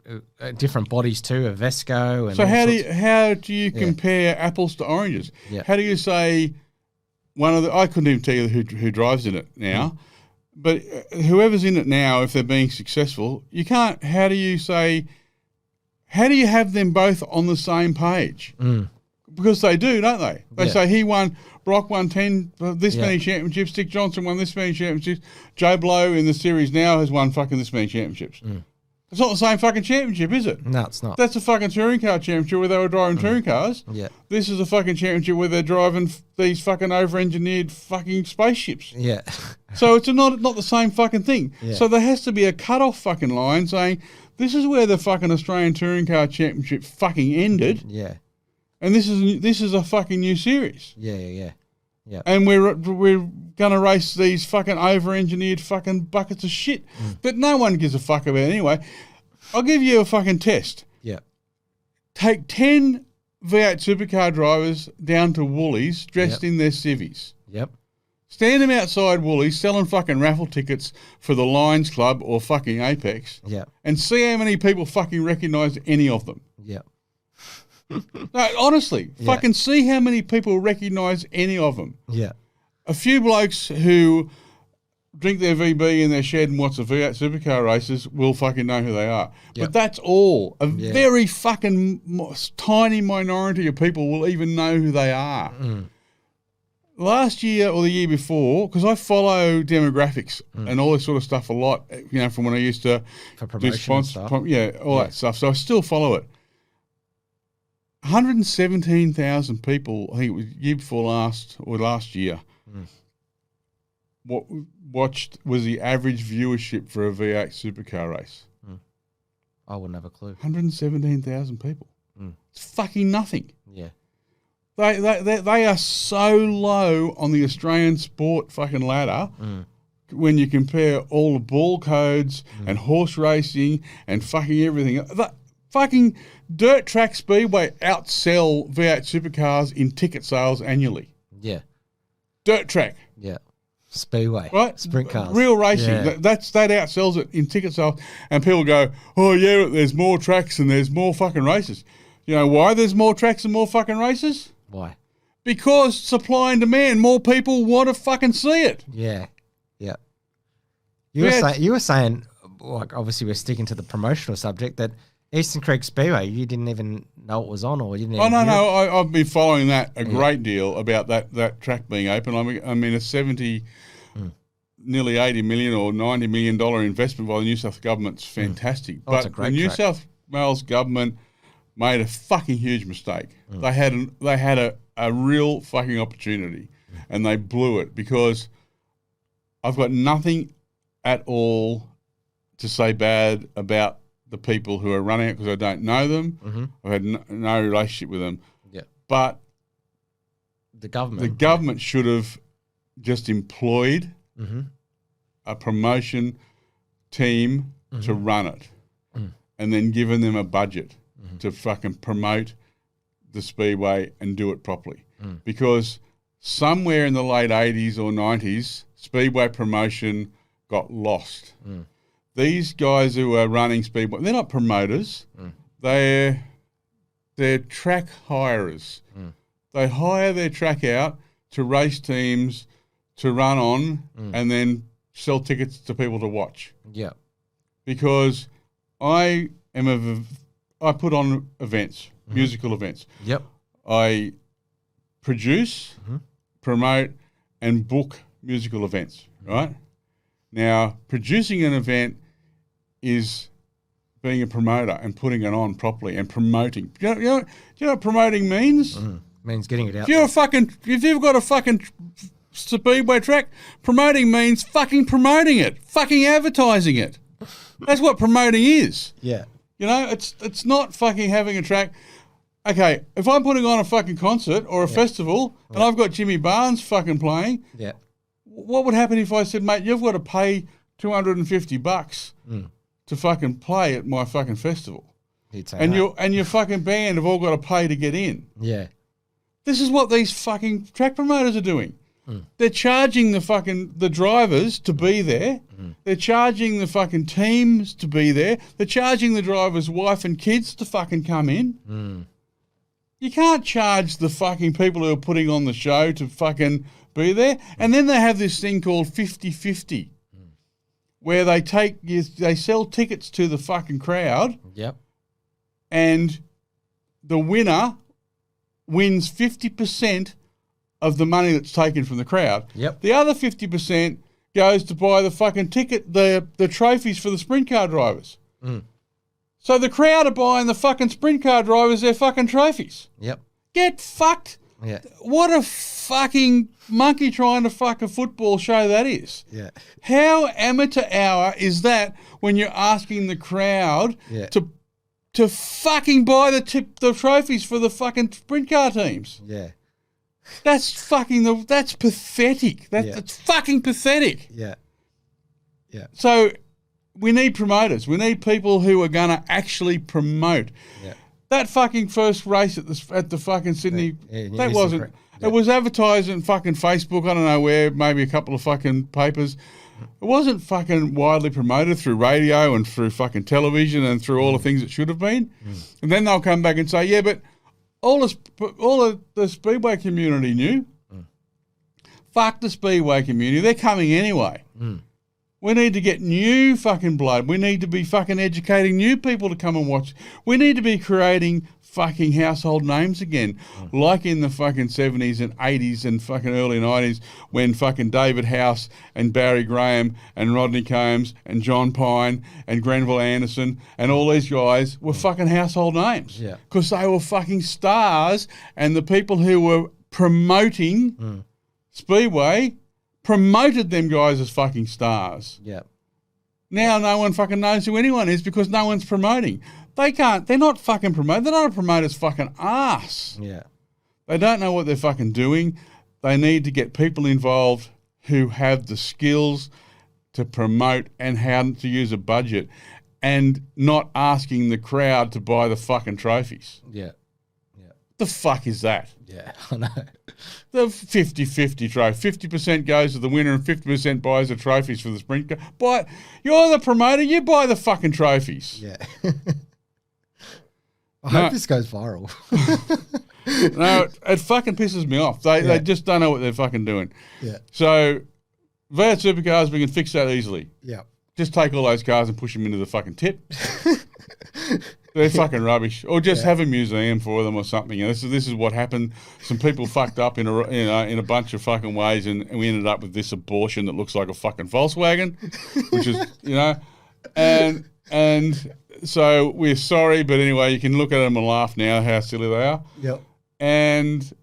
bodies too, a Vesco. And so how do you compare apples to oranges? Yeah. How do you say I couldn't even tell you who drives in it now, but whoever's in it now, if they're being successful, you can't. How do you have them both on the same page? Because they do, don't they? They say Brock won 10, many championships, Dick Johnson won this many championships, Joe Blow in the series now has won fucking this many championships. It's not the same fucking championship, is it? No, it's not. That's a fucking touring car championship where they were driving touring cars. Yeah. This is a fucking championship where they're driving these fucking over-engineered fucking spaceships. Yeah. So it's not the same fucking thing. Yeah. So there has to be a cut-off fucking line saying, this is where the fucking Australian Touring Car Championship fucking ended. Yeah. And this is a fucking new series. Yeah. And we're going to race these fucking over-engineered fucking buckets of shit that no one gives a fuck about anyway. I'll give you a fucking test. Yeah. Take 10 V8 Supercar drivers down to Woolies dressed in their civvies. Yep. Stand them outside Woolies selling fucking raffle tickets for the Lions Club or fucking Apex. Yeah. And see how many people fucking recognise any of them. Yeah. No, honestly, fucking see how many people recognise any of them. Yeah. A few blokes who drink their VB in their shed and watch the V8 Supercar races will fucking know who they are. Yep. But that's all. A very fucking tiny minority of people will even know who they are. Last year or the year before, because I follow demographics and all this sort of stuff a lot, from when I used to do sponsor stuff. That stuff. So I still follow it. 117,000 people, I think it was year before last year, what was the average viewership for a V8 Supercar race. I wouldn't have a clue. 117,000 people. It's fucking nothing. Yeah. They are so low on the Australian sport fucking ladder when you compare all the ball codes and horse racing and fucking everything. Fucking dirt track speedway outsell V8 Supercars in ticket sales annually. Yeah. Dirt track. Yeah. Speedway. Right? Sprint cars. Real racing. Yeah. That outsells it in ticket sales. And people go, oh yeah, there's more tracks and there's more fucking races. You know why there's more tracks and more fucking races? Why? Because supply and demand. More people want to fucking see it. Yeah. Yeah. You were saying like obviously we're sticking to the promotional subject, that Eastern Creek Speedway, you didn't even know it was on, or you didn't even I've been following that a great deal about that track being open. I mean a 70, nearly 80 million or $90 million investment by the New South government's fantastic. Oh, it's a but great the New track. South Wales government made a fucking huge mistake. They had a real fucking opportunity, and they blew it, because I've got nothing at all to say bad about the people who are running it, because I don't know them. I've had no relationship with them. Yeah. But the government. the government should have just employed a promotion team to run it, and then given them a budget to fucking promote the Speedway and do it properly. Because somewhere in the late 80s or 90s, Speedway promotion got lost. These guys who are running Speedway, they're not promoters. They're track hirers. They hire their track out to race teams to run on and then sell tickets to people to watch. Yeah. Because I put on events, musical events. Yep. I produce, promote, and book musical events, right? Now, producing an event is being a promoter and putting it on properly and promoting. Do you know what promoting means? Means getting it out. If you've got a fucking Speedway track, promoting means fucking promoting it, fucking advertising it. That's what promoting is. Yeah. You know, it's not fucking having a track. Okay, if I'm putting on a fucking concert or a festival and I've got Jimmy Barnes fucking playing, what would happen if I said, mate, you've got to pay $250 to fucking play at my fucking festival? He'd say And that. your fucking band have all got to pay to get in. Yeah. This is what these fucking track promoters are doing. They're charging the drivers to be there. They're charging the fucking teams to be there. They're charging the driver's wife and kids to fucking come in. You can't charge the fucking people who are putting on the show to fucking be there. And then they have this thing called 50-50, where they sell tickets to the fucking crowd. Yep. And the winner wins 50% of the money that's taken from the crowd. Yep. The other 50% goes to buy the fucking ticket, the trophies for the sprint car drivers. So the crowd are buying the fucking sprint car drivers their fucking trophies. Yep. Get fucked. Yeah. What a fucking monkey trying to fuck a football show that is. Yeah. How amateur hour is that when you're asking the crowd to fucking buy the trophies for the fucking sprint car teams? Yeah. That's pathetic. That's fucking pathetic. Yeah. Yeah. So we need promoters. We need people who are going to actually promote. Yeah. That fucking first race at the fucking Sydney, that wasn't. Yeah. It was advertised on fucking Facebook. I don't know where, maybe a couple of fucking papers. It wasn't fucking widely promoted through radio and through fucking television and through all the things it should have been. And then they'll come back and say, yeah, but all of the Speedway community knew. Fuck the Speedway community. They're coming anyway. We need to get new fucking blood. We need to be fucking educating new people to come and watch. We need to be creating fucking household names again, like in the fucking 70s and 80s and fucking early 90s when fucking David House and Barry Graham and Rodney Combs and John Pine and Grenville Anderson and all these guys were fucking household names. Yeah. Because they were fucking stars, and the people who were promoting Speedway promoted them guys as fucking stars. Yeah. Now no one fucking knows who anyone is because no one's promoting. They're not fucking promoting. They're not a promoter's fucking ass. Yeah. They don't know what they're fucking doing. They need to get people involved who have the skills to promote and how to use a budget, and not asking the crowd to buy the fucking trophies. Yeah. The fuck is that? Yeah. I know. The 50-50 trophy. 50% goes to the winner and 50% buys the trophies for the sprint car. You're the promoter, you buy the fucking trophies. Yeah. I hope this goes viral. No, it fucking pisses me off. They just don't know what they're fucking doing. Yeah. So, V8 Supercars, we can fix that easily. Yeah. just take all those cars and push them into the fucking tip. They're fucking rubbish. Or just have a museum for them or something. You know, this is what happened. Some people fucked up in a bunch of fucking ways, and we ended up with this abortion that looks like a fucking Volkswagen, which is, you know, and so we're sorry, but anyway, you can look at them and laugh now how silly they are. Yep. And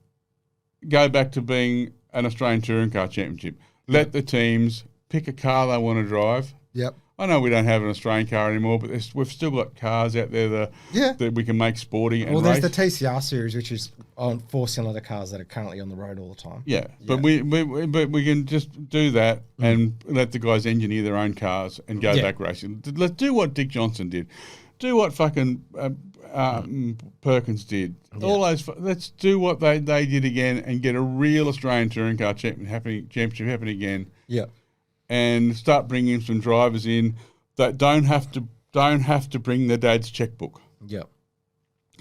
go back to being an Australian Touring Car Championship. Let the teams pick a car they want to drive. Yep. I know we don't have an Australian car anymore, but we've still got cars out there that we can make sporty and there's race. the TCR series, which is on 4-cylinder cars that are currently on the road all the time. Yeah, but we can just do that and let the guys engineer their own cars and go back racing. Let's do what Dick Johnson did. Do what fucking Perkins did. Yeah. All those. Let's do what they did again and get a real Australian Touring Car Championship happening again. Yeah. And start bringing some drivers in that don't have to bring their dad's checkbook. Yeah.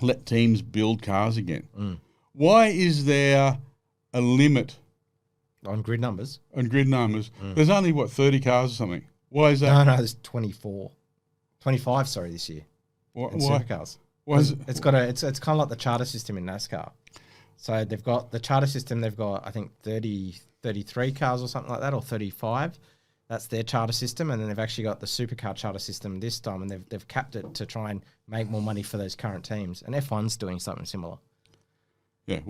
Let teams build cars again. Why is there a limit on grid numbers? There's only 30 cars or something. Why is that? No, there's 25. Sorry, this year. Why? Supercars. It's kind of like the charter system in NASCAR. So they've got the charter system. They've got I think 33 cars or something like that, or 35. That's their charter system, and then they've actually got the Supercar charter system this time, and they've capped it to try and make more money for those current teams. And F1's doing something similar. Yeah,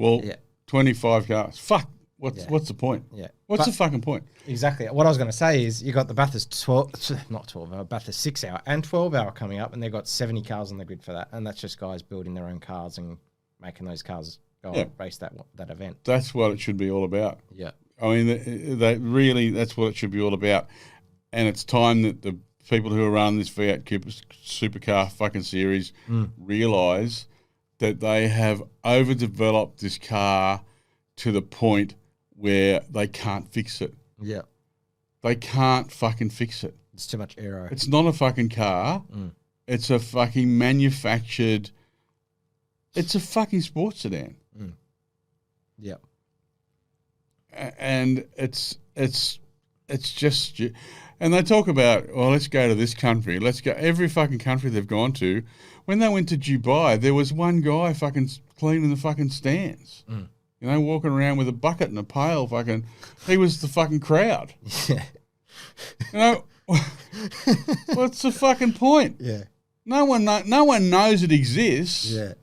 25 cars. Fuck. What's the point? Yeah. What's the fucking point? Exactly. What I was going to say is you got the Bathurst 12-hour, Bathurst 6-hour and 12-hour coming up, and they've got 70 cars on the grid for that, and that's just guys building their own cars and making those cars go and race that event. That's what it should be all about. Yeah. I mean, that's what it should be all about. And it's time that the people who are running this V8 Supercar fucking series realise that they have overdeveloped this car to the point where they can't fix it. Yeah. They can't fucking fix it. It's too much aero. It's not a fucking car. It's a fucking manufactured... It's a fucking sports sedan. Yeah. And it's just, and they talk about, well, let's go to this country. Let's go every fucking country they've gone to. When they went to Dubai, there was one guy fucking cleaning the fucking stands. You know, walking around with a bucket and a pail. Fucking, he was the fucking crowd. Yeah. You know, what's the fucking point? Yeah. No one knows it exists. Yeah.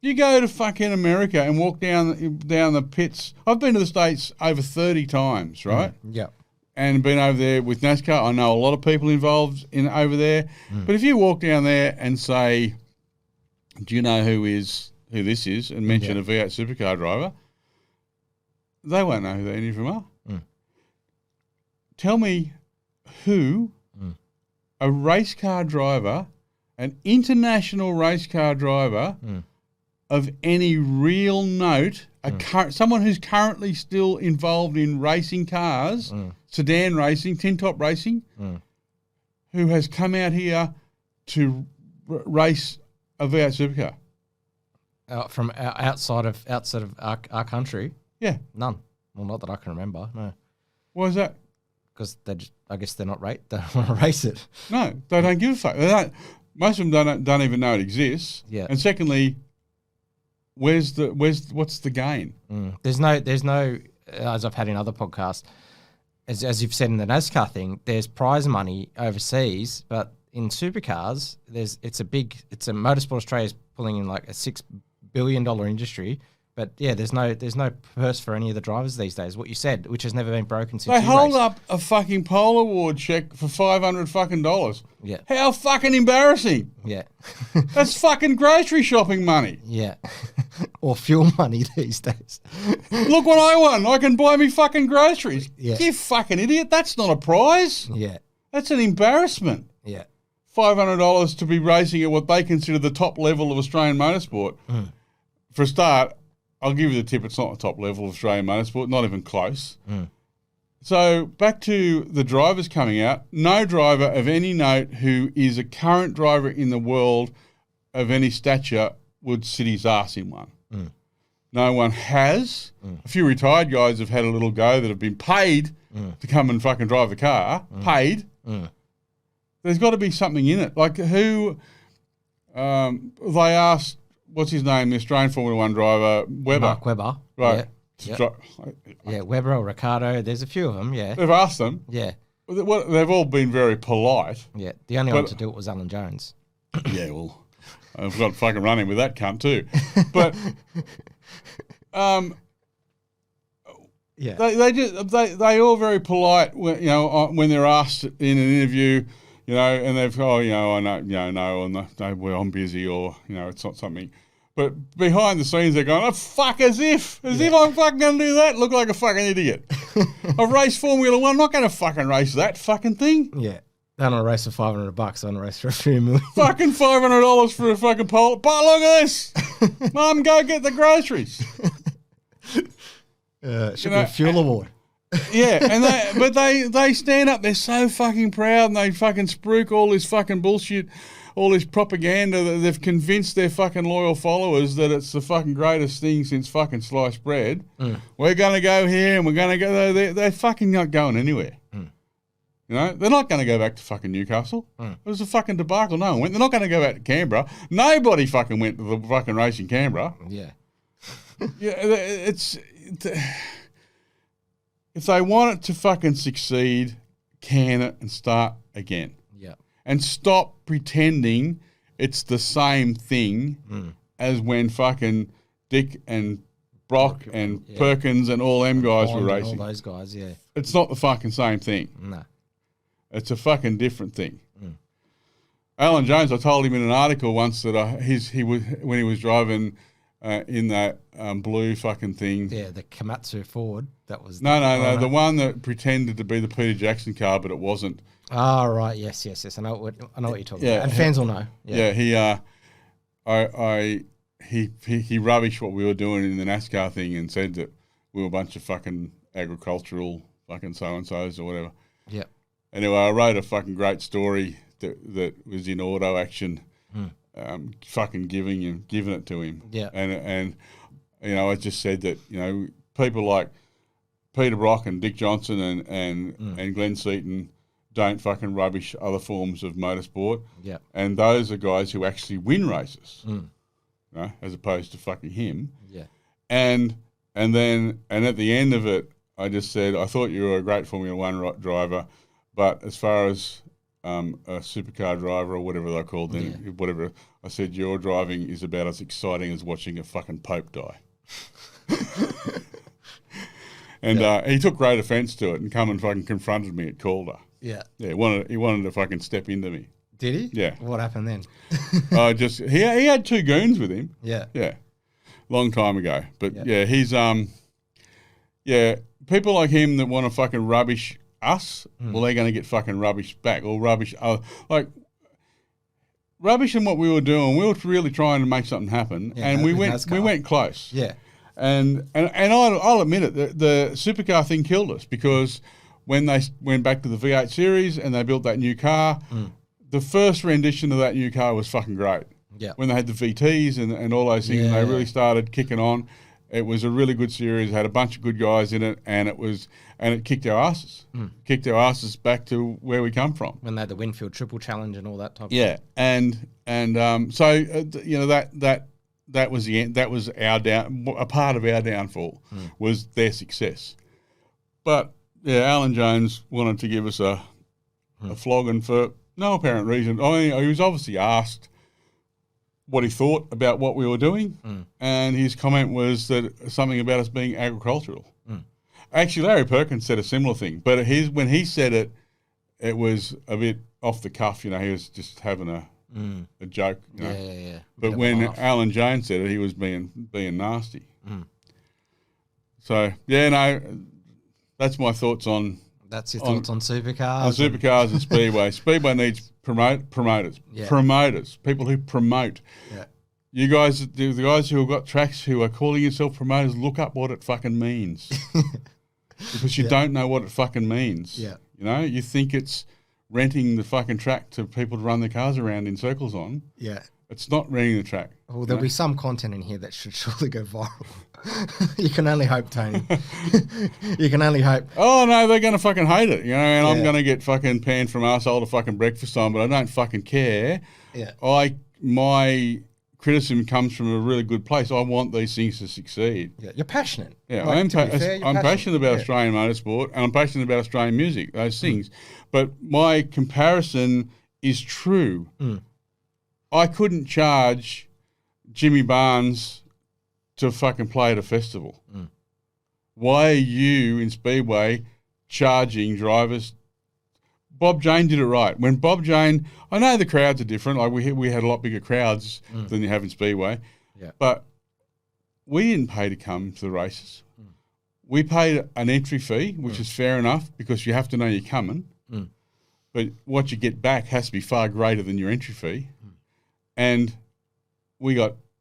You go to fucking America and walk down the pits. I've been to the States over 30 times, right? Yeah. And been over there with NASCAR. I know a lot of people involved over there. But if you walk down there and say, do you know who this is, and mention a V8 Supercar driver, they won't know who any of them are. Tell me who a race car driver, an international race car driver of any real note, someone who's currently still involved in racing cars, sedan racing, tin top racing, who has come out here to race a V8 Supercar. From outside of our country? Yeah. None. Well, not that I can remember, no. Why is that? Because I guess they don't want to race it. No, they don't give a fuck. Most of them don't even know it exists. Yeah. And secondly, what's the gain? There's no as I've had in other podcasts, as you've said in the NASCAR thing, there's prize money overseas, but in supercars, it's a Motorsport Australia's pulling in like a $6 billion industry. But yeah, there's no purse for any of the drivers these days. What you said, which has never been broken since they hold up a fucking pole award check for $500 fucking dollars. Yeah. How fucking embarrassing. Yeah. That's fucking grocery shopping money. Yeah. Or fuel money these days. Look what I won. I can buy me fucking groceries. Yeah. You fucking idiot. That's not a prize. Yeah. That's an embarrassment. Yeah. $500 to be racing at what they consider the top level of Australian motorsport. For a start, I'll give you the tip, it's not the top level of Australian motorsport, not even close. So back to the drivers coming out. No driver of any note who is a current driver in the world of any stature would sit his ass in one. No one has. A few retired guys have had a little go that have been paid to come and fucking drive the car, paid. there's got to be something in it. Like who? They asked, what's his name, the Australian Formula One driver, Webber. Mark Webber. Right. Yeah, Webber or Ricardo. There's a few of them, yeah. They've asked them. Yeah. They've all been very polite. Yeah. The only one to do it was Alan Jones. Yeah, well, I've got fucking running with that cunt too. But yeah, they all very polite when, when they're asked in an interview, and they've I know, no, well, I'm busy, or it's not something. But behind the scenes, they're going, oh, fuck, as if I'm fucking going to do that. Look like a fucking idiot. I've raced Formula One. I'm not going to fucking race that fucking thing. Yeah. They're on a race for $500. They're on a race for a few million. Fucking $500 for a fucking pole. But look at this. Mum, go get the groceries. Should be a fuel award. Yeah, and they stand up. They're so fucking proud, and they fucking spruik all this fucking bullshit, all this propaganda that they've convinced their fucking loyal followers that it's the fucking greatest thing since fucking sliced bread. We're going to go here and we're going to go there. They're fucking not going anywhere. They're not going to go back to fucking Newcastle. It was a fucking debacle. No one went. They're not going to go back to Canberra. Nobody fucking went to the fucking race in Canberra. Yeah. Yeah, it's... If they want it to fucking succeed, can it and start again. Yeah. And stop pretending it's the same thing as when fucking Dick and Brock and Perkins and all them guys were racing. All those guys, yeah. It's not the fucking same thing. No. It's a fucking different thing. Alan Jones, I told him in an article once that when he was driving in that blue fucking thing. Yeah, the Komatsu Ford. That was no, the one that pretended to be the Peter Jackson car, but it wasn't. Oh, right, yes. I know what you're talking about, and fans will know. Yeah, he rubbished what we were doing in the NASCAR thing and said that we were a bunch of fucking agricultural fucking so and so's or whatever. Yeah. Anyway, I wrote a fucking great story that was in Auto Action. Fucking giving it to him. Yeah. And I just said that, people like Peter Brock and Dick Johnson and Glenn Seaton don't fucking rubbish other forms of motorsport. Yeah. And those are guys who actually win races. As opposed to fucking him. Yeah. And at the end of it, I just said, I thought you were a great Formula One driver, but as far as a supercar driver or whatever they're called, whatever. I said, your driving is about as exciting as watching a fucking Pope die. And he took great offence to it and come and fucking confronted me at Calder. Yeah. Yeah, he wanted to fucking step into me. Did he? Yeah. What happened then? He had two goons with him. Yeah. Yeah. Long time ago. But he's people like him that want to fucking rubbish us, well, they're going to get fucking rubbish back or rubbish. Rubbish in what we were doing. We were really trying to make something happen, and we went close. Yeah, and I'll admit it. The supercar thing killed us because when they went back to the V8 series and they built that new car, the first rendition of that new car was fucking great. Yeah, when they had the VTs and all those things, and they really started kicking on. It was a really good series. It had a bunch of good guys in it, and it kicked our asses. Kicked our asses back to where we come from. When they had the Winfield Triple Challenge and all that type. Yeah, of stuff. So that was the end. That was a part of our downfall was their success. But Alan Jones wanted to give us a flogging for no apparent reason. I mean, he was obviously asked what he thought about what we were doing, and his comment was that something about us being agricultural. Actually, Larry Perkins said a similar thing, but when he said it, it was a bit off the cuff. He was just having a joke. Yeah. But when Alan Jones said it, he was being nasty. So that's my thoughts on. That's your thoughts on supercars. On supercars and Speedway. Speedway needs promoters. Yeah. Promoters. People who promote. Yeah. You guys, the guys who have got tracks who are calling yourself promoters, look up what it fucking means. Because you don't know what it fucking means. Yeah. You think it's renting the fucking track to people to run their cars around in circles on. Yeah. It's not renting the track. Well, there'll be some content in here that should surely go viral. You can only hope, Tony. You can only hope. Oh, no, they're going to fucking hate it, and I'm going to get fucking panned from arsehole to fucking breakfast time, but I don't fucking care. Yeah. My criticism comes from a really good place. I want these things to succeed. Yeah, you're passionate. Yeah, like, I'm passionate about Australian motorsport, and I'm passionate about Australian music, those things. But my comparison is true. I couldn't charge Jimmy Barnes to fucking play at a festival. Why are you in Speedway charging drivers? Bob Jane did it right. When Bob Jane, I know the crowds are different. Like we had a lot bigger crowds than you have in Speedway. Yeah. But we didn't pay to come to the races. We paid an entry fee, which is fair enough because you have to know you're coming. But what you get back has to be far greater than your entry fee. And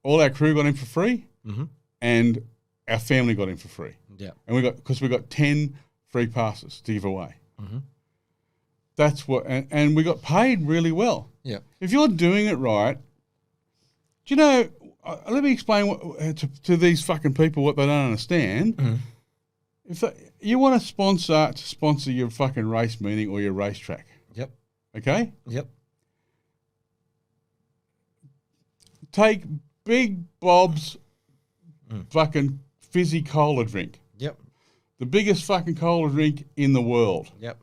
all our crew got in for free, and our family got in for free. Yeah. And we got 10 free passes to give away. That's what, and we got paid really well. Yeah. If you're doing it right, do you know? Let me explain to these fucking people what they don't understand. If you want to sponsor your fucking race meeting or your racetrack. Yep. Okay. Yep. Take Big Bob's fucking fizzy cola drink. Yep. The biggest fucking cola drink in the world. Yep.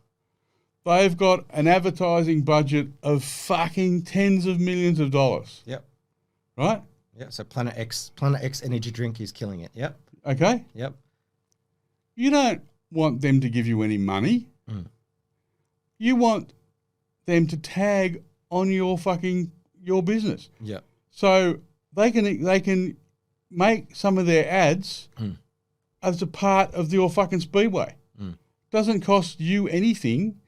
They've got an advertising budget of fucking tens of millions of dollars. Yep. Right? Yeah. So Planet X energy drink is killing it. Yep. Okay. Yep. You don't want them to give you any money. You want them to tag on your business. Yep. So they can make some of their ads as a part of your fucking Speedway. Doesn't cost you anything.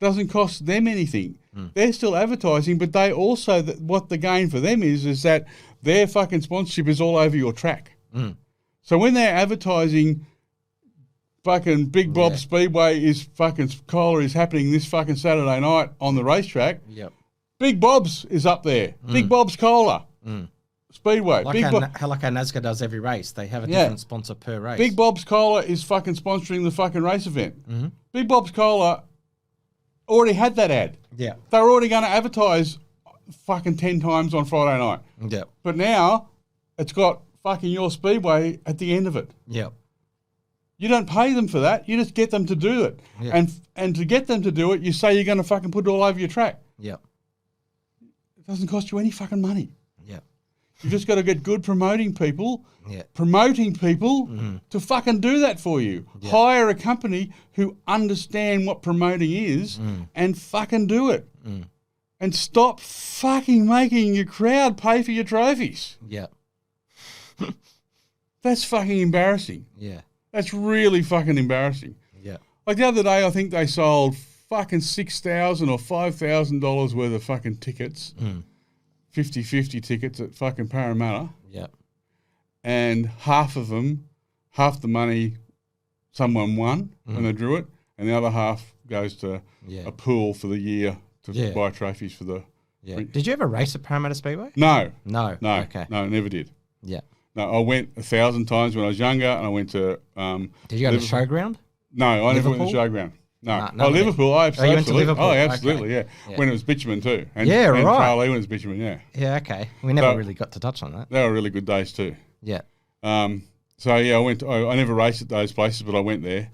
Doesn't cost them anything. They're still advertising, but they also what the gain for them is that their fucking sponsorship is all over your track. So when they're advertising, fucking Big Bob Speedway is fucking cola is happening this fucking Saturday night on the racetrack. Yep. Big Bob's is up there. Big Bob's Cola. Speedway. Like how NASCAR does every race. They have a different sponsor per race. Big Bob's Cola is fucking sponsoring the fucking race event. Big Bob's Cola already had that ad. Yeah. They were already going to advertise fucking 10 times on Friday night. Yeah. But now it's got fucking your Speedway at the end of it. Yeah. You don't pay them for that. You just get them to do it. Yeah. And to get them to do it, you say you're going to fucking put it all over your track. Yeah. It doesn't cost you any fucking money. Yeah. You've just got to get good promoting people to fucking do that for you. Yeah. Hire a company who understand what promoting is and fucking do it. And stop fucking making your crowd pay for your trophies. Yeah. That's fucking embarrassing. Yeah. That's really fucking embarrassing. Yeah. Like the other day, I think they sold fucking $6,000 or $5,000 worth of fucking tickets. 50-50 tickets at fucking Parramatta. Yeah. And half the money someone won when they drew it, and the other half goes to a pool for the year to buy trophies for the... Yeah. Did you ever race at Parramatta Speedway? No. No. Okay. No, never did. Yeah. No, I went 1,000 times when I was younger, and I went to... did you go to the showground? No, I never went to the showground. No. Liverpool, I absolutely. you went to Liverpool? Oh, absolutely, yeah. When it was bitumen too. And, right. And Charlie when it was bitumen, yeah. Yeah, okay. We never really got to touch on that. They were really good days too. Yeah. So, yeah, I never raced at those places, but I went there.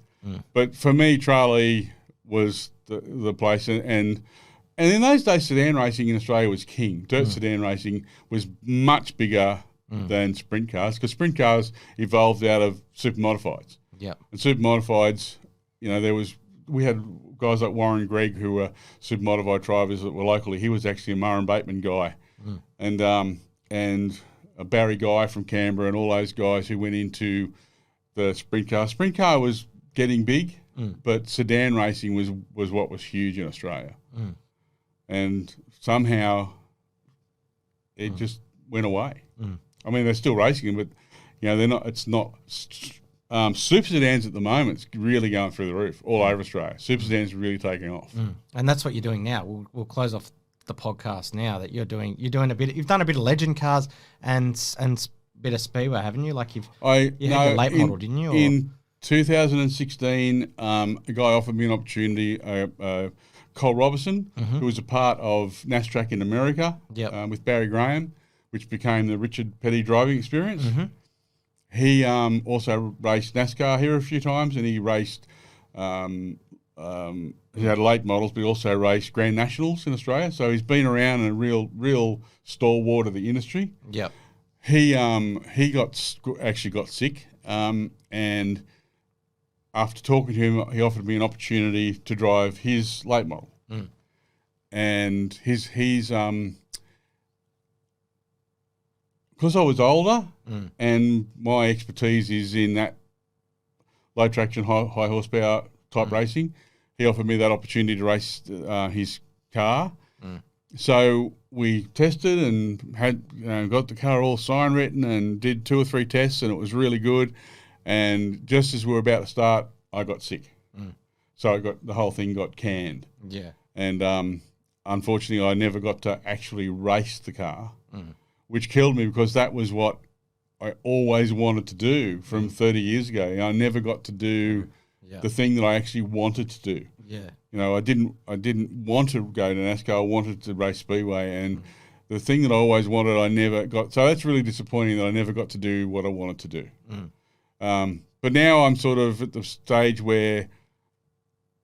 But for me, Charlie was the place. And in those days, sedan racing in Australia was king. Dirt sedan racing was much bigger than sprint cars because sprint cars evolved out of super modifieds. Yeah. And super modifieds, we had guys like Warren Gregg who were super modified drivers that were locally. He was actually a Murray Bateman guy. And a Barry Guy from Canberra and all those guys who went into the sprint car. Sprint car was getting big, but sedan racing was what was huge in Australia. And somehow it just went away. I mean, they're still racing them, but they're not. It's not. Super sedans at the moment is really going through the roof all over Australia. Super sedans are really taking off. And that's what you're doing now. We'll close off the podcast now that you've done a bit of legend cars and bit of speedway, haven't you? Like you had your late model, didn't you? In 2016, a guy offered me an opportunity. Cole Robertson, who was a part of NASTRAC in America, with Barry Graham, which became the Richard Petty driving experience. He also raced NASCAR here a few times, and he raced. He had late models, but he also raced Grand Nationals in Australia. So he's been around and a real stalwart of the industry. Yep. He actually got sick, and after talking to him, he offered me an opportunity to drive his late model, and he's because I was older and my expertise is in that low traction, high horsepower type racing. He offered me that opportunity to race his car. So we tested and had got the car all sign written and did 2 or 3 tests, and it was really good. And just as we were about to start, I got sick. So the whole thing got canned. Yeah. And unfortunately, I never got to actually race the car, which killed me because that was what I always wanted to do from 30 years ago. I never got to do the thing that I actually wanted to do. Yeah. I didn't want to go to NASCAR. I wanted to race speedway, and the thing that I always wanted, I never got. So that's really disappointing that I never got to do what I wanted to do. But now I'm sort of at the stage where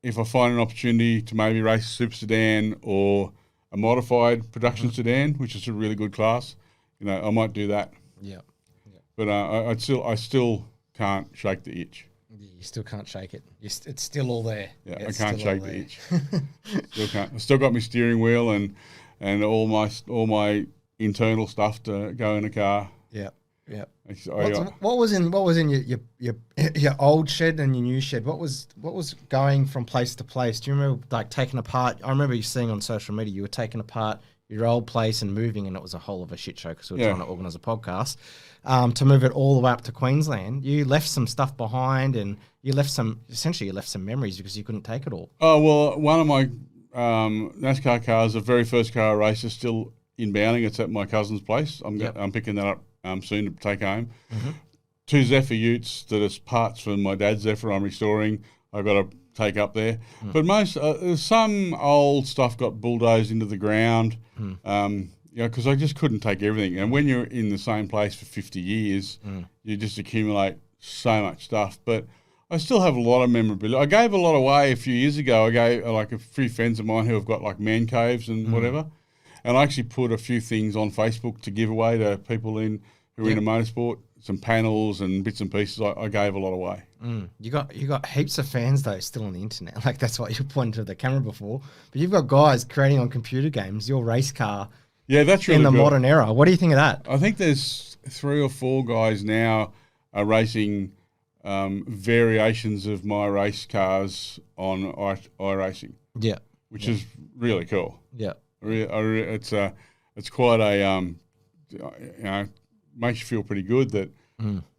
if I find an opportunity to maybe race a super sedan or a modified production sedan, which is a really good class, I might do that. Yeah. But I still can't shake the itch. You still can't shake it. It's still all there. Yeah, I can't shake the itch. Still can't. I still got my steering wheel and all my internal stuff to go in the car. Yeah. Yeah. What was in your old shed and your new shed? What was going from place to place? Do you remember like taking apart? I remember you seeing on social media you were taking apart your old place and moving, and it was a whole of a shit show because we were trying to organise a podcast to move it all the way up to Queensland. You left some stuff behind, and you left some memories because you couldn't take it all. Oh well, one of my NASCAR cars, the very first car I raced, is still inbounding. It's at my cousin's place. I'm picking that up soon to take home. 2 Zephyr utes that is parts from my dad's Zephyr I'm restoring. I've got to take up there. But most some old stuff got bulldozed into the ground. Because I just couldn't take everything. And when you're in the same place for 50 years, you just accumulate so much stuff. But I still have a lot of memorabilia. I gave a lot away a few years ago. I gave like a few friends of mine who have got like man caves and whatever. And I actually put a few things on Facebook to give away to people who are into motorsport. Some panels and bits and pieces. I gave a lot away. You got heaps of fans though still on the internet. Like that's what you pointed to the camera before. But you've got guys creating on computer games your race car. Yeah, that's really in the good. modern era. What do you think of that? I think there's 3 or 4 guys now are racing variations of my race cars on iRacing. Yeah, which is really cool. Yeah, it's quite a makes you feel pretty good that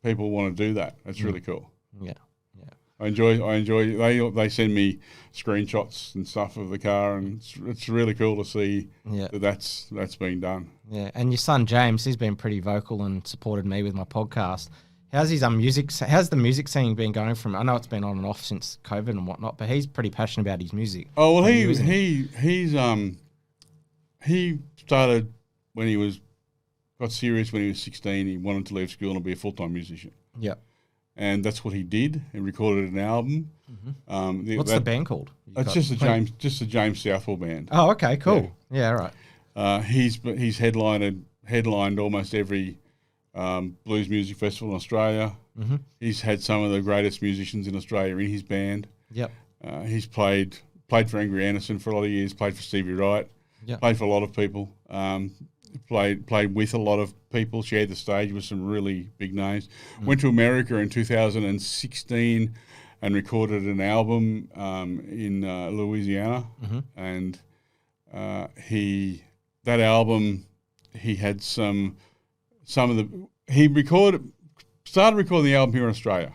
people want to do that. That's really cool. Yeah. I enjoy. They send me screenshots and stuff of the car, and it's really cool to see that's being done. Yeah, and your son James, he's been pretty vocal and supported me with my podcast. How's his music? How's the music scene been going from? I know it's been on and off since COVID and whatnot, but he's pretty passionate about his music. Oh well, he started when he got serious when he was 16. He wanted to leave school and be a full-time musician. Yeah. And that's what he did. He recorded an album. What's the band called? It's just a James Southwell band. Oh, okay, cool. Yeah, all right. He's headlined almost every blues music festival in Australia. He's had some of the greatest musicians in Australia in his band. Yep. He's played for Angry Anderson for a lot of years. Played for Stevie Wright. Yep. Played for a lot of people. Played with a lot of people, shared the stage with some really big names. Went to America in 2016 and recorded an album in Louisiana. And that album, he had some of the, started recording the album here in Australia.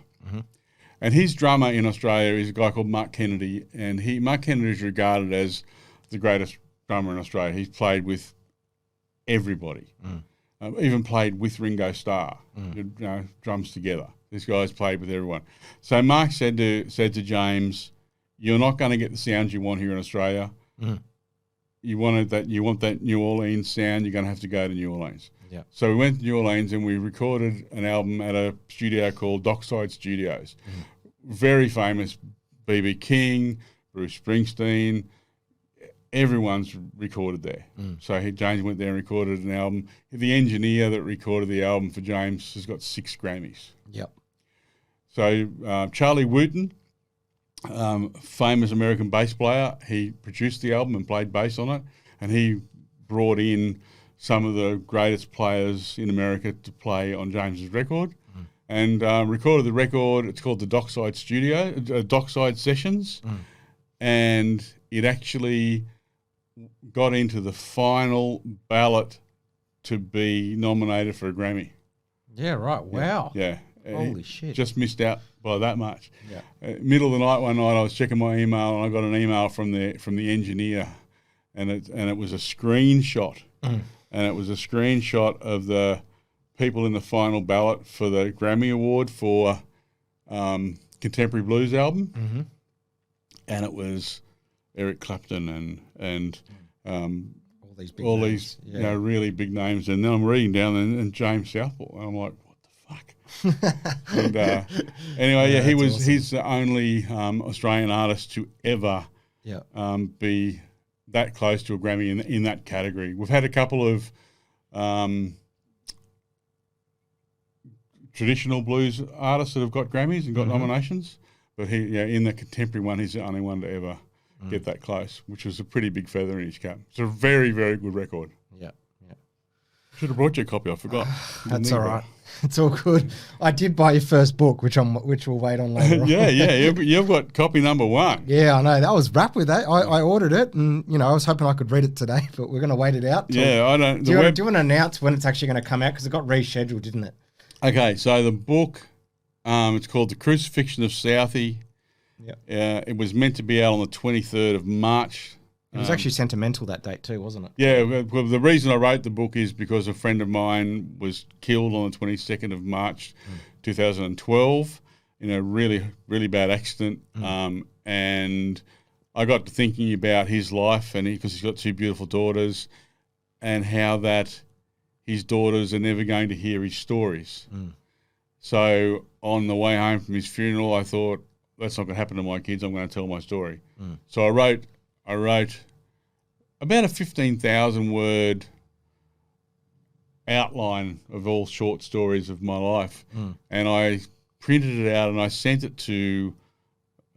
And his drummer in Australia is a guy called Mark Kennedy, and Mark Kennedy is regarded as the greatest drummer in Australia. He's played with everybody. Even played with Ringo Starr. Drums together. This guy's played with everyone. So Mark said to James, "You're not going to get the sounds you want here in Australia. You want that New Orleans sound. You're going to have to go to New Orleans." Yeah. So we went to New Orleans and we recorded an album at a studio called Dockside Studios. Very famous. B.B. King, Bruce Springsteen. Everyone's recorded there. So James went there and recorded an album. The engineer that recorded the album for James has got 6 Grammys. Yep. So Charlie Wooten, famous American bass player, he produced the album and played bass on it, and he brought in some of the greatest players in America to play on James's record, and recorded the record. It's called the Dockside Dockside Sessions, and it actually got into the final ballot to be nominated for a Grammy. Yeah, right. Wow. Yeah. Holy shit. Just missed out by that much. Yeah. Middle of the night one night I was checking my email and I got an email from the engineer and it was a screenshot. And it was a screenshot of the people in the final ballot for the Grammy Award for Contemporary Blues Album. And it was Eric Clapton and all these big names. Really big names. And then I'm reading down and James Southwell, and I'm like, what the fuck? And anyway, he was awesome. He's the only Australian artist to ever be that close to a Grammy in that category. We've had a couple of traditional blues artists that have got Grammys and got nominations, but in the contemporary one, he's the only one to ever get that close, which was a pretty big feather in his cap. It's a very, very good record. Yeah. Should have brought you a copy. I forgot. That's all right. It's all good. I did buy your first book, which we'll wait on later on. You've got copy number 1. Yeah, I know. That was wrapped with that. I ordered it, and I was hoping I could read it today, but we're going to wait it out. I don't. Do you want to announce when it's actually going to come out? Because it got rescheduled, didn't it? Okay, so the book, it's called The Crucifixion of Southie. Yeah. It was meant to be out on the 23rd of March. It was actually sentimental that date too, wasn't it? Yeah, well, the reason I wrote the book is because a friend of mine was killed on the 22nd of March 2012 in a really, really bad accident. And I got to thinking about his life, and because he's got 2 beautiful daughters, and how that his daughters are never going to hear his stories. So on the way home from his funeral, I thought, that's not going to happen to my kids. I'm going to tell my story. So I wrote about a 15,000 word outline of all short stories of my life, and I printed it out and I sent it to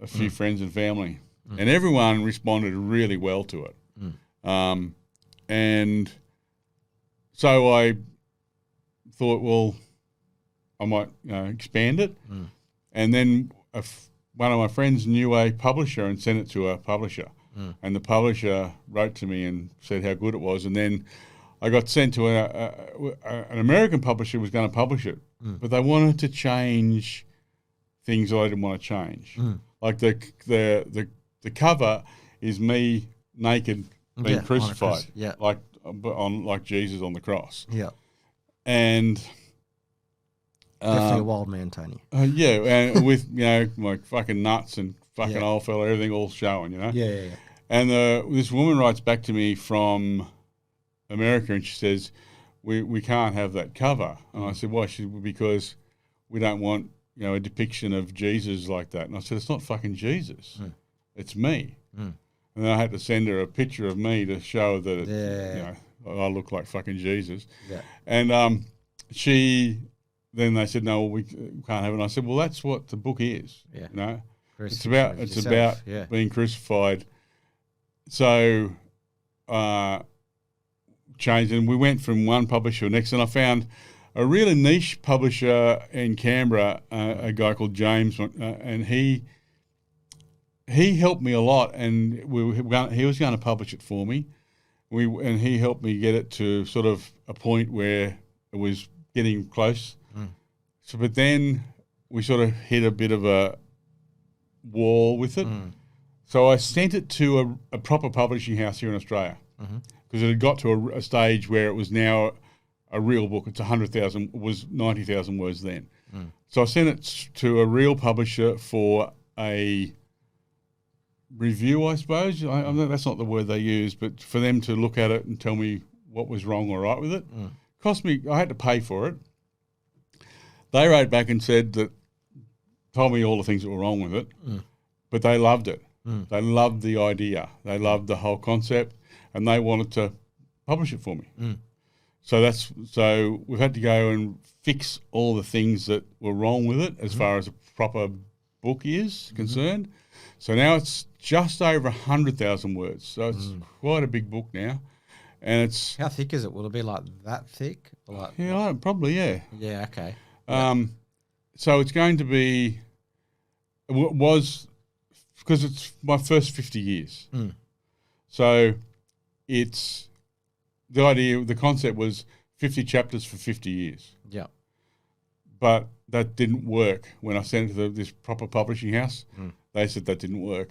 a few friends and family, and everyone responded really well to it. And so I thought, well, I might expand it, and then one of my friends knew a publisher and sent it to a publisher. And the publisher wrote to me and said how good it was. And then I got sent to an American publisher who was going to publish it, but they wanted to change things that I didn't want to change. Like the cover is me naked being crucified, like Jesus on the cross. Yeah, and definitely a wild man, Tony. And with my fucking nuts and fucking old fella, everything all showing, Yeah. And this woman writes back to me from America, and she says, "We can't have that cover." And I said, "Why?" She said, "Because we don't want a depiction of Jesus like that." And I said, "It's not fucking Jesus, it's me." And then I had to send her a picture of me to show that I look like fucking Jesus. Yeah. And then they said, "No, we can't have it." And I said, "Well, that's what the book is. Yeah. It's about being crucified." So, changed, and we went from one publisher to the next, and I found a really niche publisher in Canberra, a guy called James, and he helped me a lot, and he was going to publish it for me. And he helped me get it to sort of a point where it was getting close. So, but then we sort of hit a bit of a wall with it. So I sent it to a proper publishing house here in Australia. because it had got to a stage where it was now a real book. It's 100,000, was 90,000 words then. So I sent it to a real publisher for a review, I suppose. I know that's not the word they use, but for them to look at it and tell me what was wrong or right with it. Cost me, I had to pay for it. They wrote back and told me all the things that were wrong with it, but they loved it. They loved the idea. They loved the whole concept, and they wanted to publish it for me. So we've had to go and fix all the things that were wrong with it as far as a proper book is concerned. So now it's just over 100,000 words. So it's quite a big book now. And it's... How thick is it? Will it be like that thick? Or like, probably, yeah. Yeah, okay. So it's going to be... It was... Because it's my first 50 years. So it's... The concept was 50 chapters for 50 years. Yeah. But that didn't work. When I sent it to this proper publishing house, they said that didn't work.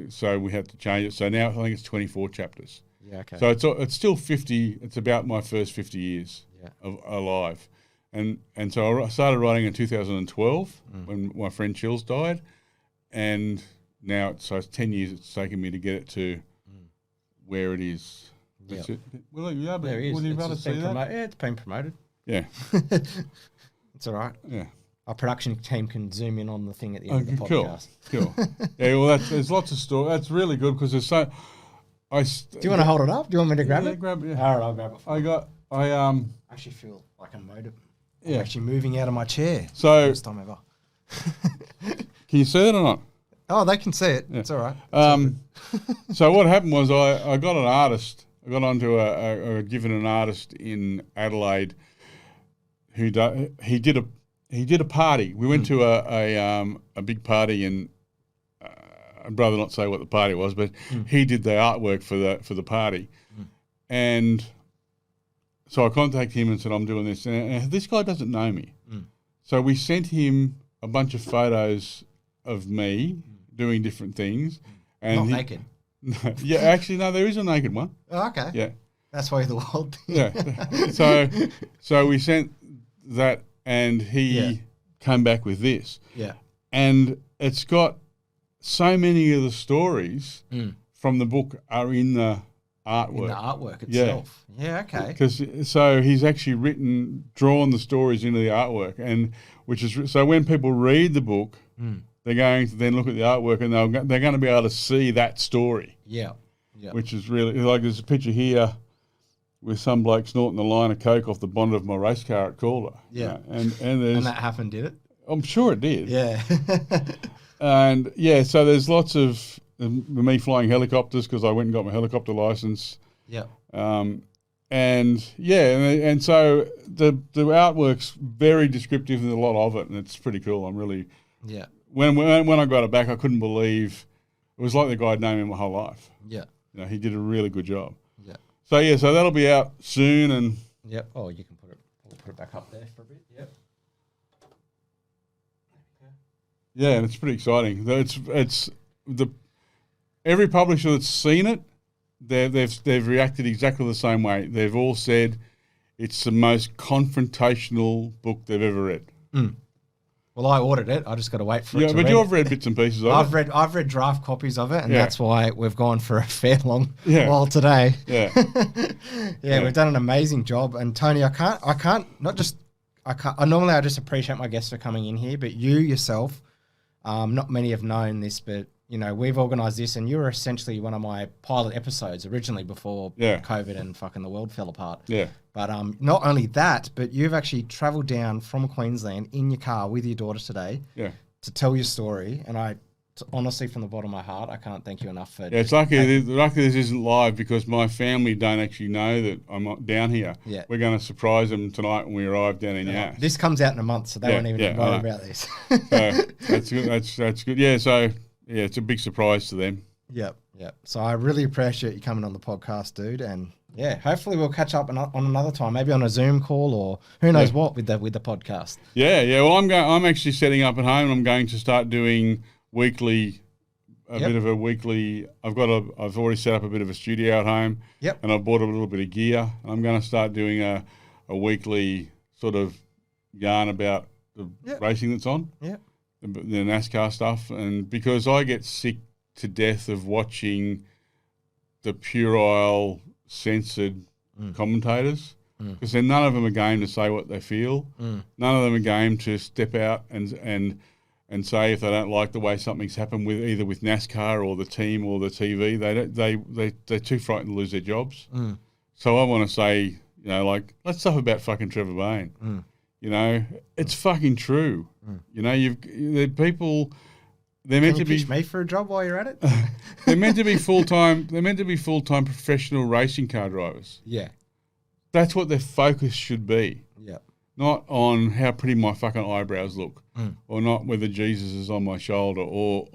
So we had to change it. So now I think it's 24 chapters. Yeah, okay. So it's still 50. It's about my first 50 years alive. And so I started writing in 2012 when my friend Chills died. And now it's 10 years it's taken me to get it to where it is. Yep. Well, yeah, but there it is. would you rather see that? Yeah, it's been promoted. Yeah. It's all right. Yeah. Our production team can zoom in on the thing at the end of the podcast. Cool. Yeah, well, there's lots of story. That's really good because there's so... Do you want to hold it up? Do you want me to grab it? Grab it, yeah. All right, I'll grab it. I actually feel like I'm actually moving out of my chair. So... First time ever. Can you see that or not? Oh, they can see it. Yeah. It's all right. So what happened was I got an artist. I got onto given an artist in Adelaide who he did a party. We went to a big party and I'd rather not say what the party was, but he did the artwork for the party. And so I contacted him and said, I'm doing this. And this guy doesn't know me. So we sent him a bunch of photos of me doing different things. And not naked. Yeah, actually, no, there is a naked one. Oh, okay. Yeah. That's why the world. Yeah. So we sent that and he came back with this. Yeah. And it's got so many of the stories from the book are in the artwork. In the artwork itself. Yeah, okay. So he's actually drawn the stories into the artwork, and so when people read the book, they're going to then look at the artwork and they're going to be able to see that story. Yeah. Which is really, like there's a picture here with some bloke snorting a line of coke off the bonnet of my race car at Calder. Yeah. And that happened, did it? I'm sure it did. Yeah. And so there's lots of me flying helicopters because I went and got my helicopter license. Yeah. And so the artwork's very descriptive and a lot of it, and it's pretty cool. I'm really When I got it back, I couldn't believe it was like the guy I'd known me my whole life. Yeah. He did a really good job. Yeah. So that'll be out soon, and yep. Oh, you can put it back up there for a bit. Yep. Yeah, and it's pretty exciting. It's every publisher that's seen it, they've reacted exactly the same way. They've all said it's the most confrontational book they've ever read. Well, I ordered it. I just got to wait for it to read. Yeah, but you've read bits and pieces of it. I've read draft copies of it, and that's why we've gone for a fair long while today. Yeah. We've done an amazing job. And Tony, I normally I just appreciate my guests for coming in here, but you yourself, not many have known this, but we've organised this, and you were essentially one of my pilot episodes originally before COVID and fucking the world fell apart. Yeah. But not only that, but you've actually travelled down from Queensland in your car with your daughter today to tell your story. And honestly, from the bottom of my heart, I can't thank you enough for it. Yeah, it's lucky this isn't live because my family don't actually know that I'm down here. Yeah. We're going to surprise them tonight when we arrive down in Yass. This comes out in a month, so they won't even know about this. So that's good. That's good. Yeah, so it's a big surprise to them. Yep. So I really appreciate you coming on the podcast, dude, and hopefully we'll catch up on another time, maybe on a Zoom call or who knows what with the podcast. Yeah. Well, I'm actually setting up at home. I'm going to start doing weekly a bit of a weekly. I've already set up a bit of a studio at home. Yep. And I've bought a little bit of gear. I'm going to start doing a weekly sort of yarn about the racing that's on. Yep. The NASCAR stuff, and because I get sick to death of watching the puerile, censored commentators, because then none of them are game to say what they feel. None of them are game to step out and say if they don't like the way something's happened with either with NASCAR or the team or the TV. They're too frightened to lose their jobs. So I want to say, let's stuff about fucking Trevor Bayne. It's fucking true. The people. They're meant to be pitch me for a job while you're at it. They're meant to be full-time. They're meant to be full-time professional racing car drivers. Yeah, that's what their focus should be. Yeah, not on how pretty my fucking eyebrows look, or not whether Jesus is on my shoulder, or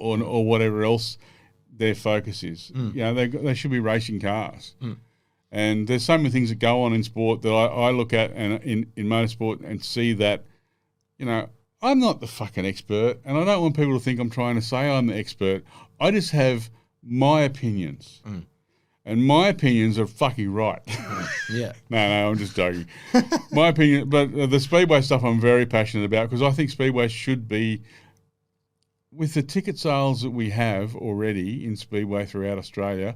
whatever else their focus is. They should be racing cars. And there's so many things that go on in sport that I look at and in motorsport and see that, I'm not the fucking expert, and I don't want people to think I'm trying to say I'm the expert. I just have my opinions, and my opinions are fucking right. Yeah. No, I'm just joking. My opinion, but the Speedway stuff I'm very passionate about because I think Speedway should be, with the ticket sales that we have already in Speedway throughout Australia,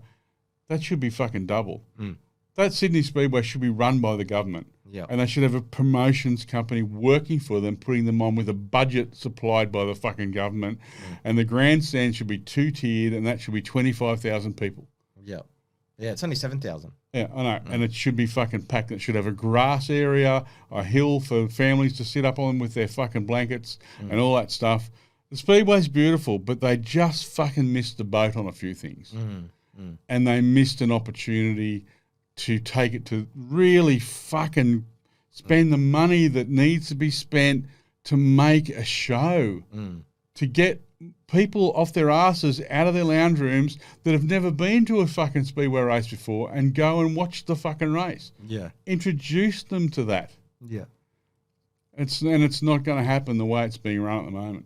that should be fucking double. That Sydney Speedway should be run by the government. Yeah. And they should have a promotions company working for them, putting them on with a budget supplied by the fucking government. And the grandstand should be 2-tiered, and that should be 25,000 people. Yeah. Yeah, it's only 7,000. Yeah, I know. And it should be fucking packed. It should have a grass area, a hill for families to sit up on with their fucking blankets and all that stuff. The Speedway's beautiful, but they just fucking missed the boat on a few things. And they missed an opportunity to take it to really fucking spend the money that needs to be spent to make a show, to get people off their asses out of their lounge rooms that have never been to a fucking Speedway race before and go and watch the fucking race. Yeah. Introduce them to that. Yeah. It's not going to happen the way it's being run at the moment.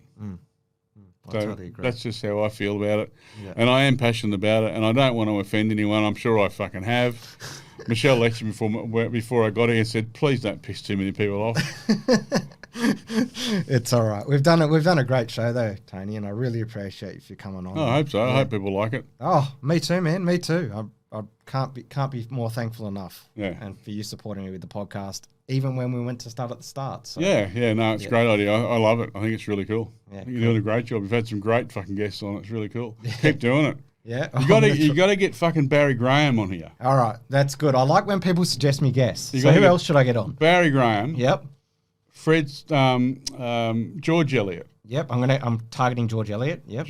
I totally agree. That's just how I feel about it. Yeah. And I am passionate about it, and I don't want to offend anyone. I'm sure I fucking have. Michelle lectured before I got here and said, please don't piss too many people off. It's all right. We've done a great show though, Tony, and I really appreciate you for coming on. Oh, I hope so. I hope people like it. Oh, me too, man. Me too. I can't be more thankful enough. Yeah. And for you supporting me with the podcast, even when we went to start at the start. So. Yeah. No, it's a great idea. I love it. I think it's really cool. Yeah, You're doing a great job. You've had some great fucking guests on. It's really cool. Keep doing it. Yeah. You got to get fucking Barry Graham on here. All right, that's good. I like when people suggest me guests. So who else should I get on? Barry Graham. Yep. Fred's George Elliott. Yep. I'm targeting George Elliott. Yep.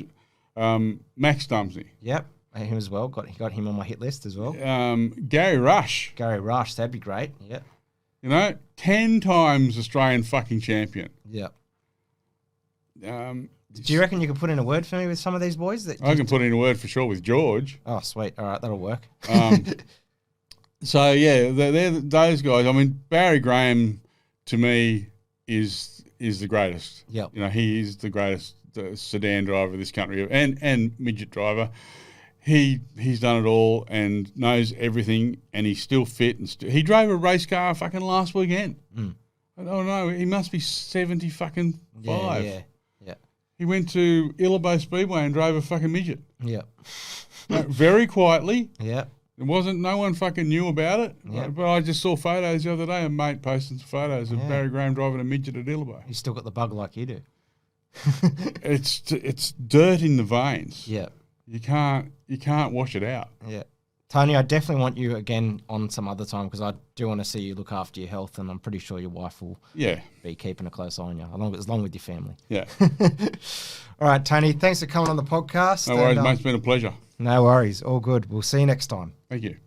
Max Stumsey. Yep. Him as well. Got him on my hit list as well. Gary Rush. Gary Rush. That'd be great. Yep. 10 times Australian fucking champion. Yep. Do you reckon you could put in a word for me with some of these boys? I can put in a word for sure with George. Oh, sweet. All right, that'll work. So, yeah, they're those guys. I mean, Barry Graham, to me, is the greatest. Yep. He is the greatest sedan driver of this country and midget driver. He's done it all and knows everything, and he's still fit. And he drove a race car fucking last weekend. I don't know. He must be 70 fucking 5. Yeah. He went to Illabo Speedway and drove a fucking midget. Yeah. Very quietly. Yeah. It wasn't, no one fucking knew about it. Yeah. But I just saw photos the other day, a mate posting some photos of Barry Graham driving a midget at Illabo. He's still got the bug like you do. It's dirt in the veins. Yeah. You can't wash it out. Yeah. Tony, I definitely want you again on some other time because I do want to see you look after your health, and I'm pretty sure your wife will be keeping a close eye on you, along with your family. Yeah. All right, Tony, thanks for coming on the podcast. No worries, mate. It's been a pleasure. No worries. All good. We'll see you next time. Thank you.